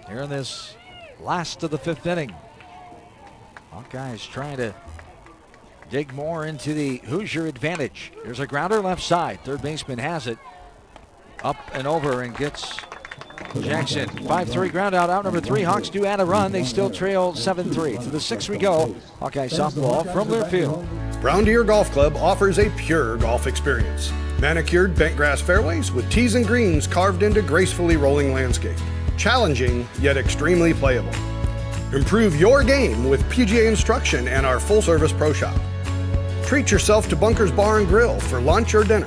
Here in this last of the 5th inning. Hawkeyes trying to dig more into the Hoosier advantage. There's a grounder left side. 3rd baseman has it. Up and over and gets Jackson. 5-3 ground out number 3. Hawks do add a run. They still trail 7-3. To the 6th we go. Hawkeye softball from Learfield. Brown Deer Golf Club offers a pure golf experience. Manicured bent grass fairways with tees and greens carved into gracefully rolling landscape. Challenging, yet extremely playable. Improve your game with PGA instruction and our full-service pro shop. Treat yourself to Bunker's Bar and Grill for lunch or dinner.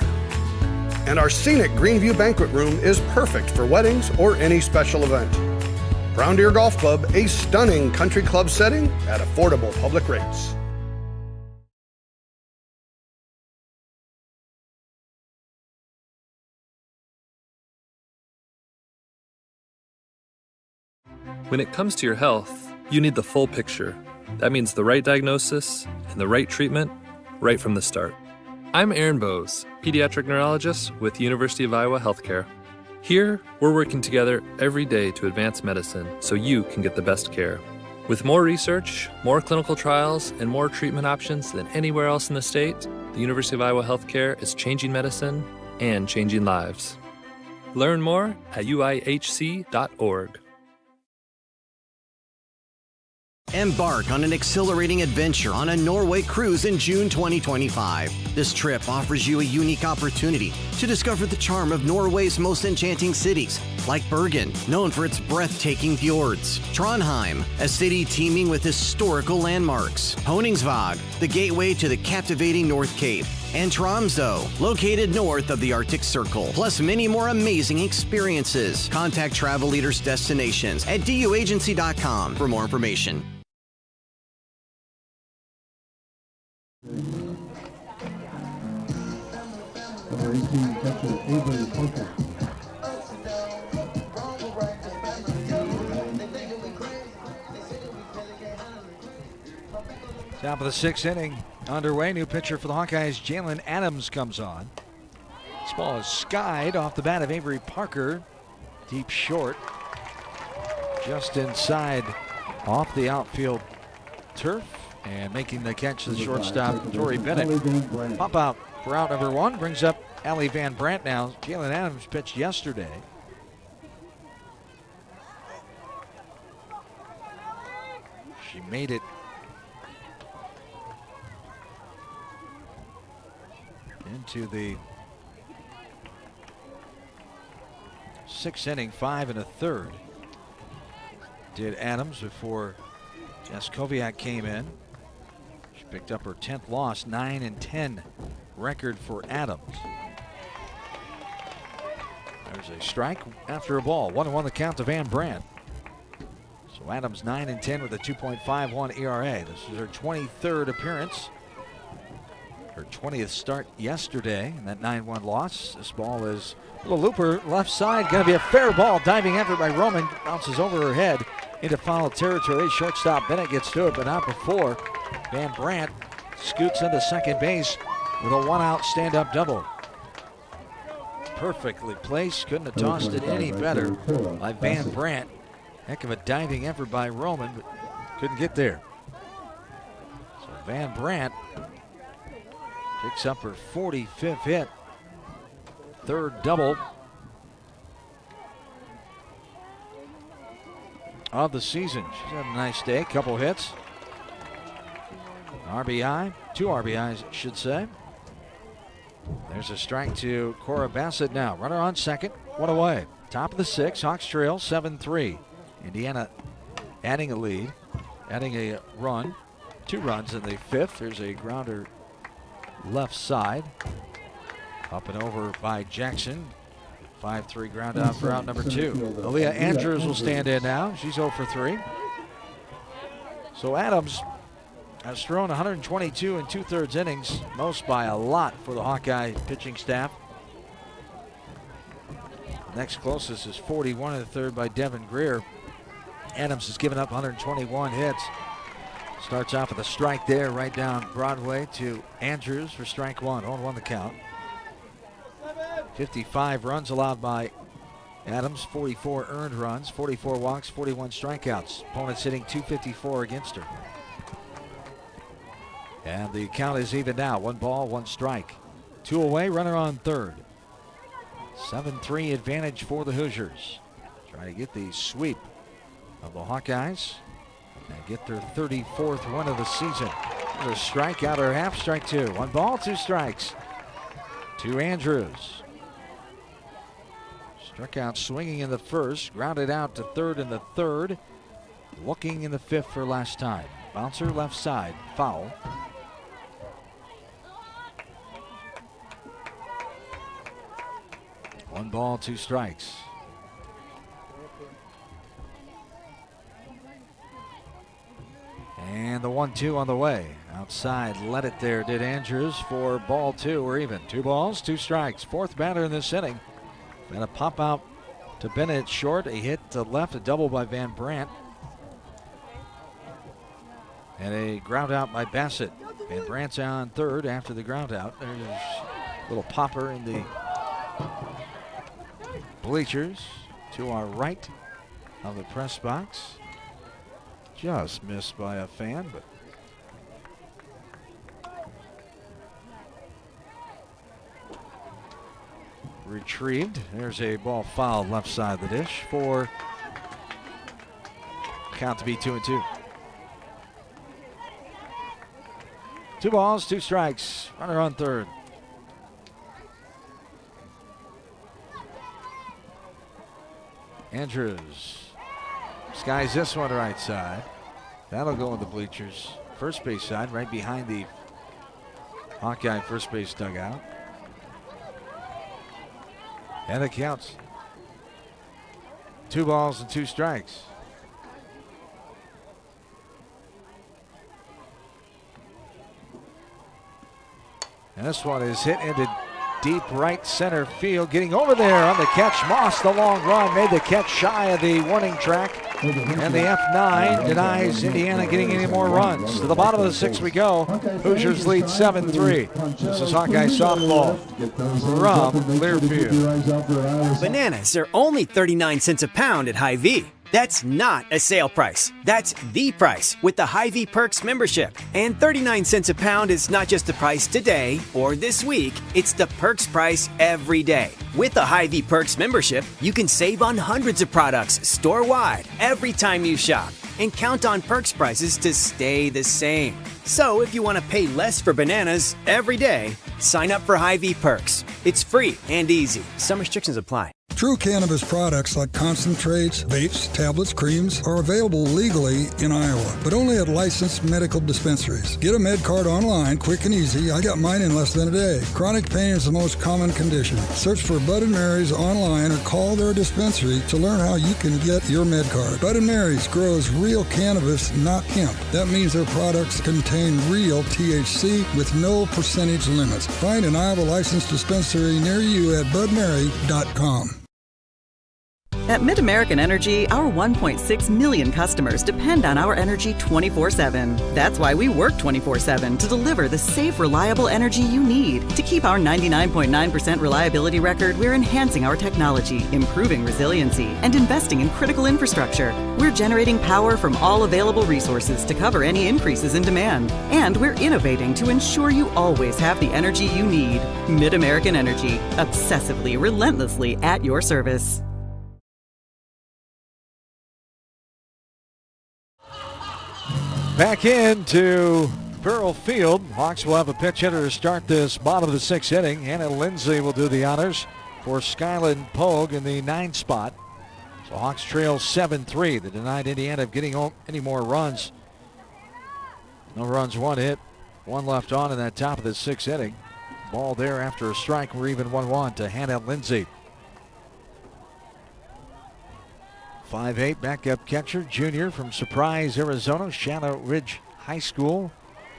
And our scenic Greenview Banquet Room is perfect for weddings or any special event. Brown Deer Golf Club, a stunning country club setting at affordable public rates. When it comes to your health, you need the full picture. That means the right diagnosis and the right treatment right from the start. I'm Aaron Bowes, pediatric neurologist with University of Iowa Healthcare. Here, we're working together every day to advance medicine so you can get the best care. With more research, more clinical trials, and more treatment options than anywhere else in the state, the University of Iowa Healthcare is changing medicine and changing lives. Learn more at uihc.org. Embark on an exhilarating adventure on a Norway cruise in June 2025. This trip offers you a unique opportunity to discover the charm of Norway's most enchanting cities, like Bergen, known for its breathtaking fjords, Trondheim, a city teeming with historical landmarks, Honningsvåg, the gateway to the captivating North Cape, and Tromsø, located north of the Arctic Circle, plus many more amazing experiences. Contact Travel Leaders Destinations at duagency.com for more information. Number 18, catcher Avery Parker. Top of the sixth inning underway. New pitcher for the Hawkeyes, Jalen Adams, comes on. This ball is skied off the bat of Avery Parker. Deep short. Just inside off the outfield turf. And making the catch to the shortstop, Torrey Bennett. Pop out for out number one. Brings up Allie Van Brandt now. Jalen Adams pitched yesterday. She made it into the sixth inning, 5 1/3. Did Adams before Jess Koviak came in. She picked up her 10th loss, 9-10 record for Adams. There's a strike after a ball. 1-1 the count to Van Brandt. So Adams 9-10 with a 2.51 ERA. This is her 23rd appearance. Her 20th start yesterday in that 9-1 loss. This ball is a little looper left side. Going to be a fair ball. Diving effort by Roman. Bounces over her head into foul territory. Shortstop Bennett gets to it, but not before. Van Brandt scoots into second base with a one-out stand-up double. Perfectly placed. Couldn't have tossed it any better by Van Brandt. Heck of a diving effort by Roman, but couldn't get there. So Van Brandt picks up her 45th hit. Third double of the season. She's had a nice day. Couple hits. RBI. 2 RBIs, I should say. There's a strike to Cora Bassett now. Runner on second. One away. Top of the sixth. Hawks trail 7-3. Indiana adding a lead. Adding a run. 2 runs in the fifth. There's a grounder left side. Up and over by Jackson. 5-3 ground out for out number 2. Aaliyah Andrews will stand in now. She's 0 for 3. So Adams has thrown 122 2/3 innings, most by a lot for the Hawkeye pitching staff. Next closest is 41 1/3 by Devin Greer. Adams has given up 121 hits. Starts off with a strike there, right down Broadway to Andrews for strike 1. 0-1 the count. 55 runs allowed by Adams, 44 earned runs, 44 walks, 41 strikeouts. Opponents hitting .254 against her. And the count is even now. 1 ball, 1 strike. 2 away, runner on third. 7-3 advantage for the Hoosiers. Trying to get the sweep of the Hawkeyes and get their 34th win of the season. A strikeout or half, strike 2. 1 ball, 2 strikes to Andrews. Struck out swinging in the first, grounded out to third in the third, looking in the fifth for last time. Bouncer left side, foul. One ball, 2 strikes. And the 1-2 on the way. Outside, let it there, did Andrews for ball 2 or even. 2 balls, 2 strikes. 4th batter in this inning. And a pop out to Bennett short. A hit to left, a double by Van Brandt. And a ground out by Bassett. Van Brandt's on third after the ground out. There's a little popper in the bleachers to our right of the press box. Just missed by a fan, but retrieved. There's a ball fouled left side of the dish for count to be 2-2. 2 balls, 2 strikes. Runner on third. Andrews skies this one right side. That'll go in the bleachers. First base side, right behind the Hawkeye first base dugout. And it counts. 2 balls and 2 strikes. And this one is hit into deep right center field. Getting over there on the catch. Moss, the long run, made the catch shy of the warning track. And the F9 denies Indiana getting any more runs. To the bottom of the 6th we go. Hoosiers lead 7-3. This is Hawkeye softball from Learfield. Bananas are only 39 cents a pound at Hy-Vee. That's not a sale price. That's the price with the Hy-Vee Perks membership. And 39 cents a pound is not just the price today or this week, it's the Perks price every day. With the Hy-Vee Perks membership, you can save on hundreds of products store-wide every time you shop and count on Perks prices to stay the same. So if you want to pay less for bananas every day, sign up for Hy-Vee Perks. It's free and easy. Some restrictions apply. True cannabis products like concentrates, vapes, tablets, creams are available legally in Iowa, but only at licensed medical dispensaries. Get a med card online, quick and easy. I got mine in less than a day. Chronic pain is the most common condition. Search for Bud & Mary's online or call their dispensary to learn how you can get your med card. Bud & Mary's grows real cannabis, not hemp. That means their products contain real THC with no percentage limits. Find an Iowa licensed dispensary near you at budmary.com. At MidAmerican Energy, our 1.6 million customers depend on our energy 24/7. That's why we work 24/7 to deliver the safe, reliable energy you need. To keep our 99.9% reliability record, we're enhancing our technology, improving resiliency, and investing in critical infrastructure. We're generating power from all available resources to cover any increases in demand. And we're innovating to ensure you always have the energy you need. MidAmerican Energy, obsessively, relentlessly at your service. Back into Pearl Field. Hawks will have a pinch hitter to start this bottom of the 6th inning. Hannah Lindsay will do the honors for Skyland Pogue in the 9 spot. So Hawks trail 7-3. They denied Indiana of getting any more runs. No runs, 1 hit, 1 left on in that top of the 6th inning. Ball there after a strike. We're even 1-1 to Hannah Lindsay. 5'8" backup catcher, junior from Surprise, Arizona, Shadow Ridge High School,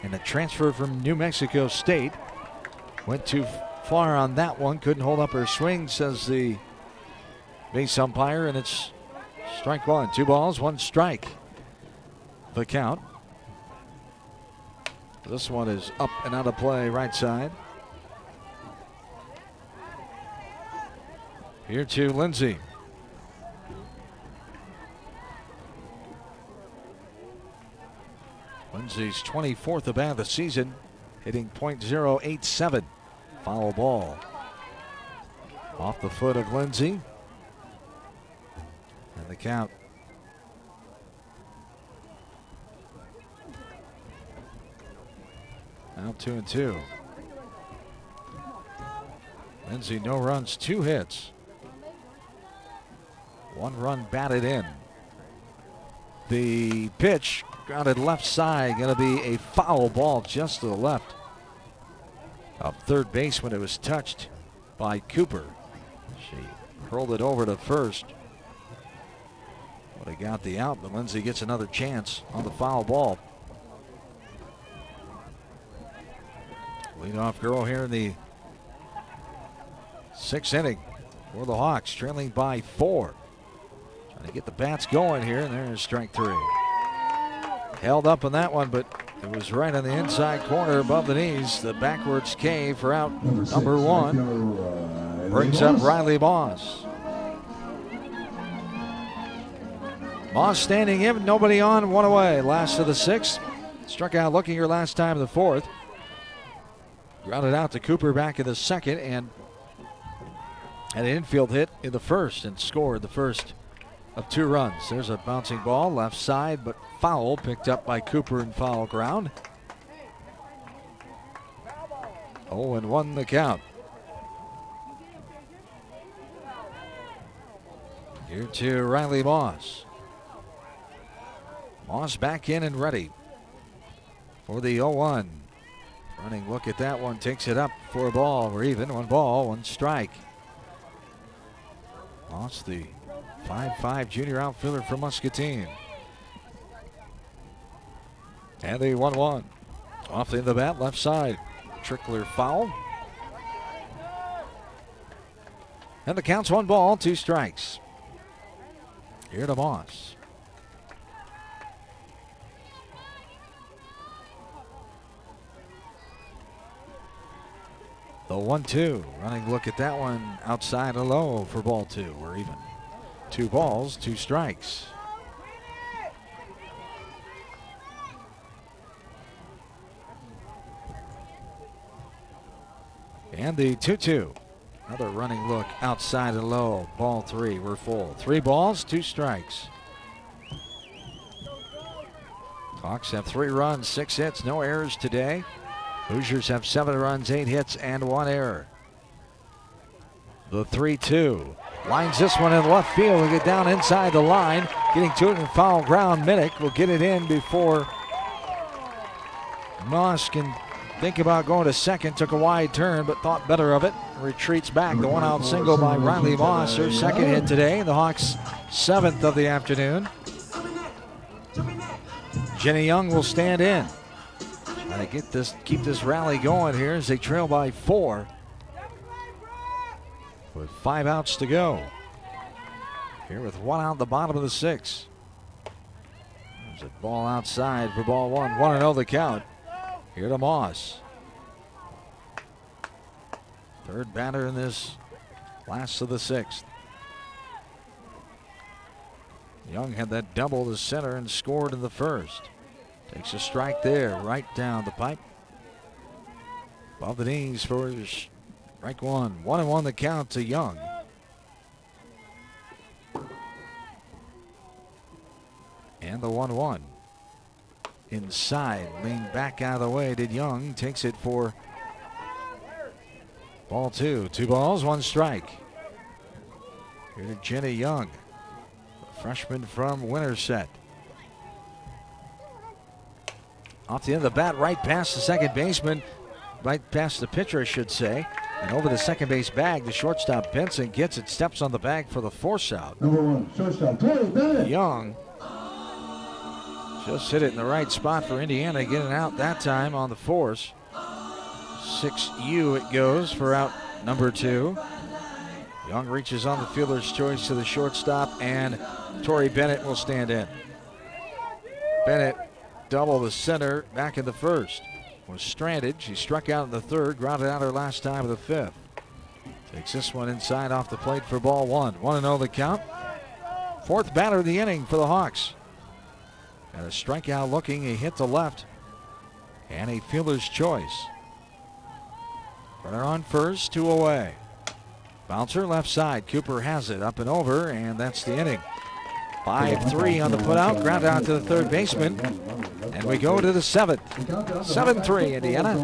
and a transfer from New Mexico State. Went too far on that one, couldn't hold up her swing, says the base umpire, and it's strike 1. 2 balls, 1 strike. The count. This one is up and out of play, right side. Here to Lindsay. Lindsay's 24th at bat of the season, hitting .087. Foul ball. Off the foot of Lindsay. And the count. Now 2-2. Lindsay, no runs, 2 hits. 1 run batted in. The pitch grounded left side, going to be a foul ball just to the left of third base when it was touched by Cooper. She hurled it over to first. Would have got the out, but Lindsay gets another chance on the foul ball. Leadoff girl here in the 6th inning. for the Hawks, trailing by 4. Trying to get the bats going here, and there's strike 3. Held up on that one, but it was right on the inside corner above the knees. The backwards K for out number 1. Brings up Riley Moss. Moss standing in, nobody on, 1 away. Last of the 6th. Struck out looking her last time in the 4th. Grounded out to Cooper back in the 2nd, and had an infield hit in the 1st and scored the first of 2 runs. There's a bouncing ball left side, but foul, picked up by Cooper in foul ground. 0-1 the count. Here to Riley Moss. Moss back in and ready for the 0-1. Running look at that one, takes it up for a ball. We're even, 1 ball, 1 strike. Moss, the 5'5" junior outfielder for Muscatine. And the 1-1. Off the bat, left side. Trickler foul. And the count's 1 ball, 2 strikes. Here to Moss. The 1-2. Running look at that one outside a low for ball 2. We're even. 2 balls, 2 strikes. And the 2-2. Another running look outside and low. Ball 3. We're full. 3 balls, 2 strikes. Hawks have 3 runs, 6 hits, no errors today. Hoosiers have 7 runs, 8 hits, and 1 error. The 3-2. Lines this one in left field. Will get down inside the line. Getting to it in foul ground. Minnick will get it in before Moss can think about going to second. Took a wide turn, but thought better of it. Retreats back. The 1-out single by Riley Moss. Her 2nd hit today. The Hawks' 7th of the afternoon. Jenny Young will stand in. Trying to keep this rally going here as they trail by 4. With 5 outs to go. Here with 1 out the bottom of the 6th. There's a ball outside for ball 1. 1-0 the count. Here to Moss. 3rd batter in this last of the 6th. Young had that double to center and scored in the 1st. Takes a strike there, right down the pipe. Above the knees for strike 1. 1-1 the count to Young. And the 1-1. Inside, leaned back out of the way did Young. Takes it for ball 2. 2 balls, 1 strike. Here to Jenny Young, the freshman from Winterset. Off the end of the bat, right past the second baseman, right past the pitcher, I should say, and over the second base bag. The shortstop Benson gets it, steps on the bag for the force out. Number 1, shortstop, Bennett. Young just hit it in the right spot for Indiana, getting out that time on the force. 6U it goes for out number 2. Young reaches on the fielder's choice to the shortstop, and Tori Bennett will stand in. Bennett double the center back in the 1st. Was stranded. She struck out in the 3rd, grounded out her last time of the 5th. Takes this one inside off the plate for ball 1. 1-0 the count. 4th batter of the inning for the Hawks. Got a strikeout looking, a hit to left, and a fielder's choice. Runner on first, 2 away. Bouncer left side. Cooper has it up and over, and that's the inning. 5-3 on the putout, ground out to the 3rd baseman, and we go to the 7th. 7-3 Indiana.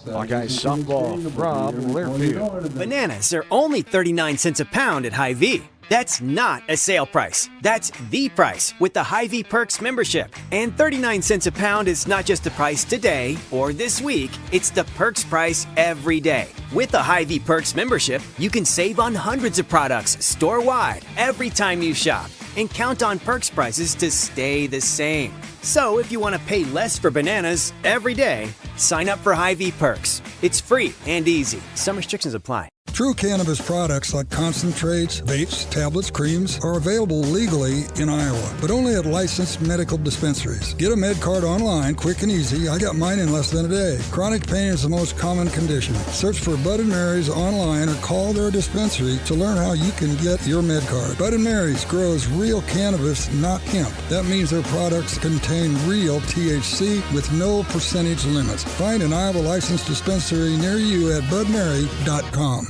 Hawkeyes softball from Learfield. Bananas are only 39 cents a pound at Hy-Vee. That's not a sale price. That's the price with the Hy-Vee Perks membership. And 39 cents a pound is not just the price today or this week, it's the Perks price every day. With the Hy-Vee Perks membership, you can save on hundreds of products store-wide every time you shop, and count on Perks prices to stay the same. So if you want to pay less for bananas every day, sign up for Hy-Vee Perks. It's free and easy. Some restrictions apply. True cannabis products like concentrates, vapes, tablets, creams are available legally in Iowa, but only at licensed medical dispensaries. Get a med card online, quick and easy. I got mine in less than a day. Chronic pain is the most common condition. Search for Bud & Mary's online or call their dispensary to learn how you can get your med card. Bud & Mary's grows real cannabis, not hemp. That means their products contain real THC with no percentage limits. Find an Iowa licensed dispensary near you at budmary.com.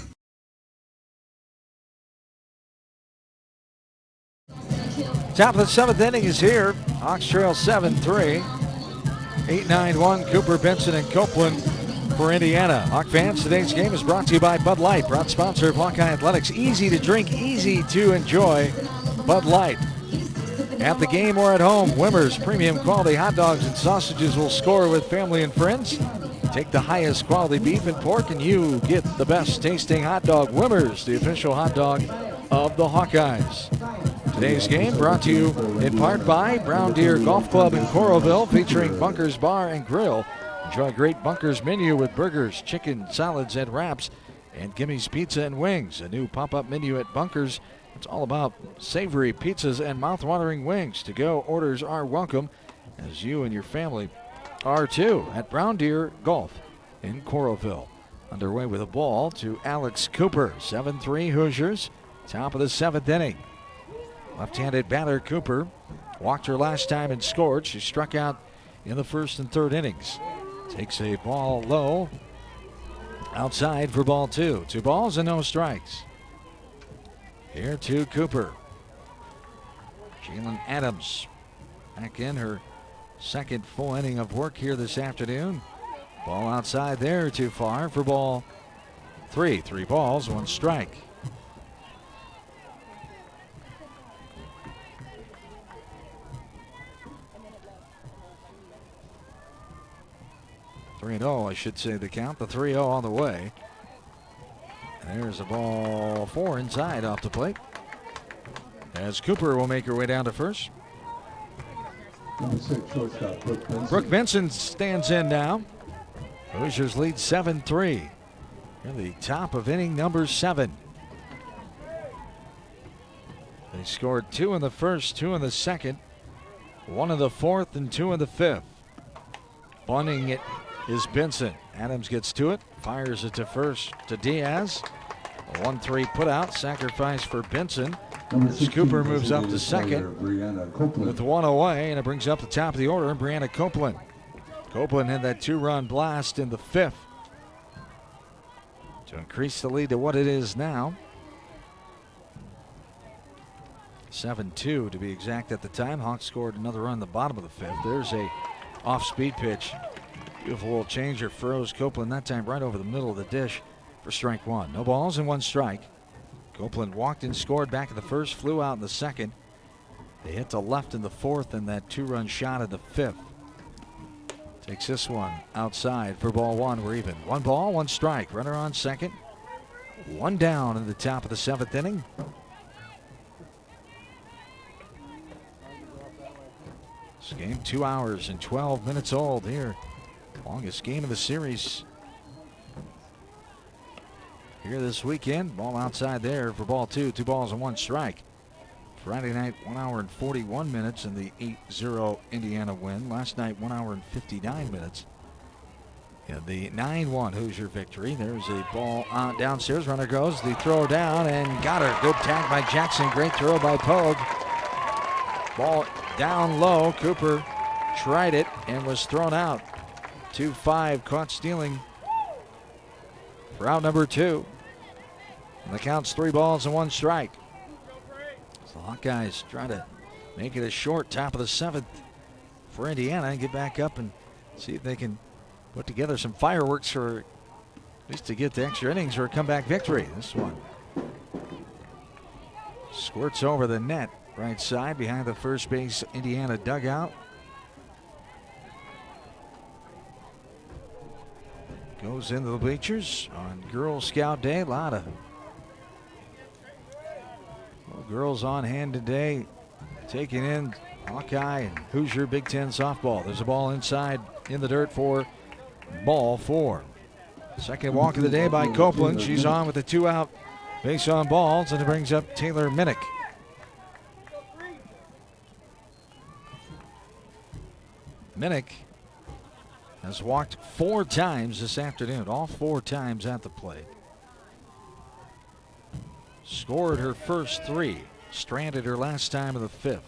Top of the seventh inning is here. Hawks trail 7-3. 8-9-1, Cooper, Benson, and Copeland for Indiana. Hawk fans, today's game is brought to you by Bud Light, proud sponsor of Hawkeye Athletics. Easy to drink, easy to enjoy. Bud Light. At the game or at home, Wimmer's premium quality hot dogs and sausages will score with family and friends. Take the highest quality beef and pork and you get the best tasting hot dog. Wimmer's, the official hot dog of the Hawkeyes. Today's game brought to you in part by Brown Deer Golf Club in Coralville, featuring Bunkers Bar and Grill. Enjoy a great Bunkers menu with burgers, chicken, salads, and wraps, and Gimmy's Pizza and Wings, a new pop-up menu at Bunkers. It's all about savory pizzas and mouth-watering wings. To-go orders are welcome, as you and your family are too, at Brown Deer Golf in Coralville. Underway with a ball to Alex Cooper. 7-3 Hoosiers, top of the seventh inning. Left-handed batter Cooper walked her last time and scored. She struck out in the first and third innings. Takes a ball low outside for ball two. 2 balls and no strikes. Here to Cooper. Jalen Adams back in her second full inning of work here this afternoon. Ball outside there, too far for ball 3. 3 balls, 1 strike. Three and 0, I should say the count. The 3-0 on the way. And there's a ball 4 inside off the plate. As Cooper will make her way down to first. Number 6, shortstop, Brooke Benson. Brooke Benson stands in now. Hoosiers lead 7-3. Near the top of inning number 7. They scored 2 in the first, 2 in the second, 1 in the fourth, and 2 in the fifth. Bunting it is Benson. Adams gets to it, fires it to first to Diaz. A 1-3 put out, sacrifice for Benson. As Cooper moves up to second with 1 away, and it brings up the top of the order, Brianna Copeland. Copeland had that 2-run blast in the fifth to increase the lead to what it is now. 7-2 to be exact at the time. Hawks scored another run in the bottom of the fifth. There's a off-speed pitch. Beautiful little changer, froze Copeland that time right over the middle of the dish for strike 1. No balls and 1 strike. Copeland walked and scored back in the first, flew out in the second. They hit to left in the fourth, and that 2-run shot in the fifth. Takes this one outside for ball 1. We're even. 1 ball, 1 strike. Runner on second. 1 down in the top of the seventh inning. This game 2 hours and 12 minutes old here. Longest game of the series here this weekend. Ball outside there for ball 2. 2 balls and 1 strike. Friday night, 1 hour and 41 minutes in the 8-0 Indiana win. Last night, 1 hour and 59 minutes in the 9-1 Hoosier victory. There's a ball downstairs. Runner goes. The throw down and got her. Good tag by Jackson. Great throw by Pogue. Ball down low. Cooper tried it and was thrown out. 2-5 caught stealing for out number 2. And the count's 3 balls and 1 strike. So the Hawkeyes try to make it a short top of the 7th for Indiana and get back up and see if they can put together some fireworks for at least to get the extra innings or a comeback victory. This one squirts over the net right side behind the first base Indiana dugout. Goes into the bleachers on Girl Scout Day. A lot of girls on hand today, taking in Hawkeye and Hoosier Big Ten softball. There's a ball inside in the dirt for ball 4. Second walk of the day by Copeland. She's on with the 2-out base on balls, and it brings up Taylor Minnick. Minnick has walked 4 times this afternoon, all 4 times at the plate. Scored her first 3, stranded her last time in the 5th.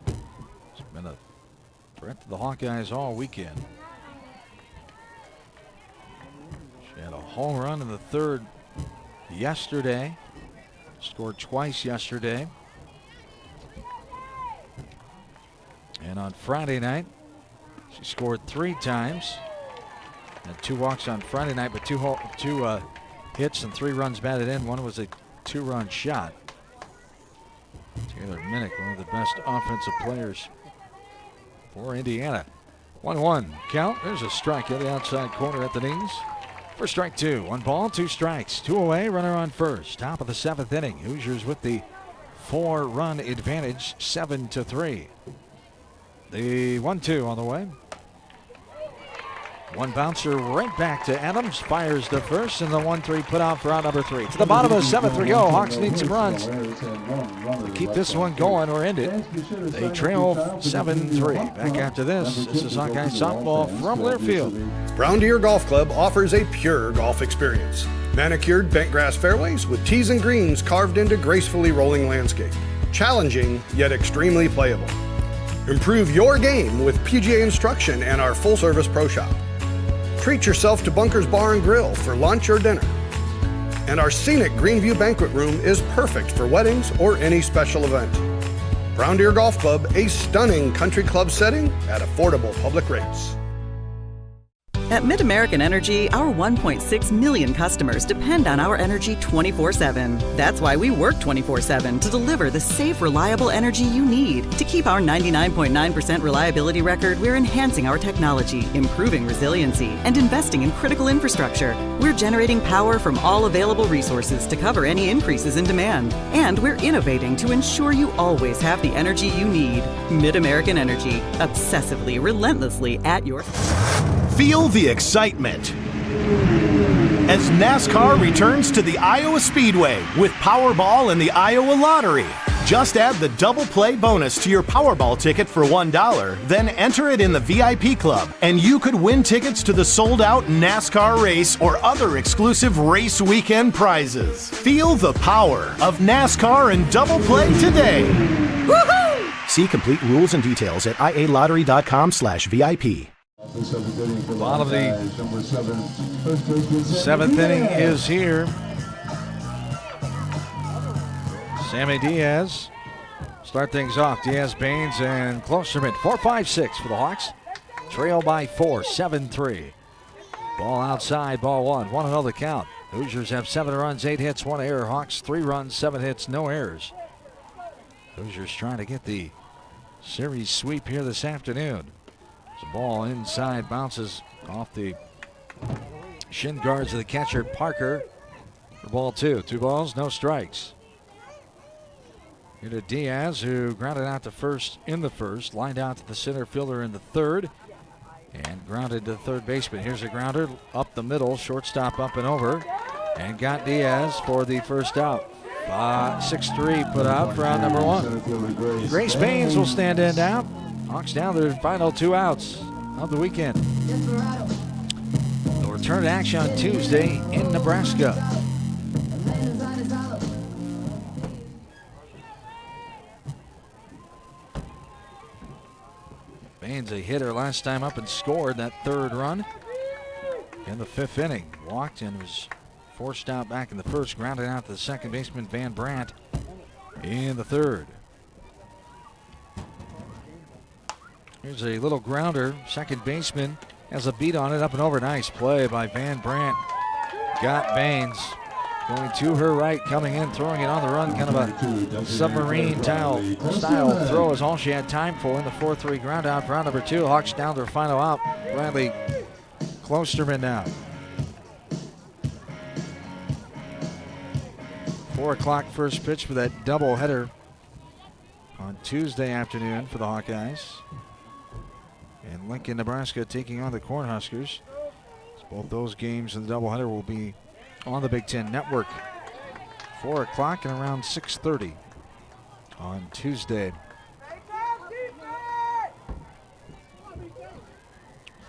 It's been a threat to the Hawkeyes all weekend. She had a home run in the 3rd yesterday, scored twice yesterday. And on Friday night, she scored 3 times. Had 2 walks on Friday night, but 2 hits and 3 runs batted in. One was a 2-run shot. Taylor Minnick, one of the best offensive players for Indiana. 1-1 count. There's a strike at the outside corner at the knees. For strike 2. 1 ball, 2 strikes. 2 away, runner on first. Top of the 7th inning. Hoosiers with the 4-run advantage, 7-3. The 1-2 on the way. 1 bouncer right back to Adams. Fires to first, and the 1-3 put out for out number 3. To the bottom of the 7th we go. Hawks need some runs to keep this one going or end it. They trail 7-3. Back after this. This is Hawkeye softball from Learfield. Brown Deer Golf Club offers a pure golf experience. Manicured bent grass fairways with tees and greens carved into gracefully rolling landscape. Challenging, yet extremely playable. Improve your game with PGA instruction and our full-service pro shop. Treat yourself to Bunker's Bar and Grill for lunch or dinner. And our scenic Greenview Banquet Room is perfect for weddings or any special event. Brown Deer Golf Club, a stunning country club setting at affordable public rates. At Mid-American Energy, our 1.6 million customers depend on our energy 24/7. That's why we work 24/7 to deliver the safe, reliable energy you need. To keep our 99.9% reliability record, we're enhancing our technology, improving resiliency, and investing in critical infrastructure. We're generating power from all available resources to cover any increases in demand. And we're innovating to ensure you always have the energy you need. Mid-American Energy, obsessively, relentlessly at your... Feel the excitement as NASCAR returns to the Iowa Speedway with Powerball and the Iowa Lottery. Just add the double play bonus to your Powerball ticket for $1, then enter it in the VIP club, and you could win tickets to the sold-out NASCAR race or other exclusive race weekend prizes. Feel the power of NASCAR and double play today. Woohoo! See complete rules and details at ialottery.com/VIP. Bottom of the 7th inning is here. Sammy Diaz start things off. Diaz, Baines, and Klosterman. 4-5-6 for the Hawks. Trail by 4, 7-3. Ball outside, ball 1. 1-0 the count. Hoosiers have 7 runs, 8 hits, 1 error. Hawks 3 runs, 7 hits, no errors. Hoosiers trying to get the series sweep here this afternoon. The ball inside bounces off the shin guards of the catcher Parker. For ball 2. 2 balls, no strikes. Here to Diaz, who grounded out to first in the first, lined out to the center fielder in the 3rd, and grounded to third baseman. Here's a grounder up the middle, shortstop up and over, and got Diaz for the first out. 6-3 put out for out number 1. Grace Baines will stand in now. Hawks down their final 2 outs of the weekend. They'll return to action on Tuesday in Nebraska. Baines, a hitter last time up, and scored that 3rd run in the 5th inning. Walked and was forced out back in the 1st, grounded out to the second baseman Van Brandt in the 3rd. Here's a little grounder. Second baseman has a beat on it, up and over. Nice play by Van Brandt. Got Baines going to her right, coming in, throwing it on the run. Kind of a submarine style throw is all she had time for in the 4-3 ground out for round number 2. Hawks down their final out. Bradley Klosterman now. 4 o'clock first pitch for that doubleheader on Tuesday afternoon for the Hawkeyes. And Lincoln, Nebraska taking on the Cornhuskers. This Both those games in the doubleheader will be on the Big Ten Network. 4 o'clock and around 6:30 on Tuesday.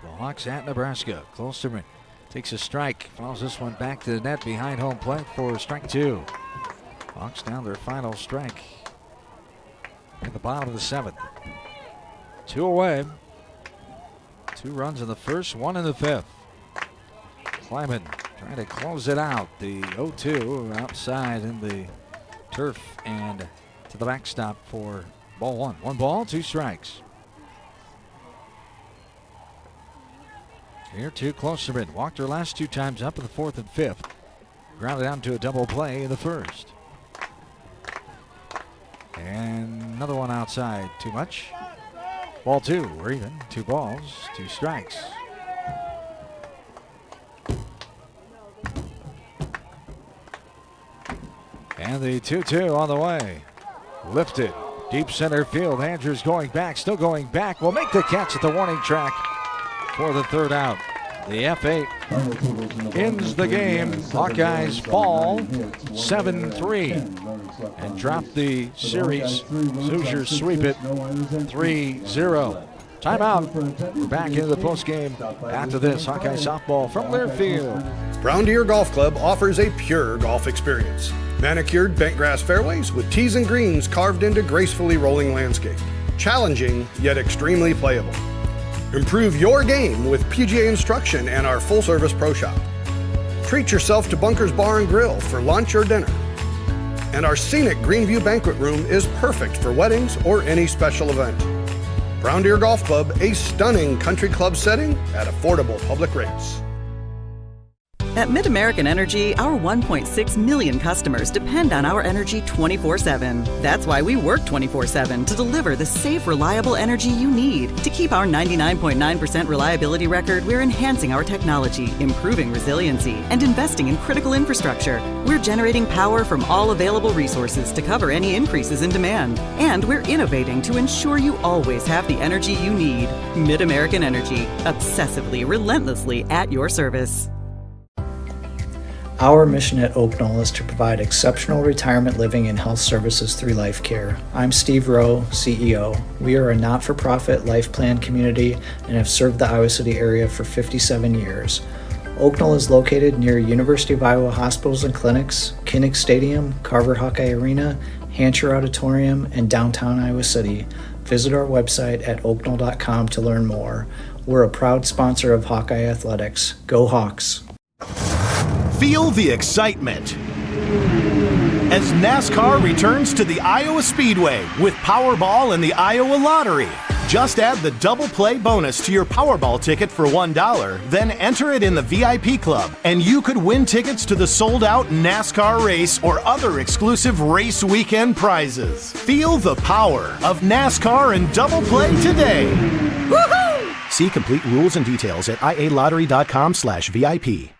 The Hawks at Nebraska. Klosterman takes a strike, follows this one back to the net behind home plate for strike 2. Hawks down their final strike in the bottom of the 7th. 2 away. 2 runs in the first, 1 in the 5th. Kleiman trying to close it out. The 0-2 outside in the turf and to the backstop for ball 1. 1 ball, 2 strikes. Here to Klosterman. Walked her last 2 times up in the 4th and 5th. Grounded out to a double play in the 1st. And another one outside. Too much. Ball 2. We're even. 2 balls, 2 strikes. And the 2-2 on the way. Lifted. Deep center field. Andrews going back. Still going back. Will make the catch at the warning track for the 3rd out. The F8 ends the game. Hawkeyes fall 7-3 and drop the series. Hoosiers sweep it 3-0. Timeout. We're back into the postgame after this. Hawkeye softball from Learfield. Brown Deer Golf Club offers a pure golf experience. Manicured bent grass fairways with tees and greens carved into gracefully rolling landscape. Challenging, yet extremely playable. Improve your game with PGA instruction and our full-service pro shop. Treat yourself to Bunker's Bar and Grill for lunch or dinner. And our scenic Greenview Banquet Room is perfect for weddings or any special event. Brown Deer Golf Club, a stunning country club setting at affordable public rates. At Mid-American Energy, our 1.6 million customers depend on our energy 24/7. That's why we work 24/7 to deliver the safe, reliable energy you need. To keep our 99.9% reliability record, we're enhancing our technology, improving resiliency, and investing in critical infrastructure. We're generating power from all available resources to cover any increases in demand. And we're innovating to ensure you always have the energy you need. Mid-American Energy, obsessively, relentlessly at your service. Our mission at Oak Knoll is to provide exceptional retirement living and health services through life care. I'm Steve Rowe, CEO. We are a not-for-profit life plan community and have served the Iowa City area for 57 years. Oak Knoll is located near University of Iowa hospitals and clinics, Kinnick Stadium, Carver Hawkeye Arena, Hancher Auditorium, and downtown Iowa City. Visit our website at oakknoll.com to learn more. We're a proud sponsor of Hawkeye Athletics. Go Hawks! Feel the excitement as NASCAR returns to the Iowa Speedway with Powerball and the Iowa Lottery. Just add the double play bonus to your Powerball ticket for $1, then enter it in the VIP club, and you could win tickets to the sold-out NASCAR race or other exclusive race weekend prizes. Feel the power of NASCAR and double play today. Woohoo! See complete rules and details at ialottery.com/VIP.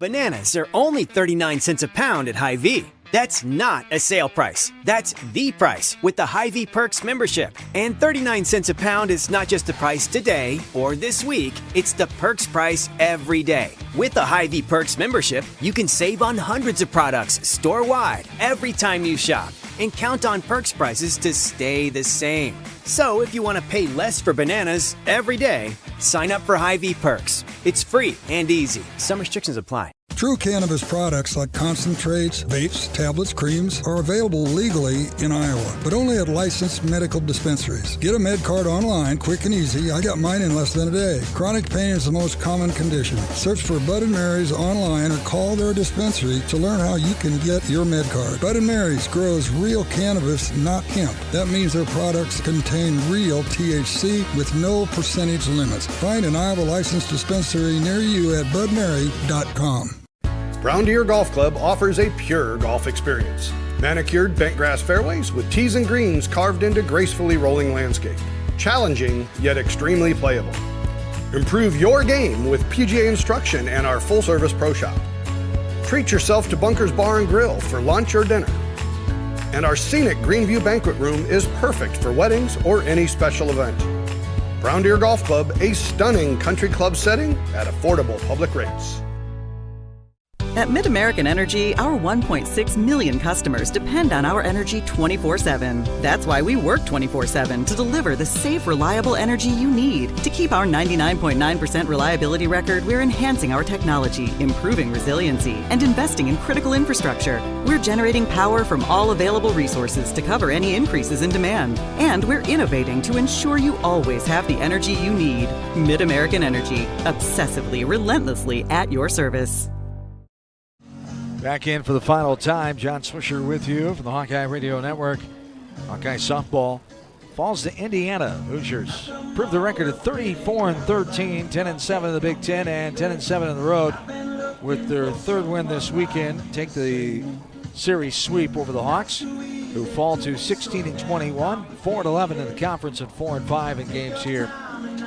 Bananas are only 39 cents a pound at Hy-Vee. That's not a sale price. That's the price with the Hy-Vee Perks membership. And 39 cents a pound is not just the price today or this week, it's the Perks price every day. With the Hy-Vee Perks membership, you can save on hundreds of products store-wide every time you shop and count on Perks prices to stay the same. So if you want to pay less for bananas every day, sign up for Hy-Vee Perks. It's free and easy. Some restrictions apply. True cannabis products like concentrates, vapes, tablets, creams are available legally in Iowa, but only at licensed medical dispensaries. Get a med card online, quick and easy. I got mine in less than a day. Chronic pain is the most common condition. Search for Bud & Mary's online or call their dispensary to learn how you can get your med card. Bud & Mary's grows real cannabis, not hemp. That means their products contain real THC with no percentage limits. Find an Iowa licensed dispensary near you at budmary.com. Brown Deer Golf Club offers a pure golf experience. Manicured bent grass fairways with tees and greens carved into gracefully rolling landscape. Challenging, yet extremely playable. Improve your game with PGA instruction and our full-service pro shop. Treat yourself to Bunker's Bar and Grill for lunch or dinner. And our scenic Greenview Banquet Room is perfect for weddings or any special event. Brown Deer Golf Club, a stunning country club setting at affordable public rates. At Mid-American Energy, our 1.6 million customers depend on our energy 24/7. That's why we work 24/7 to deliver the safe, reliable energy you need. To keep our 99.9% reliability record, we're enhancing our technology, improving resiliency, and investing in critical infrastructure. We're generating power from all available resources to cover any increases in demand. And we're innovating to ensure you always have the energy you need. Mid-American Energy, obsessively, relentlessly at your service. Back in for the final time, John Swisher with you from the Hawkeye Radio Network. Hawkeye softball falls to Indiana. Hoosiers improved the record at 34-13, 10-7 in the Big Ten, and 10-7 on the road with their third win this weekend. Take the series sweep over the Hawks, who fall to 16-21, 4-11 in the conference, and 4-5 in games here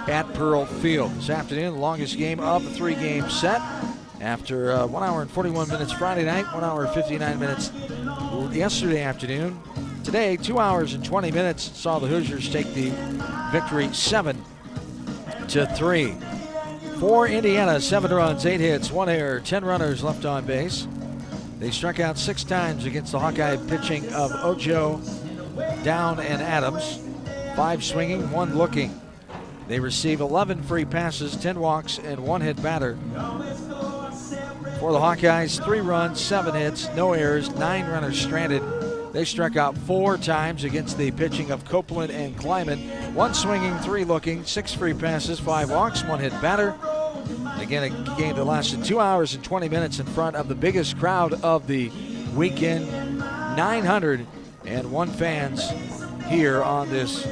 at Pearl Field. This afternoon, the longest game of the three-game set. After 1 hour and 41 minutes Friday night, 1 hour and 59 minutes yesterday afternoon. Today, 2 hours and 20 minutes saw the Hoosiers take the victory 7-3. For Indiana, 7 runs, 8 hits, 1 error, 10 runners left on base. They struck out 6 times against the Hawkeye pitching of Ojo, Down, and Adams. 5 swinging, 1 looking. They receive 11 free passes, 10 walks, and 1 hit batter. For the Hawkeyes, 3 runs, 7 hits, no errors, 9 runners stranded. They struck out 4 times against the pitching of Copeland and Kleiman. 1 swinging, 3 looking, 6 free passes, 5 walks, 1 hit batter. Again, a game that lasted 2 hours and 20 minutes in front of the biggest crowd of the weekend. 901 fans here on this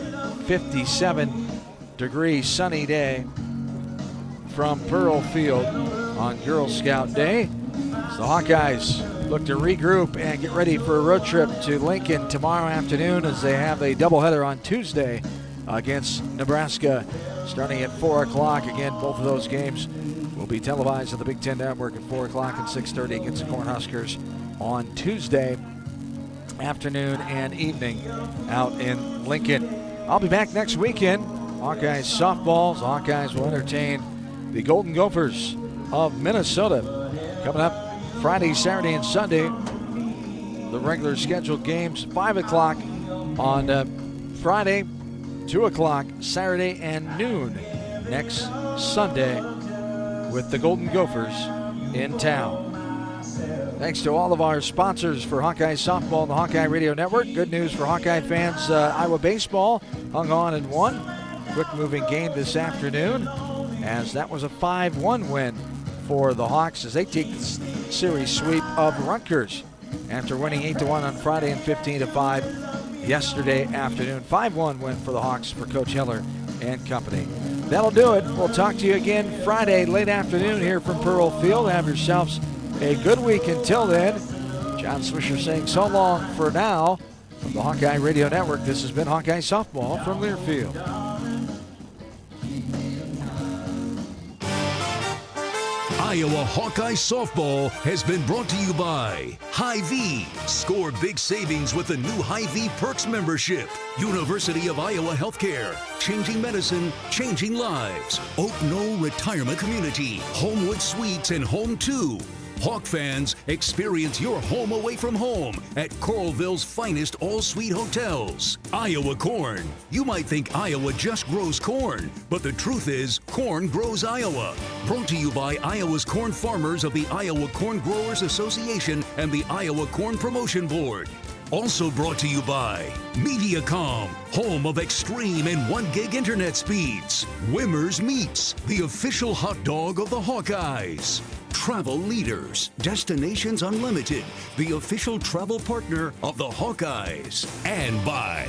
57-degree sunny day from Pearl Field on Girl Scout Day. So the Hawkeyes look to regroup and get ready for a road trip to Lincoln tomorrow afternoon, as they have a doubleheader on Tuesday against Nebraska starting at 4 o'clock. Again, both of those games will be televised on the Big Ten Network at 4 o'clock and 6:30 against the Cornhuskers on Tuesday afternoon and evening out in Lincoln. I'll be back next weekend. Hawkeyes softballs. Hawkeyes will entertain the Golden Gophers of Minnesota. Coming up Friday, Saturday, and Sunday, the regular scheduled games, 5 o'clock on Friday, 2 o'clock Saturday, and noon next Sunday with the Golden Gophers in town. Thanks to all of our sponsors for Hawkeye Softball and the Hawkeye Radio Network. Good news for Hawkeye fans, Iowa baseball hung on and won. Quick-moving game this afternoon, as that was a 5-1 win for the Hawks as they take the series sweep of Rutgers after winning 8-1 on Friday and 15-5 yesterday afternoon. 5-1 win for the Hawks for Coach Hiller and company. That'll do it. We'll talk to you again Friday late afternoon here from Pearl Field. Have yourselves a good week until then. John Swisher saying so long for now from the Hawkeye Radio Network. This has been Hawkeye Softball from Learfield. Iowa Hawkeye Softball has been brought to you by Hy-Vee. Score big savings with the new Hy-Vee Perks membership. University of Iowa Healthcare. Changing medicine, changing lives. Oak Knoll Retirement Community. Homewood Suites and Home 2. Hawk fans, experience your home away from home at Coralville's finest all-suite hotels. Iowa Corn. You might think Iowa just grows corn, but the truth is, corn grows Iowa. Brought to you by Iowa's corn farmers of the Iowa Corn Growers Association and the Iowa Corn Promotion Board. Also brought to you by Mediacom, home of extreme and 1 gig internet speeds. Wimmer's Meats, the official hot dog of the Hawkeyes. Travel Leaders, Destinations Unlimited, the official travel partner of the Hawkeyes. And by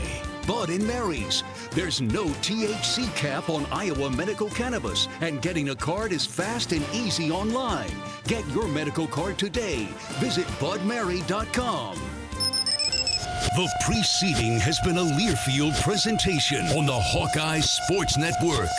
Bud & Mary's. There's no THC cap on Iowa medical cannabis, and getting a card is fast and easy online. Get your medical card today. Visit budmary.com. The preceding has been a Learfield presentation on the Hawkeye Sports Network.